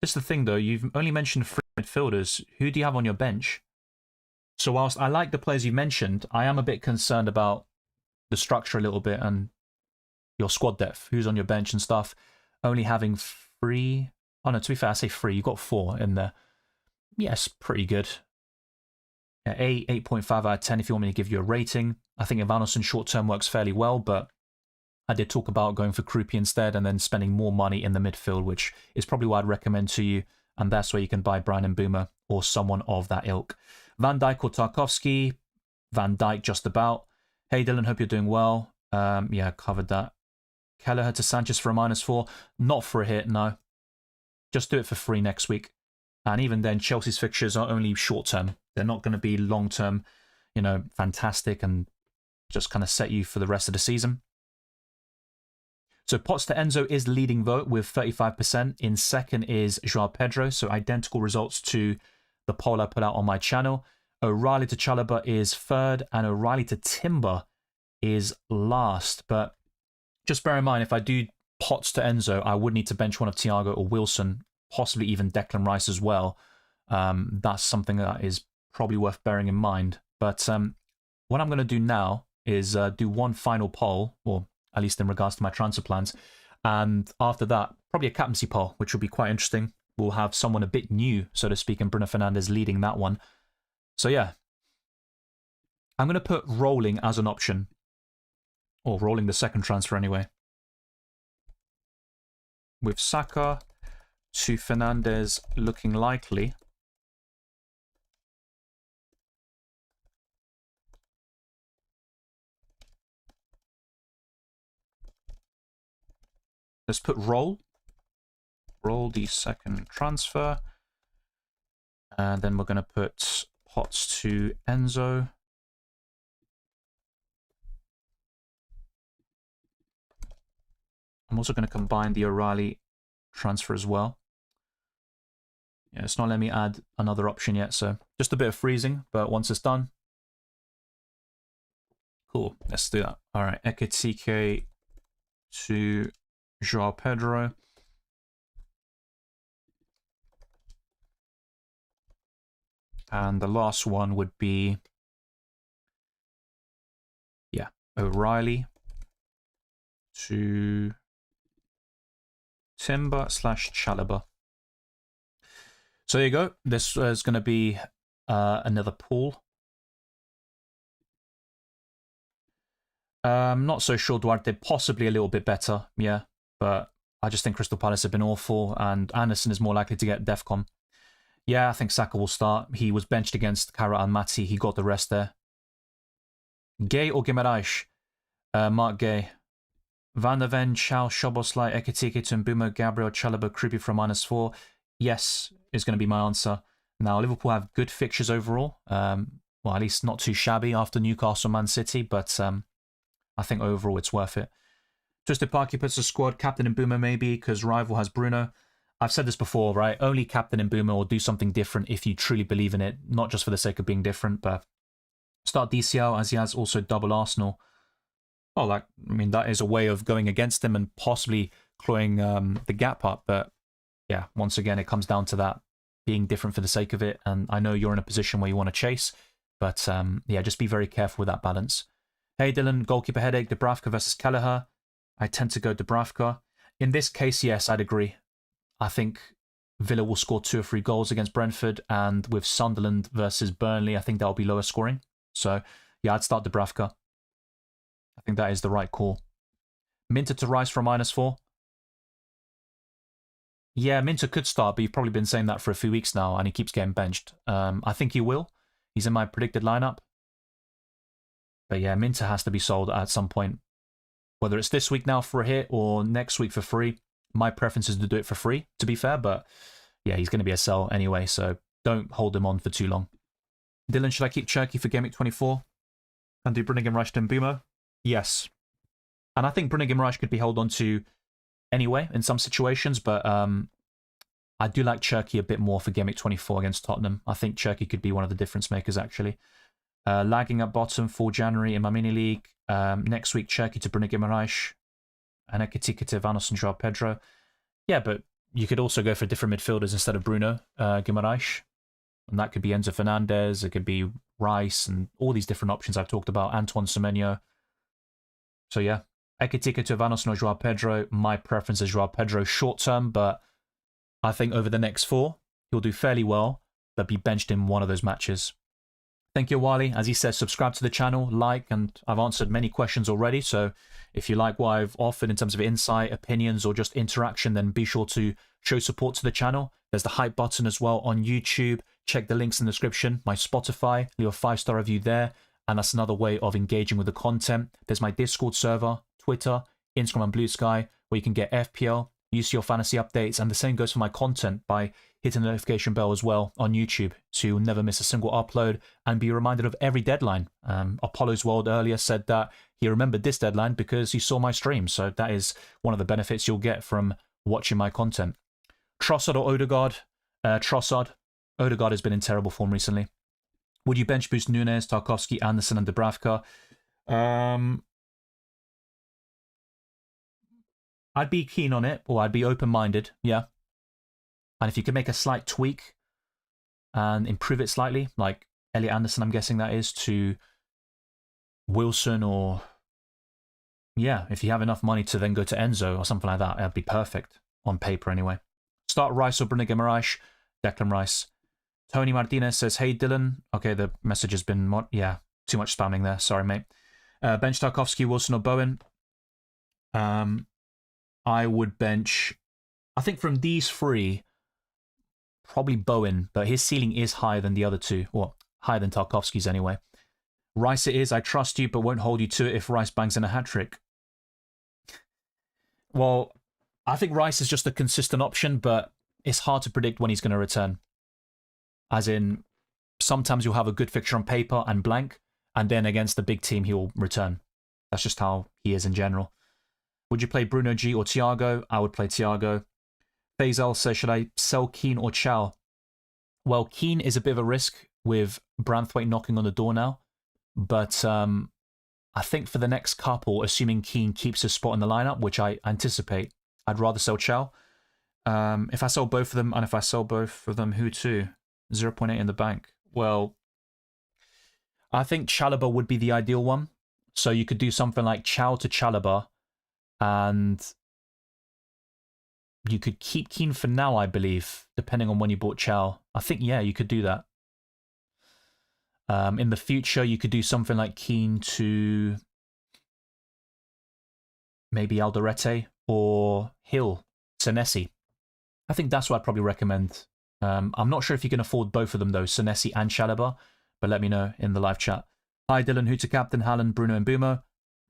This is the thing, though. You've only mentioned 3 midfielders. Who do you have on your bench? So whilst I like the players you mentioned, I am a bit concerned about the structure a little bit and your squad depth. Who's on your bench and stuff. Only having 3... Oh, no, to be fair, I say 3. You've got 4 in there. Yes, pretty good. Yeah, 8.5 out of 10 if you want me to give you a rating. I think Evanescence short-term works fairly well, but I did talk about going for Kruppi instead and then spending more money in the midfield, which is probably what I'd recommend to you. And that's where you can buy Bryan Mbeumo or someone of that ilk. Van Dijk or Tarkowski? Van Dijk just about. Hey Dylan, hope you're doing well. Yeah, covered that. Kelleher to Sanchez for a -4. Not for a hit, no. Just do it for free next week. And even then, Chelsea's fixtures are only short-term. They're not going to be long-term, you know, fantastic and just kind of set you for the rest of the season. So Potts to Enzo is leading vote with 35%. In second is Joao Pedro. So identical results to the poll I put out on my channel. O'Reilly to Chalobah is third. And O'Reilly to Timber is last. But just bear in mind, if I do Potts to Enzo, I would need to bench one of Thiago or Wilson, possibly even Declan Rice as well. That's something that is probably worth bearing in mind. But what I'm going to do now is do one final poll, or at least in regards to my transfer plans. And after that, probably a captaincy poll, which will be quite interesting. We'll have someone a bit new, so to speak, and Bruno Fernandes leading that one. So yeah, I'm going to put rolling as an option. Or rolling the second transfer anyway. With Saka to Fernandes looking likely. Let's put roll. Roll the second transfer. And then we're going to put Potts to Enzo. I'm also going to combine the O'Reilly transfer as well. Yeah, it's not letting me add another option yet, so just a bit of freezing, but once it's done. Cool, let's do that. All right, Ekitike to Joao Pedro. And the last one would be, yeah, O'Reilly to Timber / Chalobah. So there you go. This is going to be another pool. Not so sure Duarte, possibly a little bit better, yeah. But I just think Crystal Palace have been awful, and Anderson is more likely to get DEFCON. Yeah, I think Saka will start. He was benched against Kara Almaty. He got the rest there. Gay or Guimaraes? Mark Gay. Van der Ven, Chow, Szoboszlai, Ekitike, Mbeumo, Gabriel, Chalobah, Kruppi for -4. Yes, is going to be my answer. Now, Liverpool have good fixtures overall. Well, at least not too shabby after Newcastle, Man City, but I think overall it's worth it. Twisted Parky puts a squad, captain Mbeumo maybe, because rival has Bruno. I've said this before, right? Only captain in Boomer or do something different if you truly believe in it, not just for the sake of being different, but start DCL as he has also double Arsenal. Well, I mean, that is a way of going against him and possibly clawing the gap up. But yeah, once again, it comes down to that being different for the sake of it. And I know you're in a position where you want to chase, but yeah, just be very careful with that balance. Hey, Dylan, goalkeeper headache, Dubravka versus Kelleher. I tend to go Dubravka. In this case, yes, I'd agree. I think Villa will score 2 or 3 goals against Brentford, and with Sunderland versus Burnley, I think that'll be lower scoring. So yeah, I'd start Dubravka. I think that is the right call. Minter to Rice for -4. Yeah, Minter could start, but you've probably been saying that for a few weeks now, and he keeps getting benched. I think he will. He's in my predicted lineup. But yeah, Minter has to be sold at some point. Whether it's this week now for a hit or next week for free, my preference is to do it for free, to be fair. But yeah, he's going to be a sell anyway, so don't hold him on for too long. Dylan, should I keep Cherky for Gameweek 24? And do Brunigan Rush and Bumo? Yes. And I think Brunigan Rush could be held on to anyway in some situations, but I do like Cherky a bit more for Gameweek 24 against Tottenham. I think Cherky could be one of the difference makers, actually. Lagging at bottom for January in my mini league. Next week, Cherky to Bruno Guimaraes. And Ekitika to Vanos and Joao Pedro. Yeah, but you could also go for different midfielders instead of Bruno Guimaraes. And that could be Enzo Fernandez, it could be Rice, and all these different options I've talked about. Antoine Semenyo. So yeah, Ekitika to Vanos and Joao Pedro. My preference is Joao Pedro short term, but I think over the next 4, he'll do fairly well, but be benched in one of those matches. Thank you, Wally. As he says, subscribe to the channel, like, and I've answered many questions already. So if you like what I've offered in terms of insight, opinions, or just interaction, then be sure to show support to the channel. There's the hype button as well on YouTube. Check the links in the description. My Spotify, leave a 5-star review there. And that's another way of engaging with the content. There's my Discord server, Twitter, Instagram, and Blue Sky, where you can get FPL, use your fantasy updates, and the same goes for my content by hitting the notification bell as well on YouTube, so you'll never miss a single upload and be reminded of every deadline. Apollo's World earlier said that he remembered this deadline because he saw my stream, so that is one of the benefits you'll get from watching my content. Trossard or Odegaard? Trossard. Odegaard has been in terrible form recently. Would you bench boost Nunes, Tarkowski, Anderson, and Dubravka? I'd be keen on it, or I'd be open-minded, yeah. And if you could make a slight tweak and improve it slightly, like Elliot Anderson, I'm guessing that is, to Wilson, or yeah, if you have enough money to then go to Enzo or something like that, that'd be perfect on paper anyway. Start Rice or Bruno Guimaraes, Declan Rice. Tony Martinez says, hey Dylan. Okay, the message has been, yeah, too much spamming there. Sorry, mate. Bench Tarkowski, Wilson, or Bowen. I would bench, I think from these 3, probably Bowen, but his ceiling is higher than the other 2, or higher than Tarkowski's anyway. Rice it is, I trust you, but won't hold you to it if Rice bangs in a hat-trick. Well, I think Rice is just a consistent option, but it's hard to predict when he's going to return. As in, sometimes you'll have a good fixture on paper and blank, and then against the big team he'll return. That's just how he is in general. Would you play Bruno G or Thiago? I would play Thiago. Faisal says, should I sell Keane or Chow? Well, Keane is a bit of a risk with Branthwaite knocking on the door now. But I think for the next couple, assuming Keane keeps his spot in the lineup, which I anticipate, I'd rather sell Chow. If I sell both of them, and if I sell both of them, who to? 0.8 in the bank. Well, I think Chalobah would be the ideal one. So you could do something like Chow to Chalobah, and you could keep Keane for now, I believe, depending on when you bought Chow. I think, yeah, you could do that. In the future, you could do something like Keane to maybe Alderete or Hill, Senesi. I think that's what I'd probably recommend. I'm not sure if you can afford both of them, though, Senesi and Chalobah, but let me know in the live chat. Hi, Dylan. Who to captain? Haaland, Bruno, and Bumo.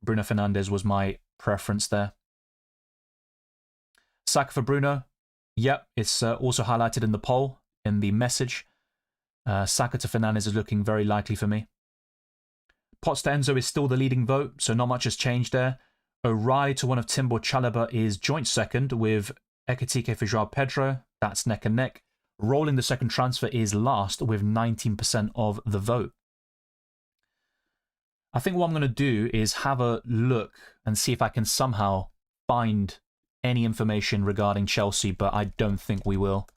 Bruno Fernandes was my preference there. Saka for Bruno. Yep, it's also highlighted in the poll, in the message. Saka to Fernandes is looking very likely for me. Potts to Enzo is still the leading vote, so not much has changed there. O'Reilly to one of Timber Chalobah is joint second with Ekitike for Joao Pedro. That's neck and neck. Rolling the second transfer is last with 19% of the vote. I think what I'm going to do is have a look and see if I can somehow find any information regarding Chelsea, but I don't think we will.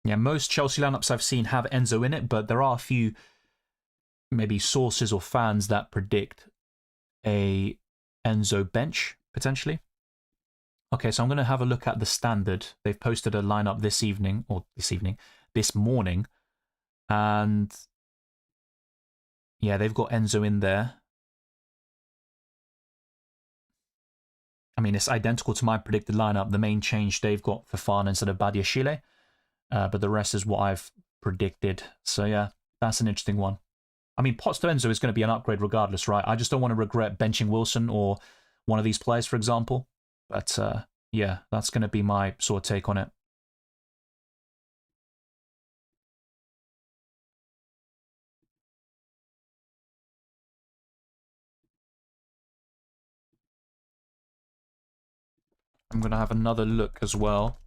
Yeah, most Chelsea lineups I've seen have Enzo in it, but there are a few maybe sources or fans that predict a Enzo bench, potentially. Okay, so I'm going to have a look at the standard. They've posted a lineup this morning, and yeah, they've got Enzo in there. I mean, it's identical to my predicted lineup. The main change, they've got Fofana instead of Badiashile, but the rest is what I've predicted. So yeah, that's an interesting one. I mean, Potts to Enzo is going to be an upgrade regardless, right? I just don't want to regret benching Wilson or one of these players, for example. But yeah, that's going to be my sort of take on it. I'm going to have another look as well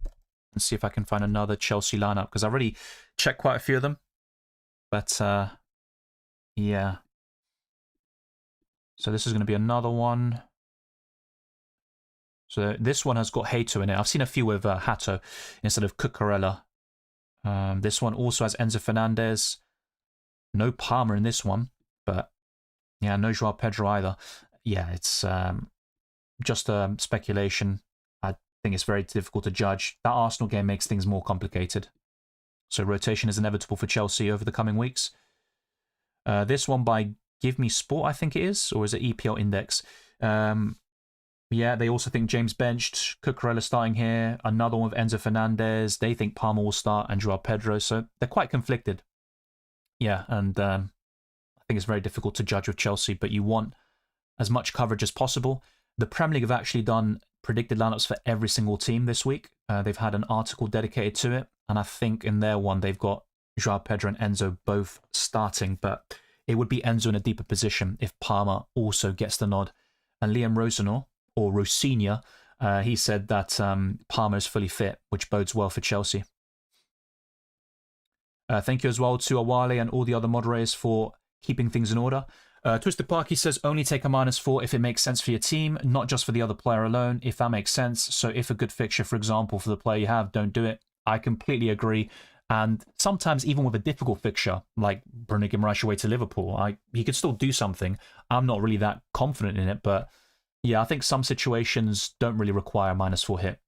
and see if I can find another Chelsea lineup, because I've already checked quite a few of them. But yeah. So this is going to be another one. So this one has got Hato in it. I've seen a few with Hato instead of Cucurella. This one also has Enzo Fernandez. No Palmer in this one, but yeah, no Joao Pedro either. Yeah, it's just speculation. I think it's very difficult to judge. That Arsenal game makes things more complicated. So rotation is inevitable for Chelsea over the coming weeks. This one by Give Me Sport, I think it is, or is it EPL Index? Yeah, they also think James benched, Cucurella starting here, another one with Enzo Fernandez. They think Palmer will start and Joao Pedro, so they're quite conflicted. Yeah, and I think it's very difficult to judge with Chelsea, but you want as much coverage as possible. The Premier League have actually done predicted lineups for every single team this week. They've had an article dedicated to it, and I think in their one they've got Joao Pedro and Enzo both starting, but it would be Enzo in a deeper position if Palmer also gets the nod. And Liam Rosenor, or Rosinia, he said that Palmer is fully fit, which bodes well for Chelsea. Thank you as well to Awale and all the other moderators for keeping things in order. Twisted Parky says, only take a -4 if it makes sense for your team, not just for the other player alone, if that makes sense. So if a good fixture, for example, for the player you have, don't do it. I completely agree. And sometimes even with a difficult fixture, like Bruno Guimaraes away to Liverpool, he could still do something. I'm not really that confident in it, but yeah, I think some situations don't really require a -4 hit.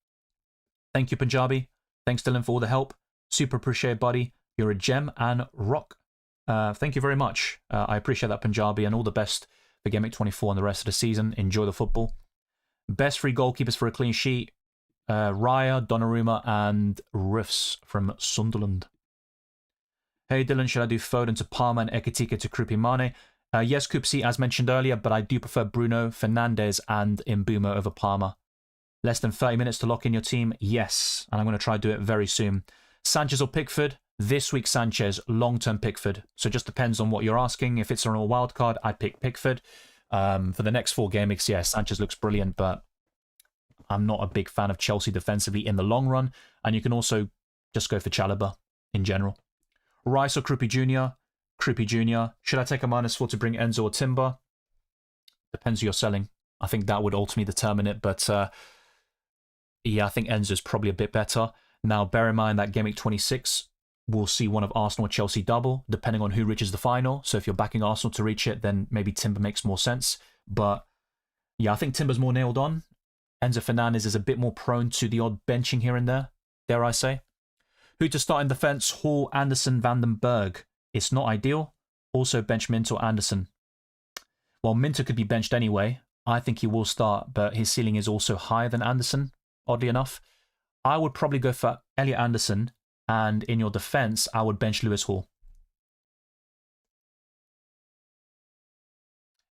Thank you, Punjabi. Thanks, Dylan, for all the help. Super appreciate, buddy. You're a gem and rock. Thank you very much. I appreciate that, Punjabi, and all the best for Gameweek 24 and the rest of the season. Enjoy the football. Best 3 goalkeepers for a clean sheet. Raya, Donnarumma, and Riffs from Sunderland. Hey, Dylan, should I do Foden to Palmer and Ekitike to Krupi Mane? Yes, Kupsi, as mentioned earlier, but I do prefer Bruno, Fernandes, and Mbeumo over Palmer. Less than 30 minutes to lock in your team? Yes, and I'm going to try to do it very soon. Sanchez or Pickford? This week, Sanchez, long-term Pickford. So it just depends on what you're asking. If it's on a wild card, I'd pick Pickford. For the next 4 game weeks, yeah, Sanchez looks brilliant, but I'm not a big fan of Chelsea defensively in the long run. And you can also just go for Chalobah in general. Rice or Krupi Jr.? Krupi Jr. Should I take a -4 to bring Enzo or Timber? Depends who you're selling. I think that would ultimately determine it, but yeah, I think Enzo's probably a bit better. Now, bear in mind that Game Week 26, we'll see one of Arsenal or Chelsea double, depending on who reaches the final. So if you're backing Arsenal to reach it, then maybe Timber makes more sense. But yeah, I think Timber's more nailed on. Enzo Fernandez is a bit more prone to the odd benching here and there, dare I say. Who to start in defence? Hall, Anderson, Van den Berg. It's not ideal. Also bench Minter or Anderson. Well, Minter could be benched anyway. I think he will start, but his ceiling is also higher than Anderson, oddly enough. I would probably go for Elliot Anderson, and in your defence, I would bench Lewis Hall.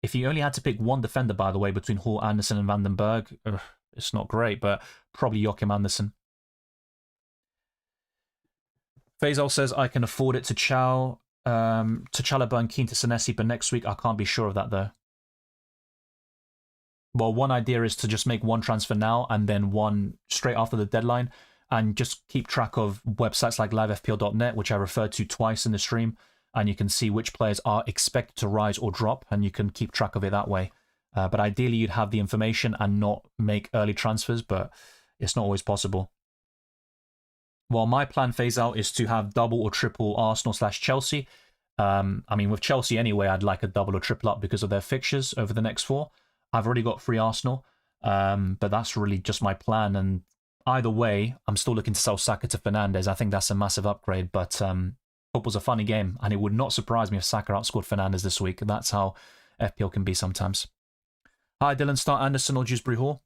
If you only had to pick one defender, by the way, between Hall, Anderson, and Van den Berg, it's not great, but probably Joachim Anderson. Faisal says, I can afford it to Chow, to Chalobah and Keane to Senesi, but next week I can't be sure of that though. Well, one idea is to just make one transfer now and then one straight after the deadline, and just keep track of websites like livefpl.net, which I referred to twice in the stream, and you can see which players are expected to rise or drop, and you can keep track of it that way. But ideally, you'd have the information and not make early transfers, but it's not always possible. Well, my plan phase out is to have double or triple Arsenal/Chelsea. I mean, with Chelsea anyway, I'd like a double or triple up because of their fixtures over the next 4. I've already got 3 Arsenal, but that's really just my plan. And either way, I'm still looking to sell Saka to Fernandes. I think that's a massive upgrade, but football's a funny game, and it would not surprise me if Saka outscored Fernandes this week. That's how FPL can be sometimes. Hi, Dylan. Start Anderson or Dewsbury Hall?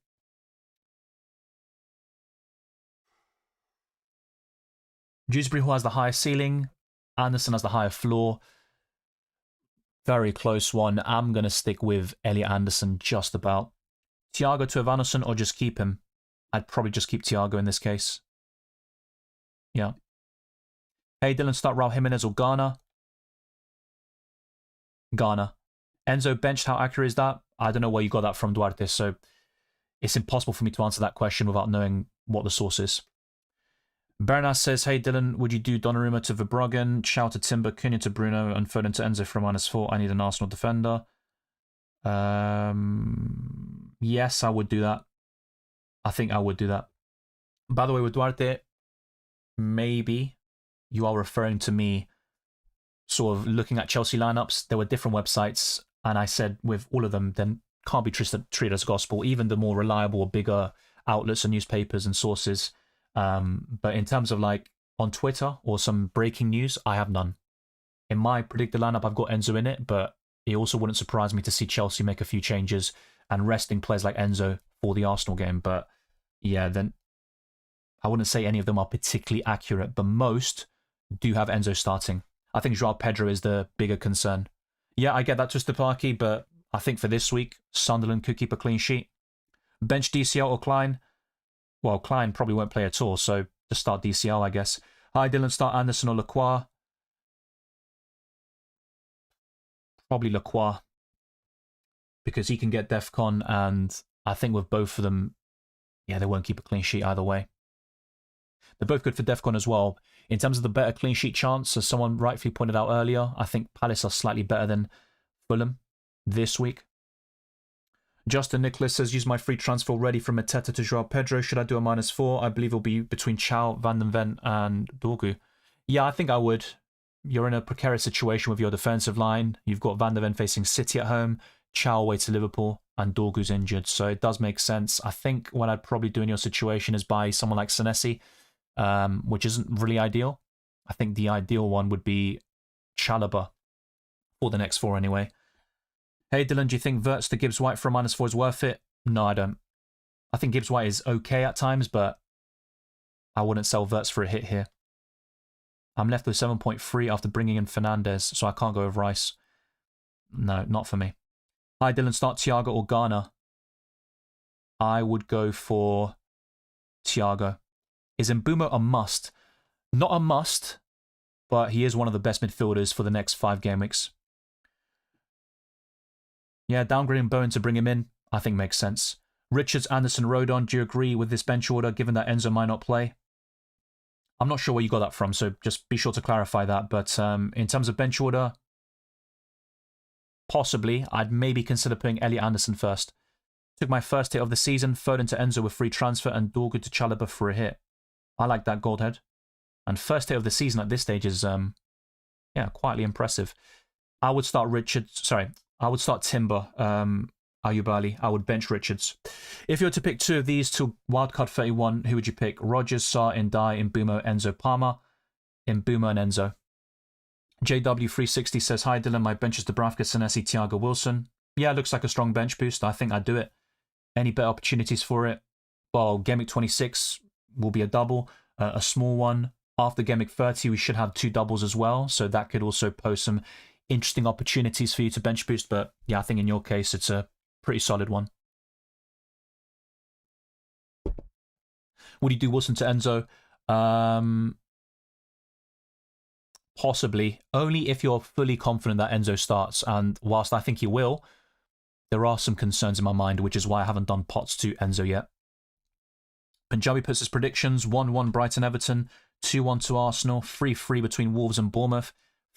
Dewsbury Hall has the higher ceiling. Anderson has the higher floor. Very close one. I'm going to stick with Elliot Anderson just about. Thiago to Evanilson or just keep him? I'd probably just keep Thiago in this case. Yeah. Hey, Dylan, start Raul Jimenez or Garner? Garner. Enzo benched, how accurate is that? I don't know where you got that from, Duarte, so it's impossible for me to answer that question without knowing what the source is. Bernas says, hey Dylan, would you do Donnarumma to Verbruggen, Chow to Timber, Cunha to Bruno, and Foden to Enzo for -4? I need an Arsenal defender. Yes, I would do that. I think I would do that. By the way, with Duarte, maybe you are referring to me sort of looking at Chelsea lineups. There were different websites, and I said with all of them, then can't be treated as gospel, even the more reliable, bigger outlets and newspapers and sources. But in terms of like on Twitter or some breaking news, I have none. In my predicted lineup, I've got Enzo in it, but it also wouldn't surprise me to see Chelsea make a few changes and resting players like Enzo for the Arsenal game. But yeah, then I wouldn't say any of them are particularly accurate, but most do have Enzo starting. I think Joao Pedro is the bigger concern. Yeah, I get that, Twister Parky, but I think for this week, Sunderland could keep a clean sheet. Bench DCL or Klein? Well, Klein probably won't play at all, so just start DCL, I guess. Hi, Dylan, start Anderson or Lacroix? Probably Lacroix, because he can get DEFCON, and I think with both of them, yeah, they won't keep a clean sheet either way. They're both good for DEFCON as well. In terms of the better clean sheet chance, as someone rightfully pointed out earlier, I think Palace are slightly better than Fulham this week. Justin Nicholas says, use my free transfer already from Mateta to Joao Pedro. Should I do a -4? I believe it'll be between Chow, Van den Ven, and Dorgu. Yeah, I think I would. You're in a precarious situation with your defensive line. You've got Van den Ven facing City at home, Chow away to Liverpool, and Dorgu's injured. So it does make sense. I think what I'd probably do in your situation is buy someone like Senesi, which isn't really ideal. I think the ideal one would be Chalobah for the next 4 anyway. Hey Dylan, do you think Wirtz to Gibbs White for a -4 is worth it? No, I don't. I think Gibbs White is okay at times, but I wouldn't sell Wirtz for a hit here. I'm left with 7.3 after bringing in Fernandes, so I can't go with Rice. No, not for me. Hi Dylan, start Thiago or Garner? I would go for Thiago. Is Mbeumo a must? Not a must, but he is one of the best midfielders for the next 5 game weeks. Yeah, downgrading Bowen to bring him in, I think makes sense. Richards, Anderson, Rodon, do you agree with this bench order given that Enzo might not play? I'm not sure where you got that from, so just be sure to clarify that. But in terms of bench order, possibly, I'd maybe consider putting Elliot Anderson first. Took my first hit of the season, Foden to Enzo with free transfer, and Dorgu to Chalobah for a hit. I like that goldhead. And first hit of the season at this stage is, yeah, quietly impressive. I would start I would start Timber, Ayubali. I would bench Richards. If you were to pick 2 of these to wildcard 31, who would you pick? Rogers, Sarr, Ndai, Mbeumo, Enzo, Palmer. Mbeumo and Enzo. JW360 says, hi Dylan, my bench is Dubravka, Senesi, Thiago Wilson. Yeah, looks like a strong bench boost. I think I'd do it. Any better opportunities for it? Well, Gameweek 26 will be a double, a small one. After Gameweek 30, we should have 2 doubles as well, so that could also pose some interesting opportunities for you to bench boost. But yeah, I think in your case, it's a pretty solid one. Would you do Wilson to Enzo? Possibly, only if you're fully confident that Enzo starts. And whilst I think he will, there are some concerns in my mind, which is why I haven't done pots to Enzo yet. Punjabi puts his predictions: 1-1 Brighton Everton, 2-1 to Arsenal, 3-3 between Wolves and Bournemouth,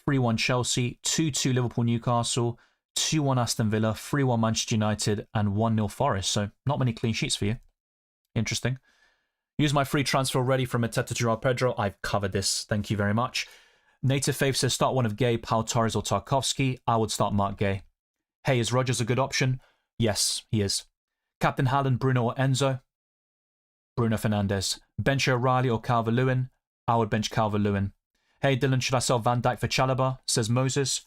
3-1 Chelsea, 2-2 Liverpool Newcastle, 2-1 Aston Villa, 3-1 Manchester United, and 1-0 Forest. So not many clean sheets for you. Interesting. Use my free transfer already from Mateta to Joao Pedro. I've covered this. Thank you very much. Native Faith says start one of Gay, Pau Torres or Tarkovsky. I would start Mark Gay. Hey, is Rodgers a good option? Yes, he is. Captain Haaland, Bruno or Enzo? Bruno Fernandes. Bench O'Reilly or Calvert-Lewin? I would bench Calvert-Lewin. Hey, Dylan, should I sell Van Dijk for Chalobah? Says Moses.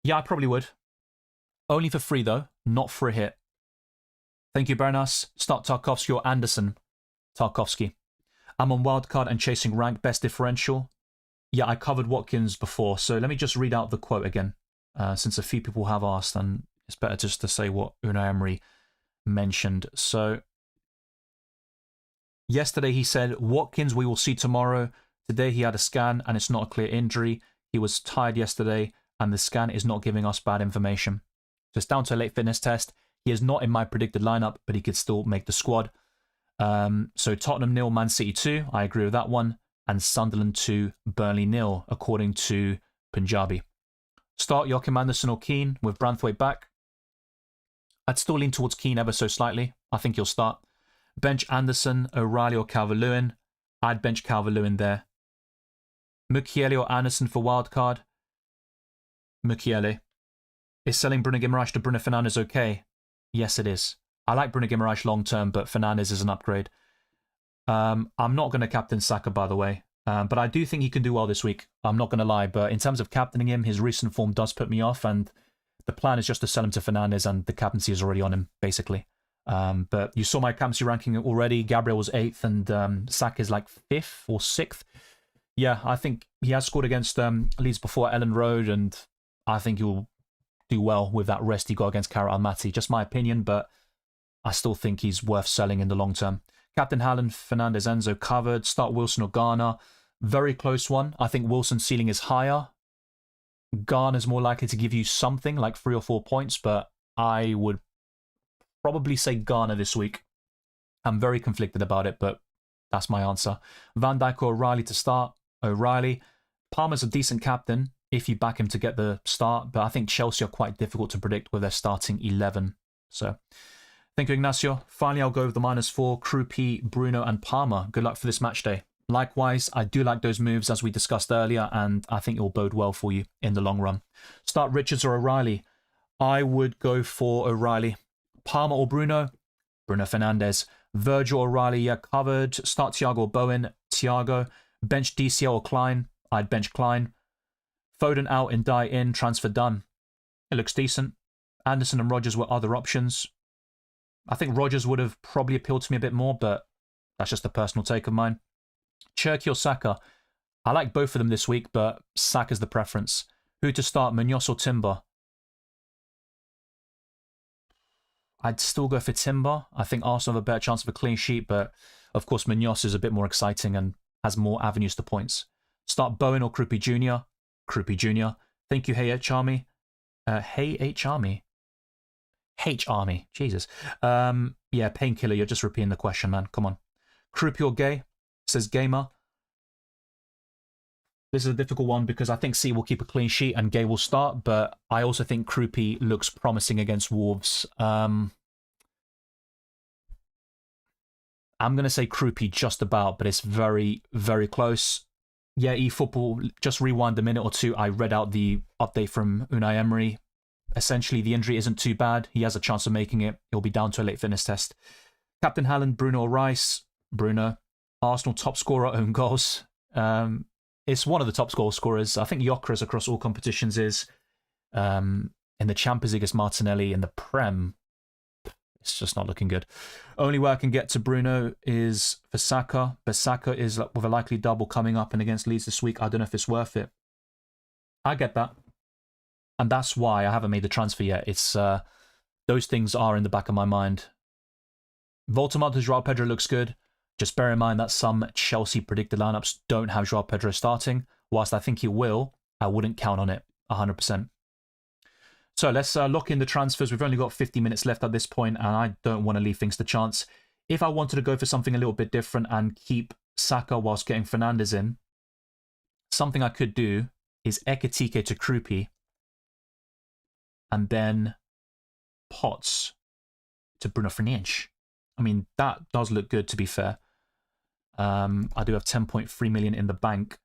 Yeah, I probably would. Only for free, though, not for a hit. Thank you, Bernas. Start Tarkovsky or Anderson. Tarkovsky. I'm on wildcard and chasing rank, best differential. Yeah, I covered Watkins before, so let me just read out the quote again, since a few people have asked, and it's better just to say what Unai Emery mentioned. So, yesterday he said, Watkins we will see tomorrow. Today he had a scan and it's not a clear injury. He was tired yesterday and the scan is not giving us bad information. So it's down to a late fitness test. He is not in my predicted lineup, but he could still make the squad. So Tottenham 0, Man City 2. I agree with that one. And Sunderland 2, Burnley 0, according to Punjabi. Start Joachim Anderson or Keane with Branthwaite back. I'd still lean towards Keane ever so slightly. I think he'll start. Bench Anderson, O'Reilly or Calvert-Lewin. I'd bench Calvert-Lewin there. Mukiele or Anderson for wildcard. Mukiele. Is selling Bruno Guimaraes to Bruno Fernandes okay? Yes, it is. I like Bruno Guimaraes long term, but Fernandes is an upgrade. I'm not going to captain Saka, by the way, but I do think he can do well this week. I'm not going to lie, but in terms of captaining him, his recent form does put me off, and the plan is just to sell him to Fernandes, and the captaincy is already on him, basically. But you saw my captaincy ranking already. Gabriel was 8th, and Saka is like 5th or 6th. Yeah, I think he has scored against Leeds before Ellen Road, and I think he'll do well with that rest he got against Kara Almaty. Just my opinion, but I still think he's worth selling in the long term. Captain Haaland, Fernandes, Enzo covered. Start Wilson or Garner. Very close one. I think Wilson's ceiling is higher. Garner's more likely to give you something like 3 or 4 points, but I would probably say Garner this week. I'm very conflicted about it, but that's my answer. Van Dijk or O'Reilly to start. O'Reilly. Palmer's a decent captain if you back him to get the start, but I think Chelsea are quite difficult to predict with their starting 11. So, thank you, Ignacio. Finally, I'll go with the -4, Krupi, Bruno, and Palmer. Good luck for this match day. Likewise, I do like those moves as we discussed earlier, and I think it will bode well for you in the long run. Start Richards or O'Reilly. I would go for O'Reilly. Palmer or Bruno? Bruno Fernandes. Virgil O'Reilly, yeah, covered. Start Thiago or Bowen? Thiago. Bench DCL or Klein? I'd bench Klein. Foden out and Dye in, transfer done. It looks decent. Anderson and Rodgers were other options. I think Rodgers would have probably appealed to me a bit more, but that's just a personal take of mine. Cherky or Saka? I like both of them this week, but Saka's the preference. Who to start, Munoz or Timber? I'd still go for Timber. I think Arsenal have a better chance of a clean sheet, but of course Munoz is a bit more exciting and has more avenues to points. Start Bowen or Krupi Jr.? Krupi Jr. Thank you, Hey H Army. Hey H Army. H Army. Jesus. Yeah, Painkiller, you're just repeating the question, man. Come on. Krupi or Gay? Says Gamer. This is a difficult one because I think C will keep a clean sheet and Gay will start, but I also think Krupi looks promising against Wolves. I'm going to say Krupi just about, but it's very, very close. Yeah, eFootball, just rewind a minute or two. I read out the update from Unai Emery. Essentially, the injury isn't too bad. He has a chance of making it. He'll be down to a late fitness test. Captain Haaland, Bruno or Rice? Bruno. Arsenal top scorer, own goals. It's one of the top goal scorers. I think Gyökeres across all competitions is. In the Champions League, it's Martinelli. In the Prem, it's just not looking good. Only way I can get to Bruno is for Saka, but Saka is with a likely double coming up and against Leeds this week. I don't know if it's worth it. I get that. And that's why I haven't made the transfer yet. It's those things are in the back of my mind. Voldemort to Joao Pedro looks good. Just bear in mind that some Chelsea predicted lineups don't have Joao Pedro starting. whilst I think he will, I wouldn't count on it 100%. So let's lock in the transfers. We've only got 50 minutes left at this point, and I don't want to leave things to chance. If I wanted to go for something a little bit different and keep Saka whilst getting Fernandes in, something I could do is Ekitike to Krupi, and then Potts to Bruno Fernandes. I mean, that does look good, to be fair. I do have 10.3 million in the bank.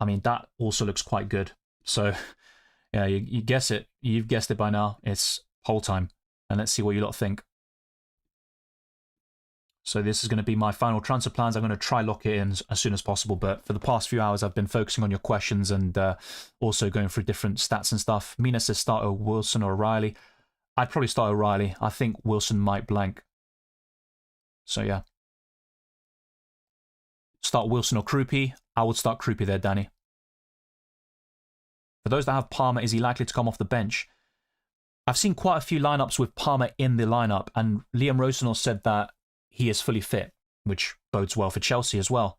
I mean, that also looks quite good. So, yeah, you guess it. You've guessed it by now. It's poll time. And let's see what you lot think. So this is going to be my final transfer plans. I'm going to try lock it in as soon as possible. But for the past few hours, I've been focusing on your questions and also going through different stats and stuff. Mina says start Wilson or O'Reilly. I'd probably start O'Reilly. I think Wilson might blank. So, yeah. Start Wilson or Krupi. I would start Krupi there, Danny. For those that have Palmer, is he likely to come off the bench? I've seen quite a few lineups with Palmer in the lineup, and Liam Rosenthal said that he is fully fit, which bodes well for Chelsea as well.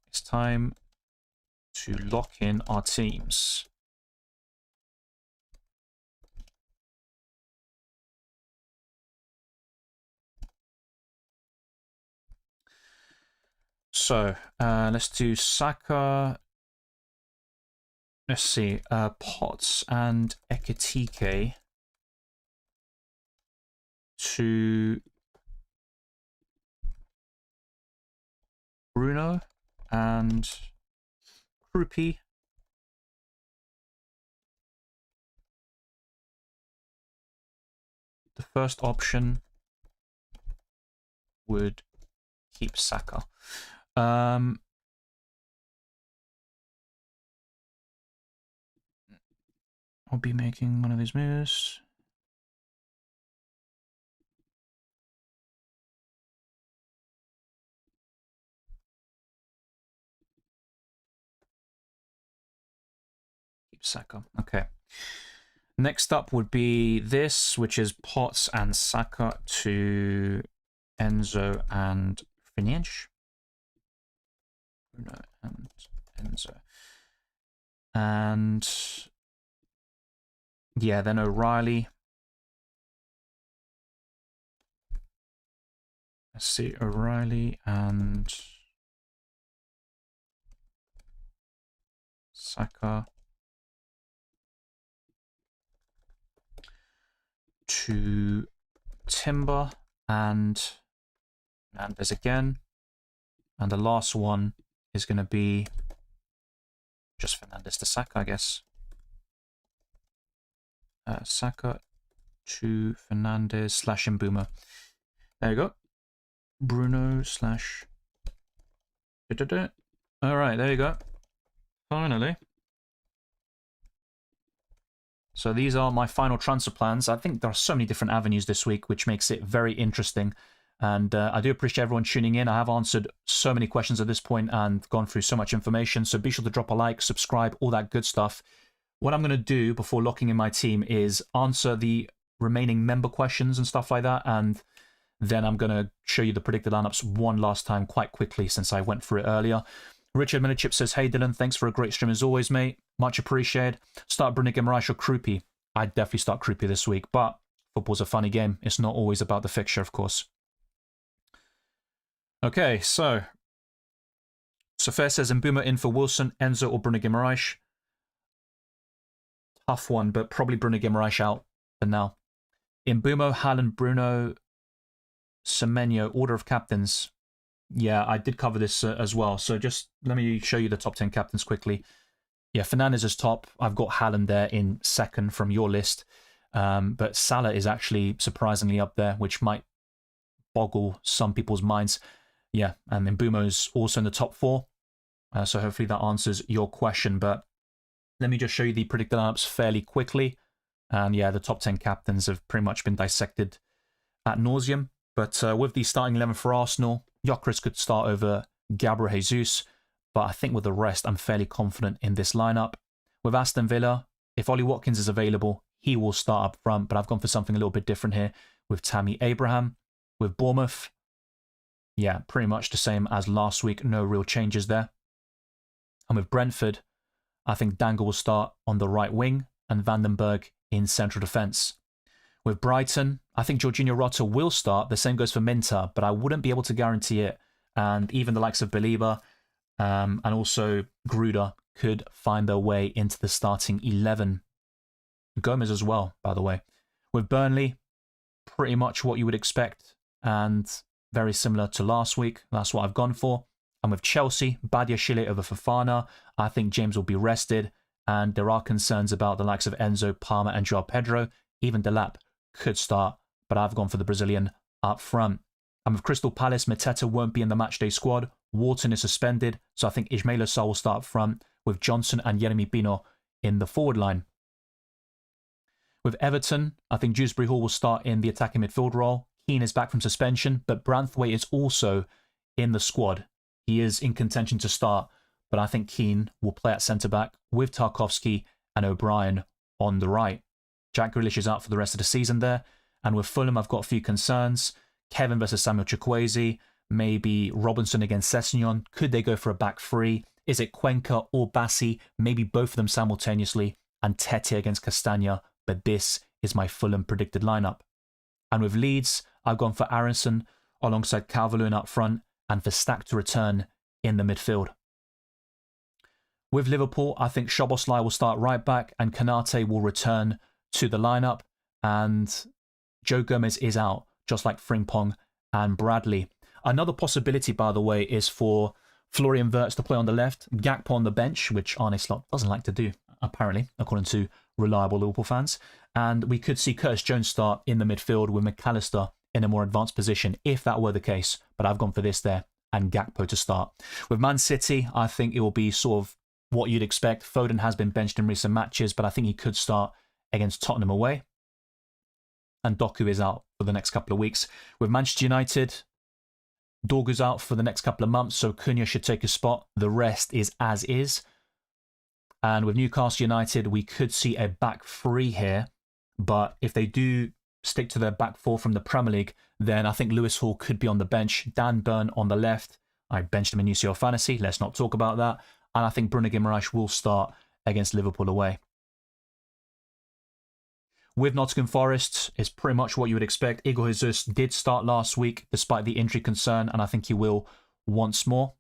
It's time to lock in our teams. So, let's do Saka. Let's see, Potts and Ekitike to Bruno and Krupi. The first option would keep Saka. I'll be making one of these moves. Keep Saka. Okay. Next up would be this, which is Potts and Saka to Enzo and Fernandes. Bruno and Enzo. And yeah, then O'Reilly. Let's see, O'Reilly and Saka to Timber and there's again. And the last one is going to be just Fernandes to Saka, I guess. Saka to Fernandes / Mbeumo. There you go. Bruno / All right, there you go. Finally. So these are my final transfer plans. I think there are so many different avenues this week, which makes it very interesting. And I do appreciate everyone tuning in. I have answered so many questions at this point and gone through so much information. So be sure to drop a like, subscribe, all that good stuff. What I'm going to do before locking in my team is answer the remaining member questions and stuff like that. And then I'm going to show you the predicted lineups one last time quite quickly since I went through it earlier. Richard Millichip says, hey Dylan, thanks for a great stream as always, mate. Much appreciated. Start Bruno Guimaraes or Krupi. I'd definitely start Krupi this week, but football's a funny game. It's not always about the fixture, of course. Okay, so Sofair says Mbeumo in for Wilson, Enzo or Bruno Guimaraes. Tough one, but probably Bruno Guimaraes out for now. Mbeumo, Haaland, Bruno, Semenyo, order of captains. Yeah, I did cover this as well. So just let me show you the top 10 captains quickly. Yeah, Fernandes is top. I've got Haaland there in second from your list. But Salah is actually surprisingly up there, which might boggle some people's minds. Yeah, and Mbeumo's also in the top 4. So hopefully that answers your question. But let me just show you the predicted lineups fairly quickly. And yeah, the top 10 captains have pretty much been dissected ad nauseum. But with the starting 11 for Arsenal, Gyökeres could start over Gabriel Jesus. But I think with the rest, I'm fairly confident in this lineup. With Aston Villa, if Ollie Watkins is available, he will start up front. But I've gone for something a little bit different here with Tammy Abraham. With Bournemouth, yeah, pretty much the same as last week. No real changes there. And with Brentford, I think Dangle will start on the right wing and Vandenberg in central defence. With Brighton, I think Jorginho Rota will start. The same goes for Minter, but I wouldn't be able to guarantee it. And even the likes of Belieber and also Gruder could find their way into the starting 11. Gomez as well, by the way. With Burnley, pretty much what you would expect and very similar to last week. That's what I've gone for. And with Chelsea, Badiashile over Fofana. I think James will be rested. And there are concerns about the likes of Enzo, Palmer and Joao Pedro. Even Delap could start, but I've gone for the Brazilian up front. And with Crystal Palace, Mateta won't be in the matchday squad. Wharton is suspended, so I think Ismail Assar will start up front with Johnson and Yeremi Pino in the forward line. With Everton, I think Dewsbury Hall will start in the attacking midfield role. Keane is back from suspension, but Branthwaite is also in the squad. He is in contention to start, but I think Keane will play at centre-back with Tarkowski and O'Brien on the right. Jack Grealish is out for the rest of the season there. And with Fulham, I've got a few concerns. Kevin versus Samuel Chukwueze, maybe Robinson against Sessegnon. Could they go for a back three? Is it Cuenca or Bassi? Maybe both of them simultaneously. And Tete against Castagna. But this is my Fulham predicted lineup. And with Leeds, I've gone for Aronson alongside Calvert-Lewin up front and for Stack to return in the midfield. With Liverpool, I think Szoboszlai will start right back and Konate will return to the lineup. And Joe Gomez is out, just like Frimpong and Bradley. Another possibility, by the way, is for Florian Wirtz to play on the left, Gakpo on the bench, which Arne Slot doesn't like to do, apparently, according to reliable Liverpool fans. And we could see Curtis Jones start in the midfield with McAllister in a more advanced position, if that were the case. But I've gone for this there, and Gakpo to start. With Man City, I think it will be sort of what you'd expect. Foden has been benched in recent matches, but I think he could start against Tottenham away. And Doku is out for the next couple of weeks. With Manchester United, Dorgu's out for the next couple of months, so Cunha should take his spot. The rest is as is. And with Newcastle United, we could see a back three here. But if they do stick to their back four from the Premier League, then I think Lewis Hall could be on the bench. Dan Burn on the left. I benched him in UCL Fantasy. Let's not talk about that. And I think Bruno Guimaraes will start against Liverpool away. With Nottingham Forest, it's pretty much what you would expect. Igor Jesus did start last week despite the injury concern, and I think he will once more.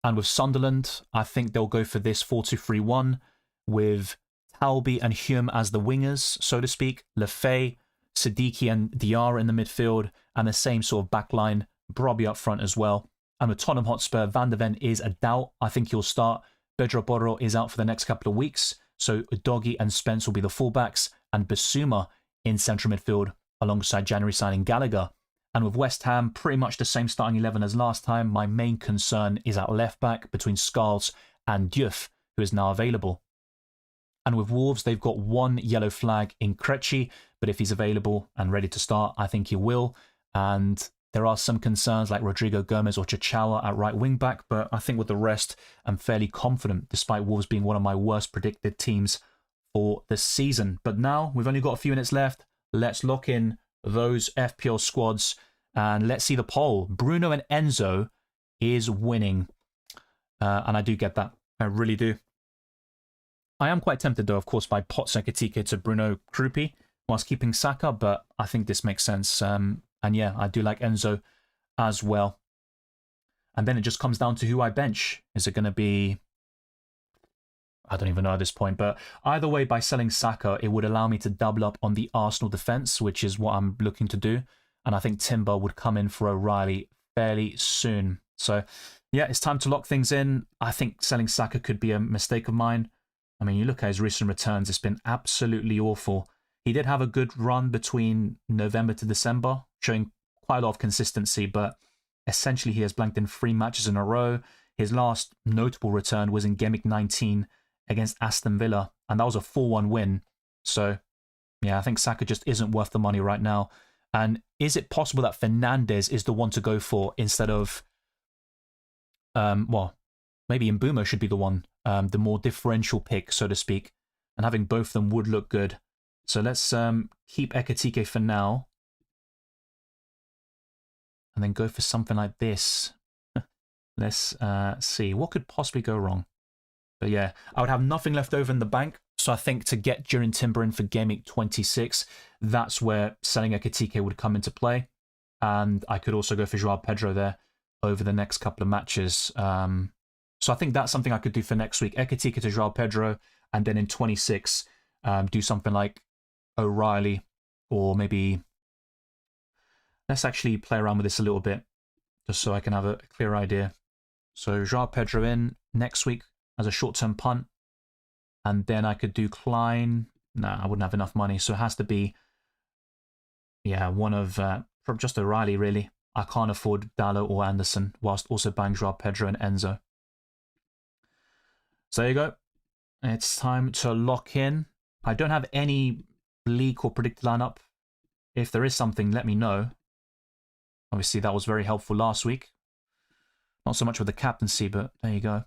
And with Sunderland, I think they'll go for this 4-2-3-1 with Talby and Hume as the wingers, so to speak. Lefay, Siddiqui and Diarra in the midfield, and the same sort of backline, Brobby up front as well. And with Tottenham Hotspur, Van der Ven is a doubt. I think he'll start. Pedro Porro is out for the next couple of weeks. So Doggy and Spence will be the fullbacks and Basuma in central midfield alongside January signing Gallagher. And with West Ham, pretty much the same starting 11 as last time. My main concern is at left back between Scarles and Diouf, who is now available. And with Wolves, they've got one yellow flag in Krejci, but if he's available and ready to start, I think he will. And there are some concerns like Rodrigo Gomez or Chichawa at right wing back, but I think with the rest, I'm fairly confident, despite Wolves being one of my worst predicted teams for the season. But now, we've only got a few minutes left. Let's lock in those FPL squads and let's see the poll. Bruno and Enzo is winning. And I do get that. I really do. I am quite tempted, though, of course, by Potts and Ekitike to Bruno Krupi whilst keeping Saka, but I think this makes sense. And yeah, I do like Enzo as well. And then it just comes down to who I bench. Is it going to be... I don't even know at this point. But either way, by selling Saka, it would allow me to double up on the Arsenal defence, which is what I'm looking to do. And I think Timber would come in for O'Reilly fairly soon. So yeah, it's time to lock things in. I think selling Saka could be a mistake of mine. I mean, you look at his recent returns, it's been absolutely awful. He did have a good run between November to December, showing quite a lot of consistency, but essentially he has blanked in 3 matches in a row. His last notable return was in Game Week 19 against Aston Villa, and that was a 4-1 win. So, yeah, I think Saka just isn't worth the money right now. And is it possible that Fernandes is the one to go for instead of, well, maybe Mbeumo should be the one, the more differential pick, so to speak, and having both of them would look good. So let's keep Ekitike for now. and then go for something like this. Let's see. What could possibly go wrong? But yeah, I would have nothing left over in the bank. So I think to get during Timber in for Game Week 26, that's where selling Ekitike would come into play. And I could also go for Joao Pedro there over the next couple of matches. So I think that's something I could do for next week. Ekitike to Joao Pedro, and then in 26, do something like O'Reilly, or maybe... Let's actually play around with this a little bit, just so I can have a clear idea. So Joao Pedro in next week as a short-term punt. And then I could do Klein. Nah, I wouldn't have enough money, so it has to be, yeah, one of just O'Reilly, really. I can't afford Dallo or Anderson, whilst also buying Joao Pedro and Enzo. So there you go. It's time to lock in. I don't have any leak or predicted lineup. If there is something, let me know. Obviously, that was very helpful last week. Not so much with the captaincy, but there you go.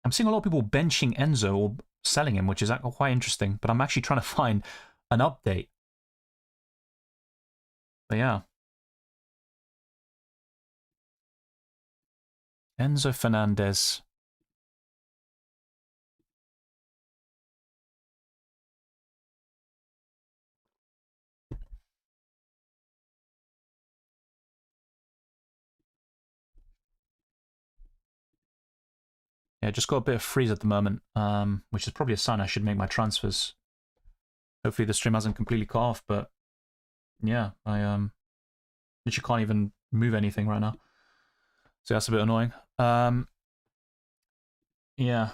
I'm seeing a lot of people benching Enzo or selling him, which is quite interesting. But I'm actually trying to find an update. But yeah. Enzo Fernandez. Yeah, just got a bit of freeze at the moment, which is probably a sign I should make my transfers. Hopefully the stream hasn't completely cut off, but yeah, I literally can't even move anything right now. So that's a bit annoying. Yeah.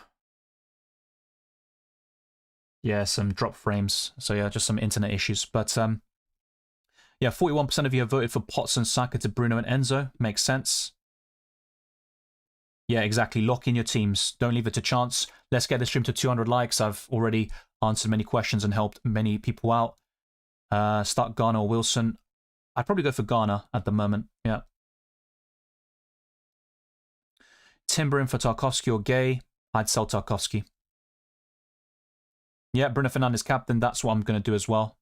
Yeah, some drop frames. So yeah, just some internet issues. But yeah, 41% of you have voted for Potts and Saka to Bruno and Enzo. Makes sense. Yeah, exactly. Lock in your teams. Don't leave it to chance. Let's get this stream to 200 likes. I've already answered many questions and helped many people out. Start Garner or Wilson. I'd probably go for Garner at the moment. Yeah. Timber in for Tarkovsky or Gay. I'd sell Tarkovsky. Yeah, Bruno Fernandes captain. That's what I'm going to do as well.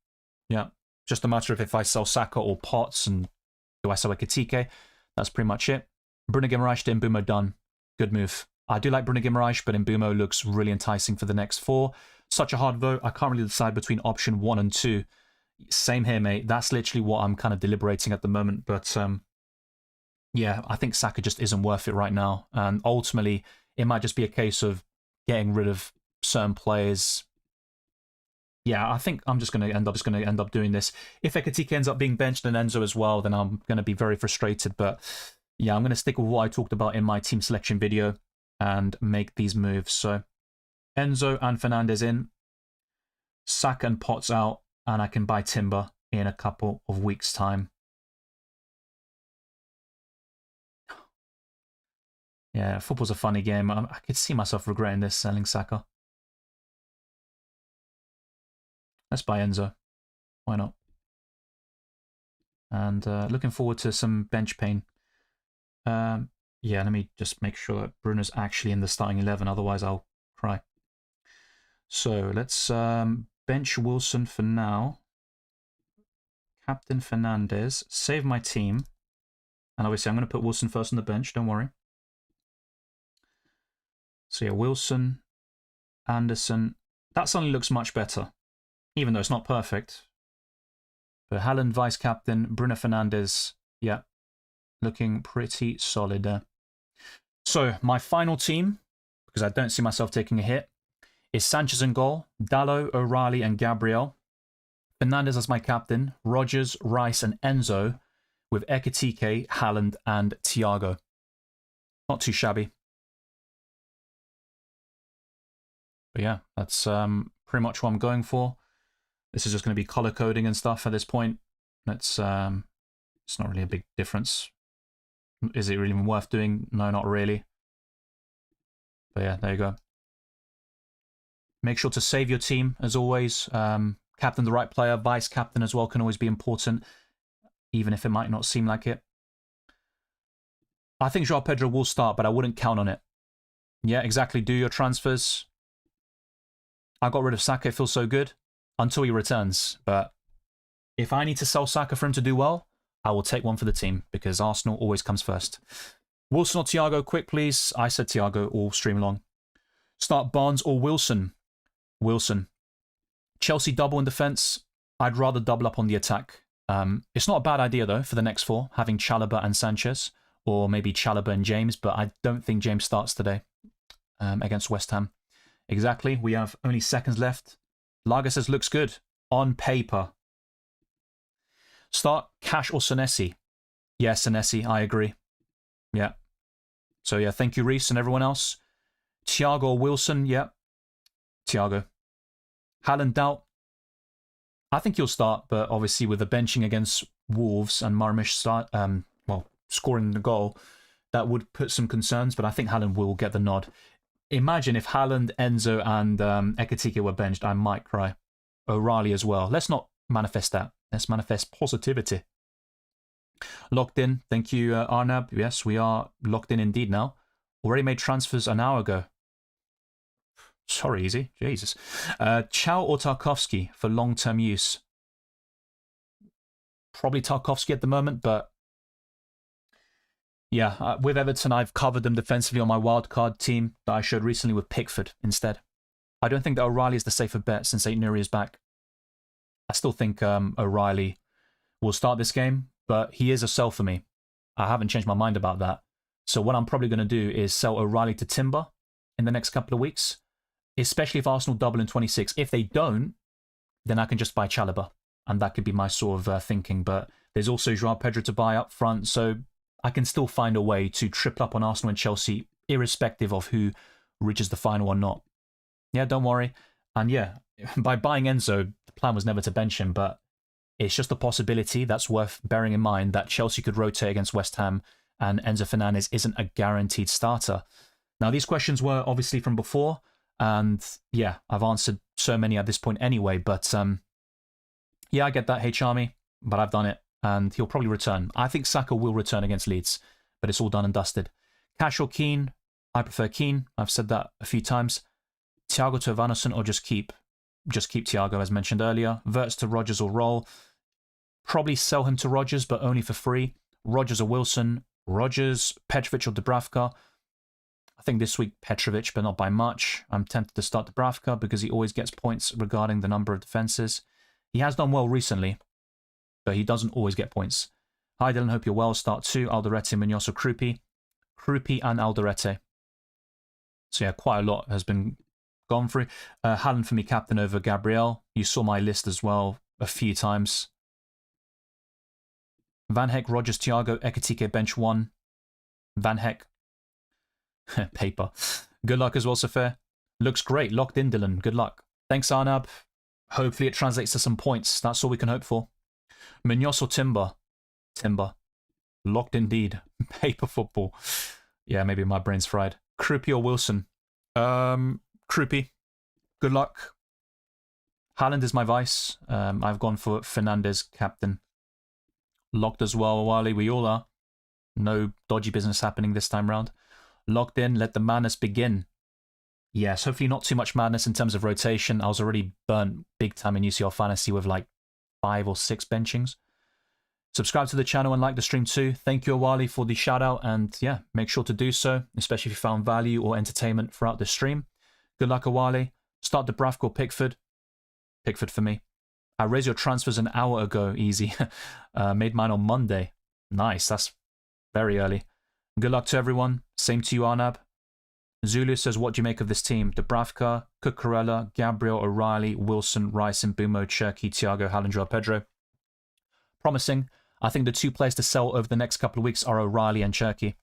Yeah. Just a matter of if I sell Saka or Potts, and do I sell Ekitike? That's pretty much it. Bruno Guimaraes to Mbumo done. Good move. I do like Bruno Guimaraes, but Mbumo looks really enticing for the next 4. Such a hard vote. I can't really decide between option 1 and 2. Same here, mate. That's literally what I'm kind of deliberating at the moment. But yeah, I think Saka just isn't worth it right now. And ultimately, it might just be a case of getting rid of certain players. Yeah, I think I'm just going to end up doing this. If Ekitike ends up being benched and Enzo as well, then I'm going to be very frustrated. But yeah, I'm going to stick with what I talked about in my team selection video and make these moves. So Enzo and Fernandez in, Saka and Potts out, and I can buy Timber in a couple of weeks' time. Yeah, football's a funny game. I could see myself regretting this, selling Saka. Let's buy Enzo. Why not? And looking forward to some bench pain. Yeah, let me just make sure that Bruno's actually in the starting 11, otherwise I'll cry. So let's bench Wilson for now. Captain Fernandez. Save my team. And obviously I'm going to put Wilson first on the bench, don't worry. So yeah, Wilson, Anderson. That suddenly looks much better, even though it's not perfect. But Haaland, vice-captain, Bruno Fernandes, yeah, looking pretty solid there. So my final team, because I don't see myself taking a hit, is Sanchez in goal, Dallo, O'Reilly, and Gabriel. Fernandes as my captain, Rodgers, Rice, and Enzo, with Ekitike, Haaland, and Thiago. Not too shabby. But yeah, that's pretty much what I'm going for. This is just going to be color coding and stuff at this point. It's not really a big difference. Is it really even worth doing? No, not really. But yeah, there you go. Make sure to save your team, as always. Captain the right player, vice-captain as well can always be important, even if it might not seem like it. I think João Pedro will start, but I wouldn't count on it. Yeah, exactly. Do your transfers. I got rid of Saka. It feels so good until he returns. But if I need to sell Saka for him to do well, I will take one for the team because Arsenal always comes first. Wilson or Thiago, quick please. I said Thiago all stream long. Start Barnes or Wilson. Wilson. Chelsea double in defence. I'd rather double up on the attack. It's not a bad idea though for the next four, having Chalobah and Sanchez, or maybe Chalobah and James, but I don't think James starts today against West Ham. Exactly. We have only seconds left. Lager says looks good on paper. Start Cash or Senesi. Yeah, Senesi, I agree. Yeah. So yeah, thank you, Reese, and everyone else. Thiago or Wilson, yeah. Thiago. Haaland doubt. I think he'll start, but obviously with the benching against Wolves and Marmish scoring the goal, that would put some concerns, but I think Haaland will get the nod. Imagine if Haaland, Enzo, and Ekitike were benched, I might cry. O'Reilly as well. Let's not manifest that. Let's manifest positivity. Locked in. Thank you, Arnab. Yes, we are locked in indeed now. Already made transfers an hour ago. Sorry, easy. Jesus. Chow or Tarkovsky for long-term use? Probably Tarkovsky at the moment, but yeah, with Everton, I've covered them defensively on my wildcard team that I showed recently with Pickford instead. I don't think that O'Reilly is the safer bet since Aït-Nouri is back. I still think O'Reilly will start this game, but he is a sell for me. I haven't changed my mind about that. So what I'm probably going to do is sell O'Reilly to Timber in the next couple of weeks, especially if Arsenal double in 26. If they don't, then I can just buy Chalobah, and that could be my sort of thinking. But there's also João Pedro to buy up front, so I can still find a way to triple up on Arsenal and Chelsea, irrespective of who reaches the final or not. Yeah, don't worry. And yeah, by buying Enzo, the plan was never to bench him, but it's just a possibility that's worth bearing in mind that Chelsea could rotate against West Ham and Enzo Fernandez isn't a guaranteed starter. Now, these questions were obviously from before, and yeah, I've answered so many at this point anyway, but yeah, I get that, H-Army, but I've done it, and he'll probably return. I think Saka will return against Leeds, but it's all done and dusted. Cash or Keane? I prefer Keane. I've said that a few times. Thiago to Evanilson or just keep Thiago as mentioned earlier. Verts to Rodgers or Roll. Probably sell him to Rodgers, but only for free. Rodgers or Wilson. Rodgers, Petrovic or Dubravka. I think this week Petrovic, but not by much. I'm tempted to start Dubravka because he always gets points regarding the number of defenses. He has done well recently, but he doesn't always get points. Hi Dylan, hope you're well. Start 2, Alderete, Munoz or Krupi. Krupi and Alderete. So yeah, quite a lot has been gone through. Haaland for me, captain over Gabriel. You saw my list as well a few times. Van Heck, Rodgers, Thiago, Ekitike, bench 1. Van Heck. Paper. Good luck as well, Sofair. Looks great. Locked in, Dylan. Good luck. Thanks, Arnab. Hopefully it translates to some points. That's all we can hope for. Munoz or Timber? Timber. Locked indeed. Paper football. Yeah, maybe my brain's fried. Krupi or Wilson? Krupi. Good luck. Haaland is my vice. I've gone for Fernandez, captain. Locked as well, Wally. We all are. No dodgy business happening this time round. Locked in. Let the madness begin. Yes, hopefully not too much madness in terms of rotation. I was already burnt big time in UCL Fantasy with like 5 or 6 benchings. Subscribe to the channel and like the stream too. Thank you, Awali, for the shout out. And yeah, make sure to do so, especially if you found value or entertainment throughout the stream. Good luck, Awali. Start Dubravka or Pickford. Pickford for me. I raised your transfers an hour ago. Easy. Made mine on Monday. Nice. That's very early. Good luck to everyone. Same to you, Arnab. Zulu says, what do you make of this team? Dubravka, Cucurella, Gabriel, O'Reilly, Wilson, Rice, Mbumo, Cherki, Thiago, João Pedro. Promising. I think the 2 players to sell over the next couple of weeks are O'Reilly and Cherki.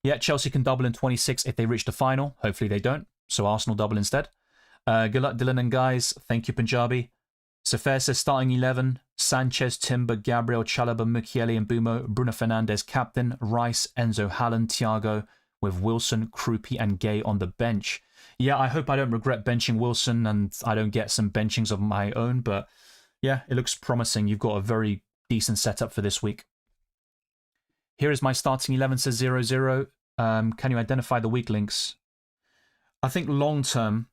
Yeah, Chelsea can double in 26 if they reach the final. Hopefully they don't. So Arsenal double instead. Good luck, Dylan and guys. Thank you, Punjabi. Sofair says starting 11. Sanchez, Timber, Gabriel, Chalobah, Mukiele, and Mbumo. Bruno Fernandes, captain. Rice, Enzo, Haaland, Thiago, with Wilson, Krupi, and Gay on the bench. Yeah, I hope I don't regret benching Wilson and I don't get some benchings of my own, but yeah, it looks promising. You've got a very decent setup for this week. Here is my starting 11, says 00. Can you identify the weak links? I think long term,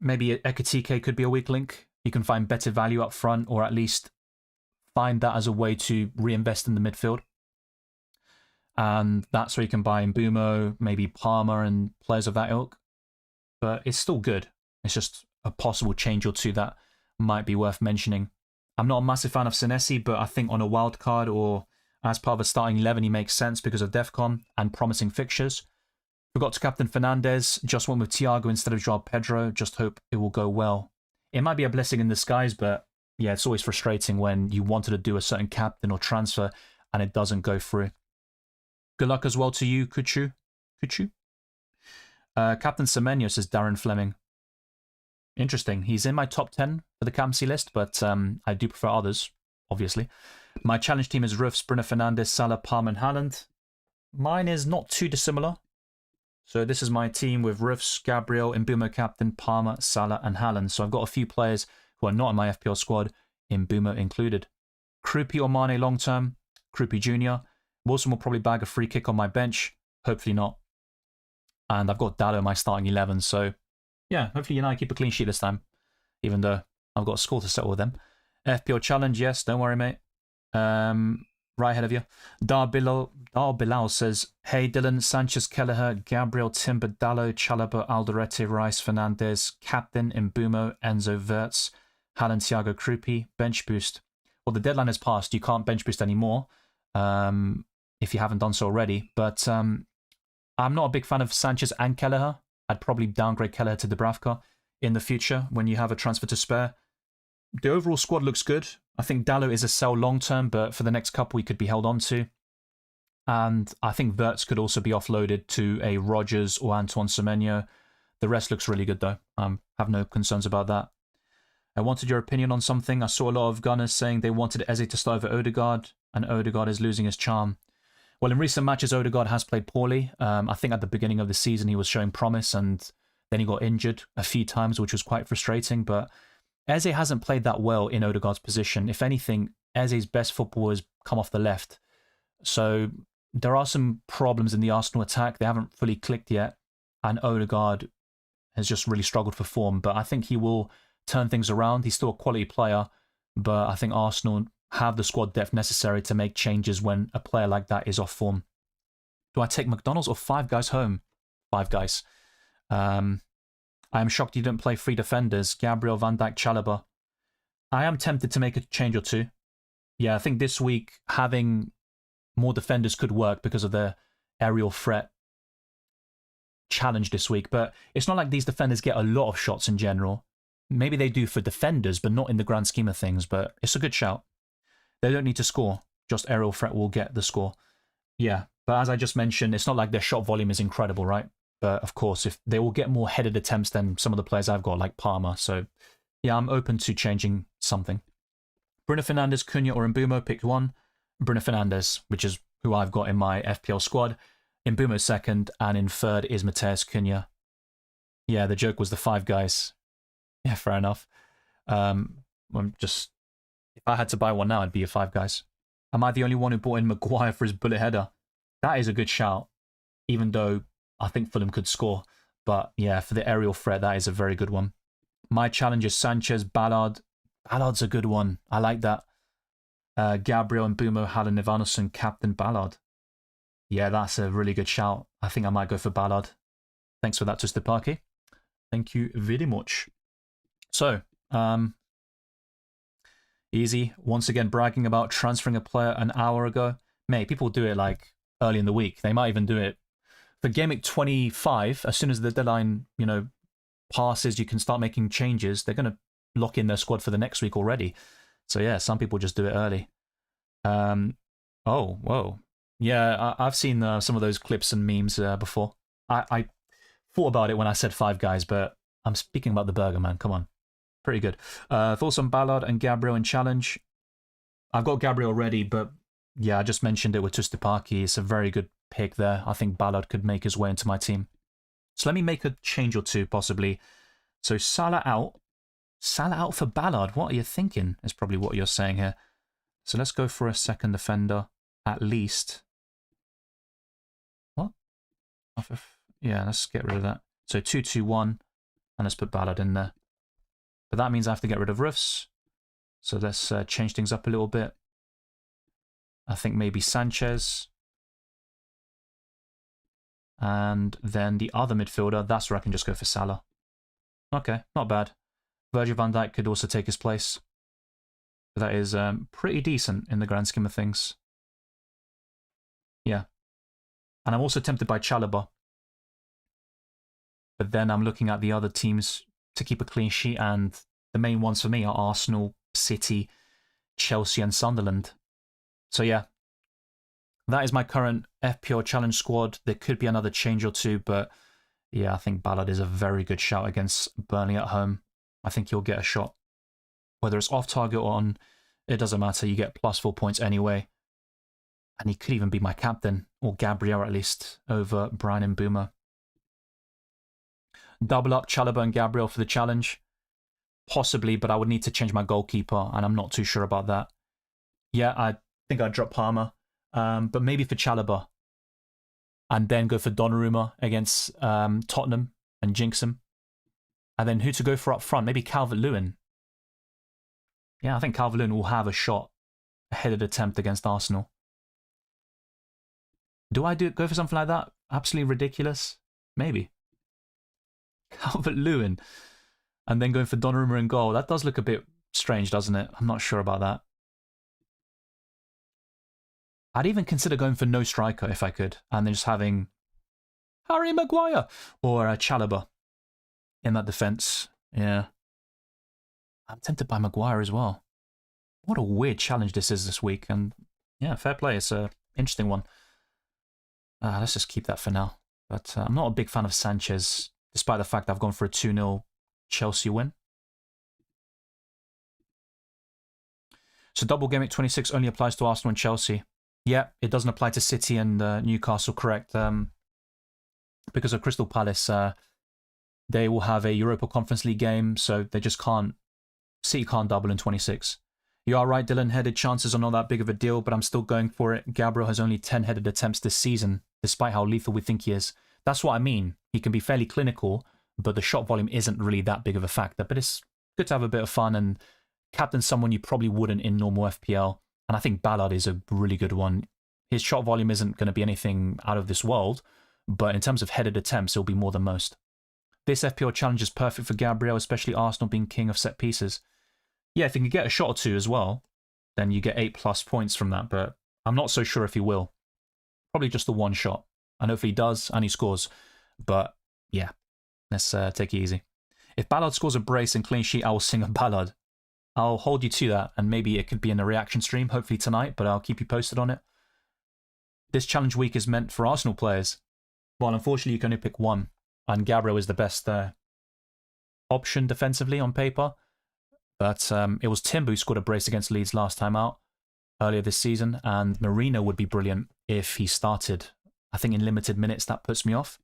maybe Ekatike could be a weak link. You can find better value up front, or at least find that as a way to reinvest in the midfield. And that's where you can buy Mbumo, maybe Palmer and players of that ilk. But it's still good. It's just a possible change or two that might be worth mentioning. I'm not a massive fan of Senesi, but I think on a wild card or as part of a starting 11, he makes sense because of DEFCON and promising fixtures. Forgot to captain Fernandez, just went with Thiago instead of Joao Pedro, just hope it will go well. It might be a blessing in disguise, but yeah, it's always frustrating when you wanted to do a certain captain or transfer and it doesn't go through. Good luck as well to you, Kuchu. Captain Semenyo, says Darren Fleming. Interesting. He's in my top 10 for the captaincy list, but I do prefer others, obviously. My challenge team is Rufs, Bruno Fernandes, Salah, Palmer, and Haaland. Mine is not too dissimilar. So this is my team with Rufs, Gabriel, Mbumo captain, Palmer, Salah, and Haaland. So I've got a few players who are not in my FPL squad, Mbumo included. Krupi or Mane long term, Krupi Jr. Wilson will probably bag a free kick on my bench. Hopefully not. And I've got Dallo in my starting 11, so yeah, hopefully United keep a clean sheet this time, even though I've got a score to settle with them. FPL challenge, yes, don't worry, mate. Right ahead of you. Dar Bilal says, hey Dylan, Sanchez, Kelleher, Gabriel, Timber, Dallo, Chalobah, Alderete, Rice, Fernandez, Captain, Mbumo, Enzo, Verts, Haaland, Thiago, Krupi, bench boost. Well, the deadline has passed. You can't bench boost anymore if you haven't done so already. But I'm not a big fan of Sanchez and Kelleher. I'd probably downgrade Kelleher to Dubravka in the future when you have a transfer to spare. The overall squad looks good. I think Dallo is a sell long term, but for the next couple, he could be held on to. And I think Verts could also be offloaded to a Rodgers or Antoine Semenyo. The rest looks really good, though. I have no concerns about that. I wanted your opinion on something. I saw a lot of Gunners saying they wanted Eze to start over Odegaard, and Odegaard is losing his charm. Well, in recent matches, Odegaard has played poorly. I think at the beginning of the season, he was showing promise, and then he got injured a few times, which was quite frustrating. But Eze hasn't played that well in Odegaard's position. If anything, Eze's best football has come off the left. So there are some problems in the Arsenal attack. They haven't fully clicked yet. And Odegaard has just really struggled for form. But I think he will turn things around. He's still a quality player. But I think Arsenal have the squad depth necessary to make changes when a player like that is off form. Do I take McDonald's or Five Guys home? Five Guys. I am shocked you didn't play three defenders, Gabriel, Van Dijk, Chalobah. I am tempted to make a change or two. Yeah, I think this week having more defenders could work because of the aerial threat challenge this week. But it's not like these defenders get a lot of shots in general. Maybe they do for defenders, but not in the grand scheme of things. But it's a good shout. They don't need to score. Just aerial threat will get the score. Yeah, but as I just mentioned, it's not like their shot volume is incredible, right? But of course, if they will get more headed attempts than some of the players I've got, like Palmer. So yeah, I'm open to changing something. Bruno Fernandes, Cunha or Mbumo, picked one. Bruno Fernandes, which is who I've got in my FPL squad. Mbumo second, and in third is Mateus Cunha. Yeah, the joke was the Five Guys. Yeah, fair enough. I'm just, if I had to buy one now, I'd be a Five Guys. Am I the only one who bought in Maguire for his bullet header? That is a good shout, even though I think Fulham could score. But yeah, for the aerial threat, that is a very good one. My challenge is Sanchez, Ballard. Ballard's a good one. I like that. Gabriel, Mbumo, Haaland, Evanussen, Captain Ballard. Yeah, that's a really good shout. I think I might go for Ballard. Thanks for that, Tustipaki. Thank you very much. So, easy. Once again, bragging about transferring a player an hour ago. Mate, people do it like early in the week. They might even do it for Gameweek 25. As soon as the deadline, passes, you can start making changes. They're going to lock in their squad for the next week already. So yeah, some people just do it early. Oh, whoa. Yeah, I've seen some of those clips and memes before. I thought about it when I said Five Guys, but I'm speaking about the burger, man. Come on. Pretty good. Thoughts on Ballard and Gabriel in challenge? I've got Gabriel already, but yeah, I just mentioned it with Tustipaki. It's a very good pick there. I think Ballard could make his way into my team. So let me make a change or two, possibly. So Salah out. Salah out for Ballard. What are you thinking? Is probably what you're saying here. So let's go for a second defender, at least. Yeah, let's get rid of that. So 2-2-1, and let's put Ballard in there. But that means I have to get rid of roofs. So let's change things up a little bit. I think maybe Sanchez. And then the other midfielder, that's where I can just go for Salah. Okay, not bad. Virgil van Dijk could also take his place. But that is pretty decent in the grand scheme of things. Yeah. And I'm also tempted by Chalobah. But then I'm looking at the other teams to keep a clean sheet, and the main ones for me are Arsenal, City, Chelsea, and Sunderland. So yeah, that is my current FPL Challenge squad. There could be another change or two, but yeah, I think Ballard is a very good shout against Burnley at home. I think he'll get a shot. Whether it's off target or on, it doesn't matter. You get +4 points anyway. And he could even be my captain, or Gabriel at least, over Brian Mbeumo. Double up Chalobah and Gabriel for the challenge. Possibly, but I would need to change my goalkeeper, and I'm not too sure about that. Yeah, I think I'd drop Palmer, but maybe for Chalobah. And then go for Donnarumma against Tottenham and jinx him. And then who to go for up front? Maybe Calvert-Lewin. Yeah, I think Calvert-Lewin will have a shot, a headed attempt against Arsenal. Do I go for something like that? Absolutely ridiculous? Maybe. Calvert-Lewin. And then going for Donnarumma in goal. That does look a bit strange, doesn't it? I'm not sure about that. I'd even consider going for no striker if I could, and then just having Harry Maguire or Chalobah in that defence. Yeah. I'm tempted by Maguire as well. What a weird challenge this is this week. And yeah, fair play. It's an interesting one. Let's just keep that for now. But I'm not a big fan of Sanchez, despite the fact I've gone for a 2-0 Chelsea win. So double Gameweek 26 only applies to Arsenal and Chelsea. Yeah, it doesn't apply to City and Newcastle, correct. Because of Crystal Palace, they will have a Europa Conference League game, so they just can't. City can't double in 26. You are right, Dylan. Headed chances are not that big of a deal, but I'm still going for it. Gabriel has only 10 headed attempts this season, despite how lethal we think he is. That's what I mean. He can be fairly clinical, but the shot volume isn't really that big of a factor. But it's good to have a bit of fun and captain someone you probably wouldn't in normal FPL. And I think Ballard is a really good one. His shot volume isn't going to be anything out of this world, but in terms of headed attempts, it'll be more than most. This FPL challenge is perfect for Gabriel, especially Arsenal being king of set pieces. Yeah, if he can get a shot or two as well, then you get 8+ points from that, but I'm not so sure if he will. Probably just the one shot. And hopefully he does, and he scores. But yeah, let's take it easy. If Ballard scores a brace and clean sheet, I will sing a ballad. I'll hold you to that, and maybe it could be in a reaction stream, hopefully tonight, but I'll keep you posted on it. This challenge week is meant for Arsenal players. Well, unfortunately, you can only pick one, and Gabriel is the best option defensively on paper. But it was Timber who scored a brace against Leeds last time out, earlier this season, and Marino would be brilliant if he started. I think in limited minutes, that puts me off.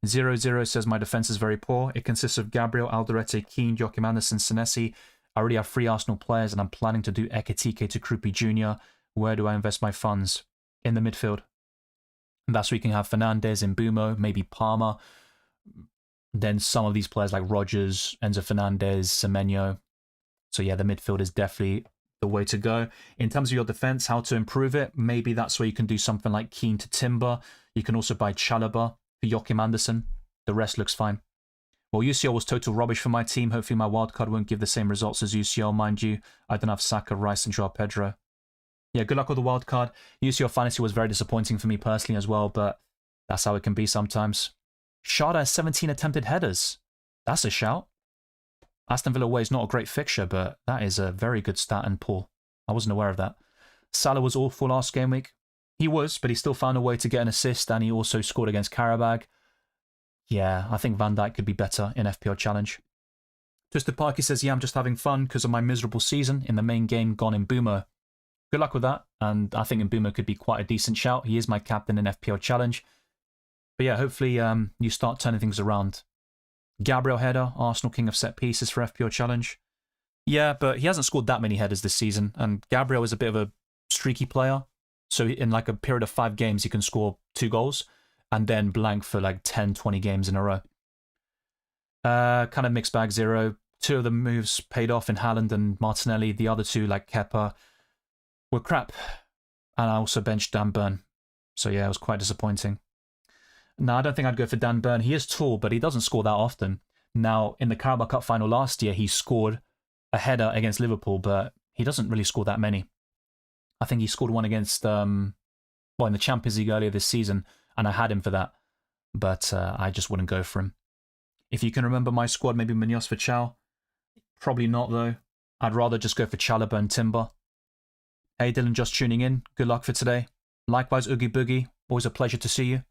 0-0 says my defence is very poor. It consists of Gabriel, Alderete, Keane, Joachim Andersen, Senesi. I already have 3 Arsenal players, and I'm planning to do Ekitike to Krupi Jr. Where do I invest my funds? In the midfield. And that's where you can have Fernandes, Mbeumo, maybe Palmer. Then some of these players like Rodgers, Enzo Fernandez, Semenyo. So yeah, the midfield is definitely the way to go. In terms of your defence, how to improve it, maybe that's where you can do something like Keane to Timber. You can also buy Chalobah for Joachim Andersen. The rest looks fine. Well, UCL was total rubbish for my team. Hopefully my wildcard won't give the same results as UCL, mind you. I don't have Saka, Rice and Joao Pedro. Yeah, good luck with the wildcard. UCL Fantasy was very disappointing for me personally as well, but that's how it can be sometimes. Sharda has 17 attempted headers. That's a shout. Aston Villa away is not a great fixture, but that is a very good stat and pull. I wasn't aware of that. Salah was awful last game week. He was, but he still found a way to get an assist, and he also scored against Karabag. Yeah, I think Van Dijk could be better in FPL Challenge. Twisted Parky says, yeah, I'm just having fun because of my miserable season in the main game gone in Mbeumo. Good luck with that, and I think Mbeumo could be quite a decent shout. He is my captain in FPL Challenge. But yeah, hopefully you start turning things around. Gabriel header, Arsenal king of set pieces for FPL Challenge. Yeah, but he hasn't scored that many headers this season, and Gabriel is a bit of a streaky player. So in like a period of 5 games, he can score 2 goals. and then blank for like 10, 20 games in a row. Kind of mixed bag 0. 2 of the moves paid off in Haaland and Martinelli. The other 2, like Kepa, were crap. And I also benched Dan Burn. So yeah, it was quite disappointing. No, I don't think I'd go for Dan Burn. He is tall, but he doesn't score that often. Now, in the Carabao Cup final last year, he scored a header against Liverpool, but he doesn't really score that many. I think he scored one against, in the Champions League earlier this season, and I had him for that. But I just wouldn't go for him. If you can remember my squad, maybe Munoz for Chow. Probably not, though. I'd rather just go for Chalobah and Timber. Hey, Dylan, just tuning in. Good luck for today. Likewise, Oogie Boogie. Always a pleasure to see you.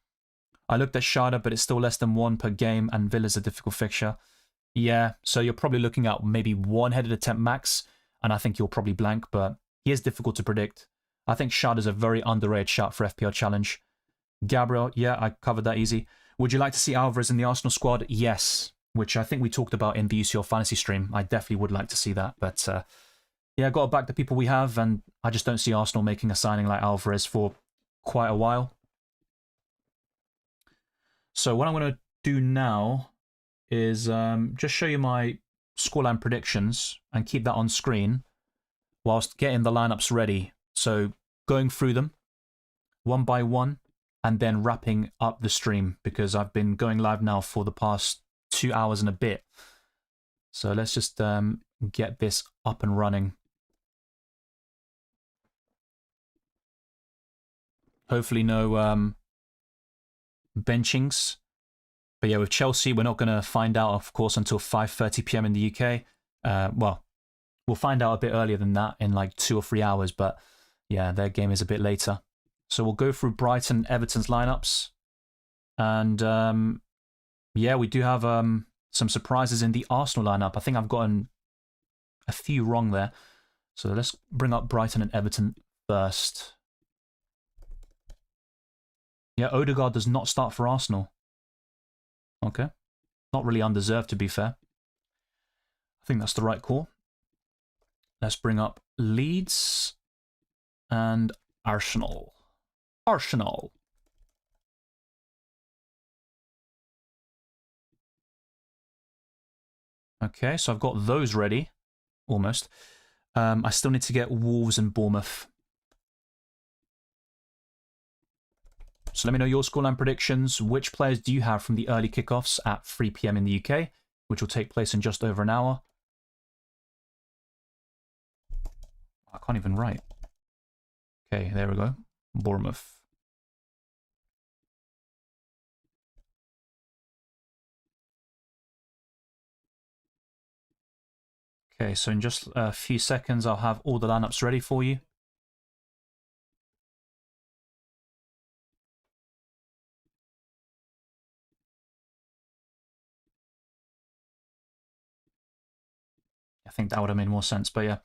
I looked at Shada, but it's still less than 1 per game, and Villa's a difficult fixture. Yeah, so you're probably looking at maybe 1 headed attempt max, and I think you'll probably blank, but he is difficult to predict. I think Shada's a very underrated shot for FPL Challenge. Gabriel, yeah, I covered that easy. Would you like to see Alvarez in the Arsenal squad? Yes, which I think we talked about in the UCL Fantasy stream. I definitely would like to see that, but yeah, got to back the people we have, and I just don't see Arsenal making a signing like Alvarez for quite a while. So what I'm going to do now is just show you my scoreline predictions and keep that on screen whilst getting the lineups ready. So going through them one by one and then wrapping up the stream because I've been going live now for the past 2 hours and a bit. So let's just get this up and running. Hopefully no benchings. But yeah, with Chelsea, we're not going to find out, of course, until 5:30 p.m. in the UK. Well, we'll find out a bit earlier than that in like 2 or 3 hours. But yeah, their game is a bit later. So we'll go through Brighton, Everton's lineups. And yeah, we do have some surprises in the Arsenal lineup. I think I've gotten a few wrong there. So let's bring up Brighton and Everton first. Yeah, Odegaard does not start for Arsenal. Okay. Not really undeserved, to be fair. I think that's the right call. Let's bring up Leeds and Arsenal. Arsenal. Okay, so I've got those ready. Almost. I still need to get Wolves and Bournemouth. So let me know your scoreline predictions. Which players do you have from the early kickoffs at 3 p.m. in the UK, which will take place in just over an hour? I can't even write. Okay, there we go. Bournemouth. Okay, so in just a few seconds, I'll have all the lineups ready for you. I think that would have made more sense, but yeah.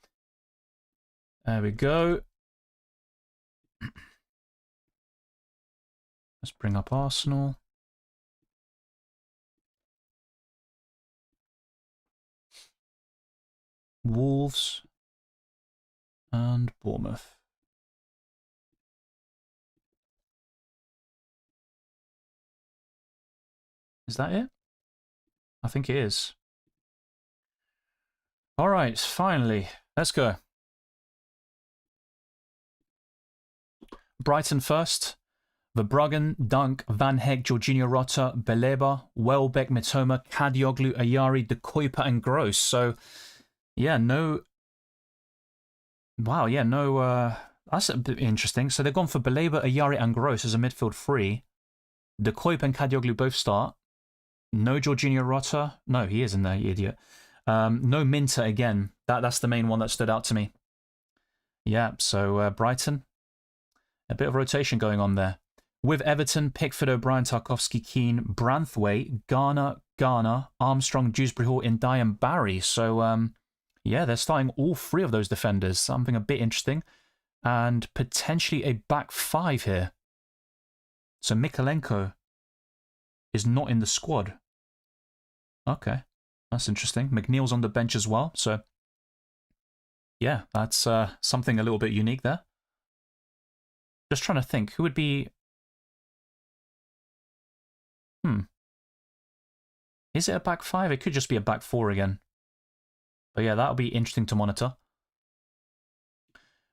There we go. Let's bring up Arsenal. Wolves and Bournemouth. Is that it? I think it is. All right, finally. Let's go. Brighton first. Verbruggen, Dunk, Van Heck, Jorginho Rota, Beleba, Welbeck, Mitoma, Kadioglu, Ayari, De Kuyper, and Gross. So, yeah, no... Wow, yeah, no... That's a bit interesting. So they've gone for Beleba, Ayari, and Gross as a midfield free. De Kuyper and Kadioglu both start. No Jorginho Rota. No, he is in there, you idiot. No Minter again. That's the main one that stood out to me. Yeah, so Brighton. A bit of rotation going on there. With Everton, Pickford, O'Brien, Tarkowski, Keane, Branthwaite, Garner, Armstrong, Dewsbury Hall, Ndiaye, and Barry. So, yeah, they're starting all 3 of those defenders. Something a bit interesting. And potentially a back 5 here. So Mikalenko is not in the squad. Okay, that's interesting. McNeil's on the bench as well. So, yeah, that's something a little bit unique there. Just trying to think, who would be... Is it a back five? It could just be a back four again. But yeah, that'll be interesting to monitor.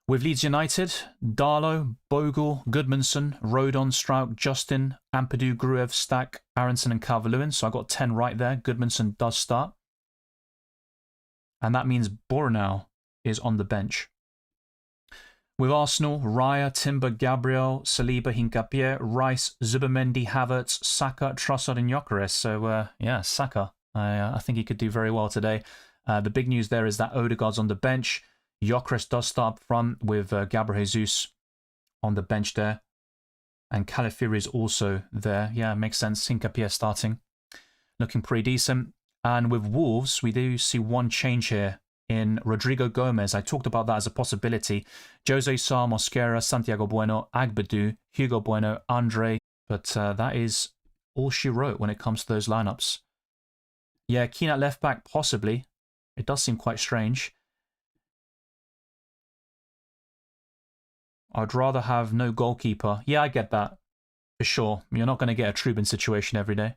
With Leeds United, Darlow, Bogle, Goodmanson, Rodon, Strout, Justin, Ampadu, Gruev, Stack, Aronson and Calvert-Lewin. So I got 10 right there. Goodmanson does start. And that means Bornau is on the bench. With Arsenal, Raya, Timber, Gabriel, Saliba, Hincapié, Rice, Zubimendi, Havertz, Saka, Trossard and Gyökeres. So yeah, Saka. I think he could do very well today. The big news there is that Odegaard's on the bench. Gyökeres does start up front with Gabriel Jesus on the bench there. And Calafiri is also there. Yeah, makes sense. Hincapié starting. Looking pretty decent. And with Wolves, we do see one change here in Rodrigo Gomez. I talked about that as a possibility. Jose Sarr, Mosquera, Santiago Bueno, Agbadu, Hugo Bueno, Andre. But that is all she wrote when it comes to those lineups. Yeah, Keane at left back, possibly. It does seem quite strange. I'd rather have no goalkeeper. Yeah, I get that. For sure. You're not going to get a Trubin situation every day.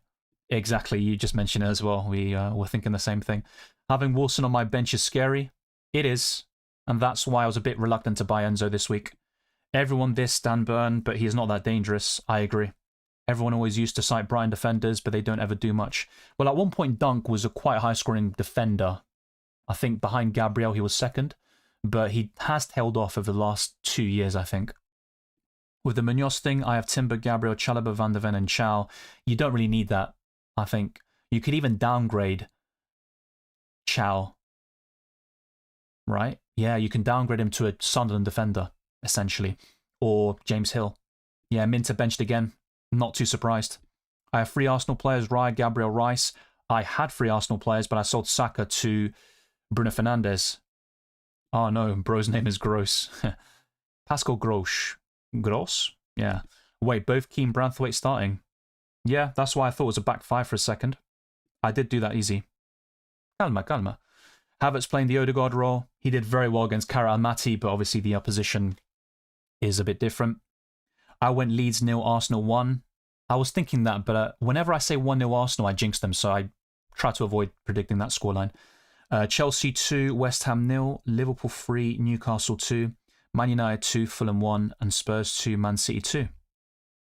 Exactly, you just mentioned it as well. We were thinking the same thing. Having Wilson on my bench is scary. It is. And that's why I was a bit reluctant to buy Enzo this week. Everyone this Dan Burn, but he's not that dangerous. I agree. Everyone always used to cite Brighton defenders, but they don't ever do much. Well, at one point, Dunk was a quite high-scoring defender. I think behind Gabriel, he was second. But he has tailed off over the last 2 years, I think. With the Munoz thing, I have Timber, Gabriel, Chalobah, Van der Ven, and Chow. You don't really need that, I think. You could even downgrade Chow. Right? Yeah, you can downgrade him to a Sunderland defender, essentially. Or James Hill. Yeah, Minter benched again. Not too surprised. I have 3 Arsenal players, Raya, Gabriel, Rice. I had 3 Arsenal players, but I sold Saka to Bruno Fernandes. Oh no, bro's name is Gross. Pascal Gross. Gross? Yeah. Wait, both Keane Branthwaite starting. Yeah, that's why I thought it was a back 5 for a second. I did do that easy. Calma, calma. Havertz playing the Odegaard role. He did very well against Kara Almaty, but obviously the opposition is a bit different. I went Leeds 0, Arsenal 1. I was thinking that, but whenever I say 1-0 Arsenal, I jinx them, so I try to avoid predicting that scoreline. Chelsea 2, West Ham 0, Liverpool 3, Newcastle 2, Man United 2, Fulham 1, and Spurs 2, Man City 2.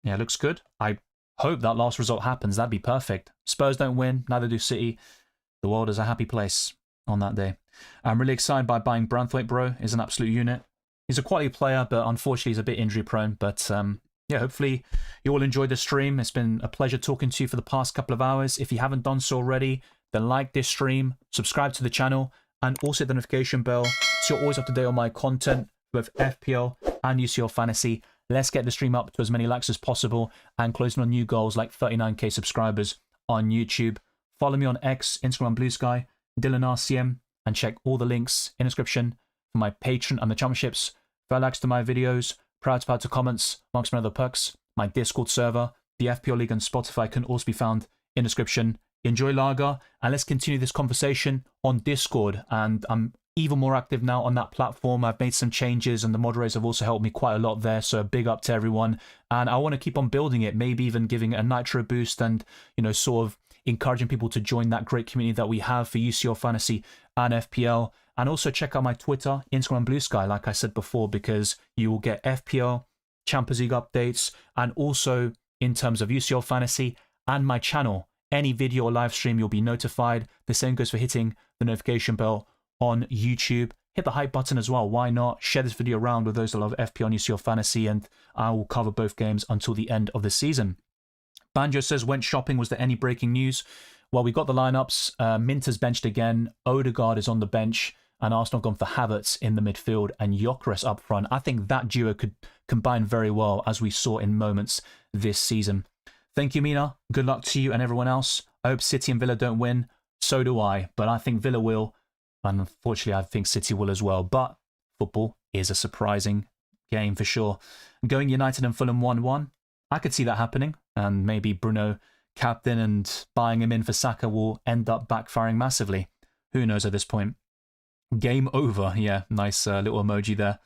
Yeah, looks good. I hope that last result happens. That'd be perfect. Spurs don't win, neither do City. The world is a happy place on that day. I'm really excited by buying Branthwaite, bro. He's an absolute unit. He's a quality player, but unfortunately he's a bit injury prone. But yeah, hopefully you all enjoyed the stream. It's been a pleasure talking to you for the past couple of hours. If you haven't done so already, then like this stream, subscribe to the channel, and also hit the notification bell so you're always up to date on my content, both FPL and UCL Fantasy. Let's get the stream up to as many likes as possible and closing on new goals like 39k subscribers on YouTube. Follow me on X, Instagram, Blue Sky, Dylan RCM, and check all the links in the description for my Patreon and the championships. For likes to my videos, proud to comments, amongst my other perks, my Discord server, the FPL League and Spotify can also be found in the description. Enjoy Lager, and let's continue this conversation on Discord. And I'm even more active now on that platform. I've made some changes, and the moderators have also helped me quite a lot there. So big up to everyone. And I want to keep on building it, maybe even giving it a nitro boost and, you know, sort of encouraging people to join that great community that we have for UCL Fantasy and FPL. And also check out my Twitter, Instagram, Blue Sky, like I said before, because you will get FPL, Champions League updates, and also in terms of UCL Fantasy and my channel. Any video or live stream, you'll be notified. The same goes for hitting the notification bell on YouTube. Hit the hype button as well. Why not? Share this video around with those that love FPL and UCL Fantasy, and I will cover both games until the end of the season. Banjo says, went shopping. Was there any breaking news? Well, we got the lineups. Minter's benched again. Odegaard is on the bench. And Arsenal gone for Havertz in the midfield and Gyökeres up front. I think that duo could combine very well, as we saw in moments this season. Thank you, Mina. Good luck to you and everyone else. I hope City and Villa don't win. So do I. But I think Villa will. And unfortunately, I think City will as well. But football is a surprising game for sure. Going United and Fulham 1-1. I could see that happening. And maybe Bruno captain and buying him in for Saka will end up backfiring massively. Who knows at this point? Game over. Yeah, nice little emoji there.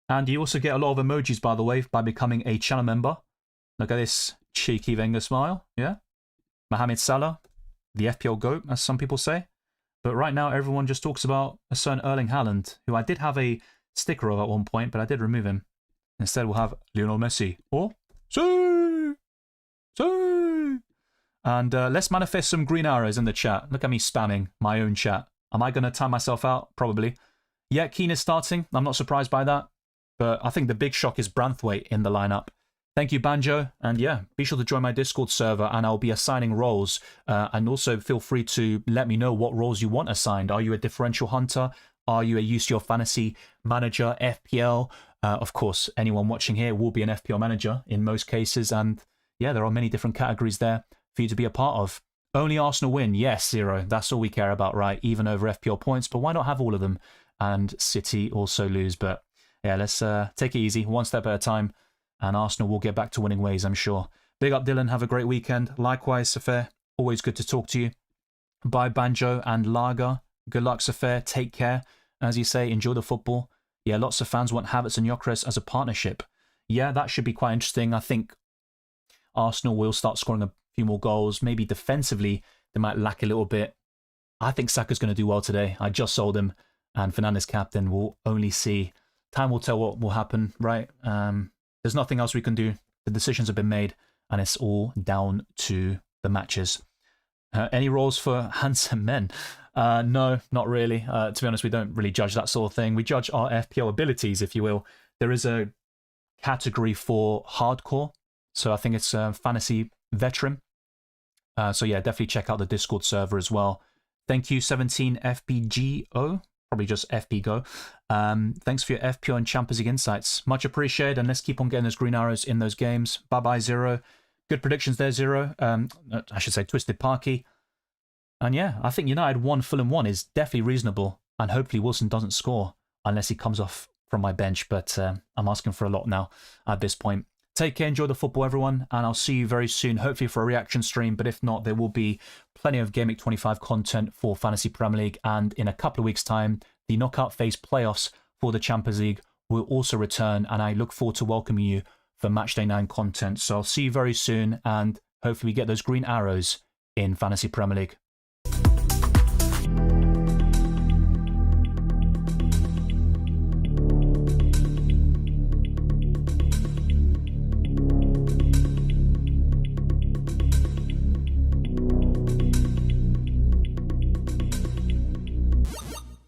And you also get a lot of emojis, by the way, by becoming a channel member. Look at this cheeky Wenger smile. Yeah, Mohamed Salah, the FPL GOAT, as some people say. But right now, everyone just talks about a certain Erling Haaland, who I did have a sticker of at one point, but I did remove him. Instead, we'll have Lionel Messi. Or, see! And let's manifest some green arrows in the chat. Look at me spamming my own chat. Am I going to time myself out? Probably. Yeah, Keane is starting. I'm not surprised by that. But I think the big shock is Branthwaite in the lineup. Thank you, Banjo. And yeah, be sure to join my Discord server and I'll be assigning roles. And also feel free to let me know what roles you want assigned. Are you a differential hunter? Are you a UCL fantasy manager, FPL? Of course, anyone watching here will be an FPL manager in most cases. And yeah, there are many different categories there for you to be a part of. Only Arsenal win. Yes, Zero. That's all we care about, right? Even over FPL points. But why not have all of them? And City also lose. But yeah, let's take it easy, one step at a time. And Arsenal will get back to winning ways, I'm sure. Big up, Dylan. Have a great weekend. Likewise, Safir. Always good to talk to you. Bye, Banjo and Lager. Good luck, Safir. Take care. As you say, enjoy the football. Yeah, lots of fans want Havertz and Gyökeres as a partnership. Yeah, that should be quite interesting. I think Arsenal will start scoring a few more goals. Maybe defensively, they might lack a little bit. I think Saka's going to do well today. I just sold him. And Fernandes captain. We'll only see. Time will tell what will happen, right? There's nothing else we can do. The decisions have been made, and it's all down to the matches. Any roles for handsome men? No, not really. To be honest, we don't really judge that sort of thing. We judge our FPL abilities, if you will. There is a category for hardcore, so I think it's fantasy veteran. So yeah, definitely check out the Discord server as well. Thank you, 17FPGO. Probably just FPGO. Thanks for your FPL and Champions League insights. Much appreciated, and let's keep on getting those green arrows in those games. Bye-bye, Zero. Good predictions there, Zero. I should say Twisted Parky. And yeah, I think United 1, Fulham 1 is definitely reasonable, and hopefully Wilson doesn't score unless he comes off from my bench, but I'm asking for a lot now at this point. Take care, enjoy the football, everyone, and I'll see you very soon, hopefully for a reaction stream, but if not, there will be plenty of Gameweek 25 content for Fantasy Premier League, and in a couple of weeks' time, the knockout phase playoffs for the Champions League will also return, and I look forward to welcoming you for Matchday 9 content. So I'll see you very soon, and hopefully we get those green arrows in Fantasy Premier League.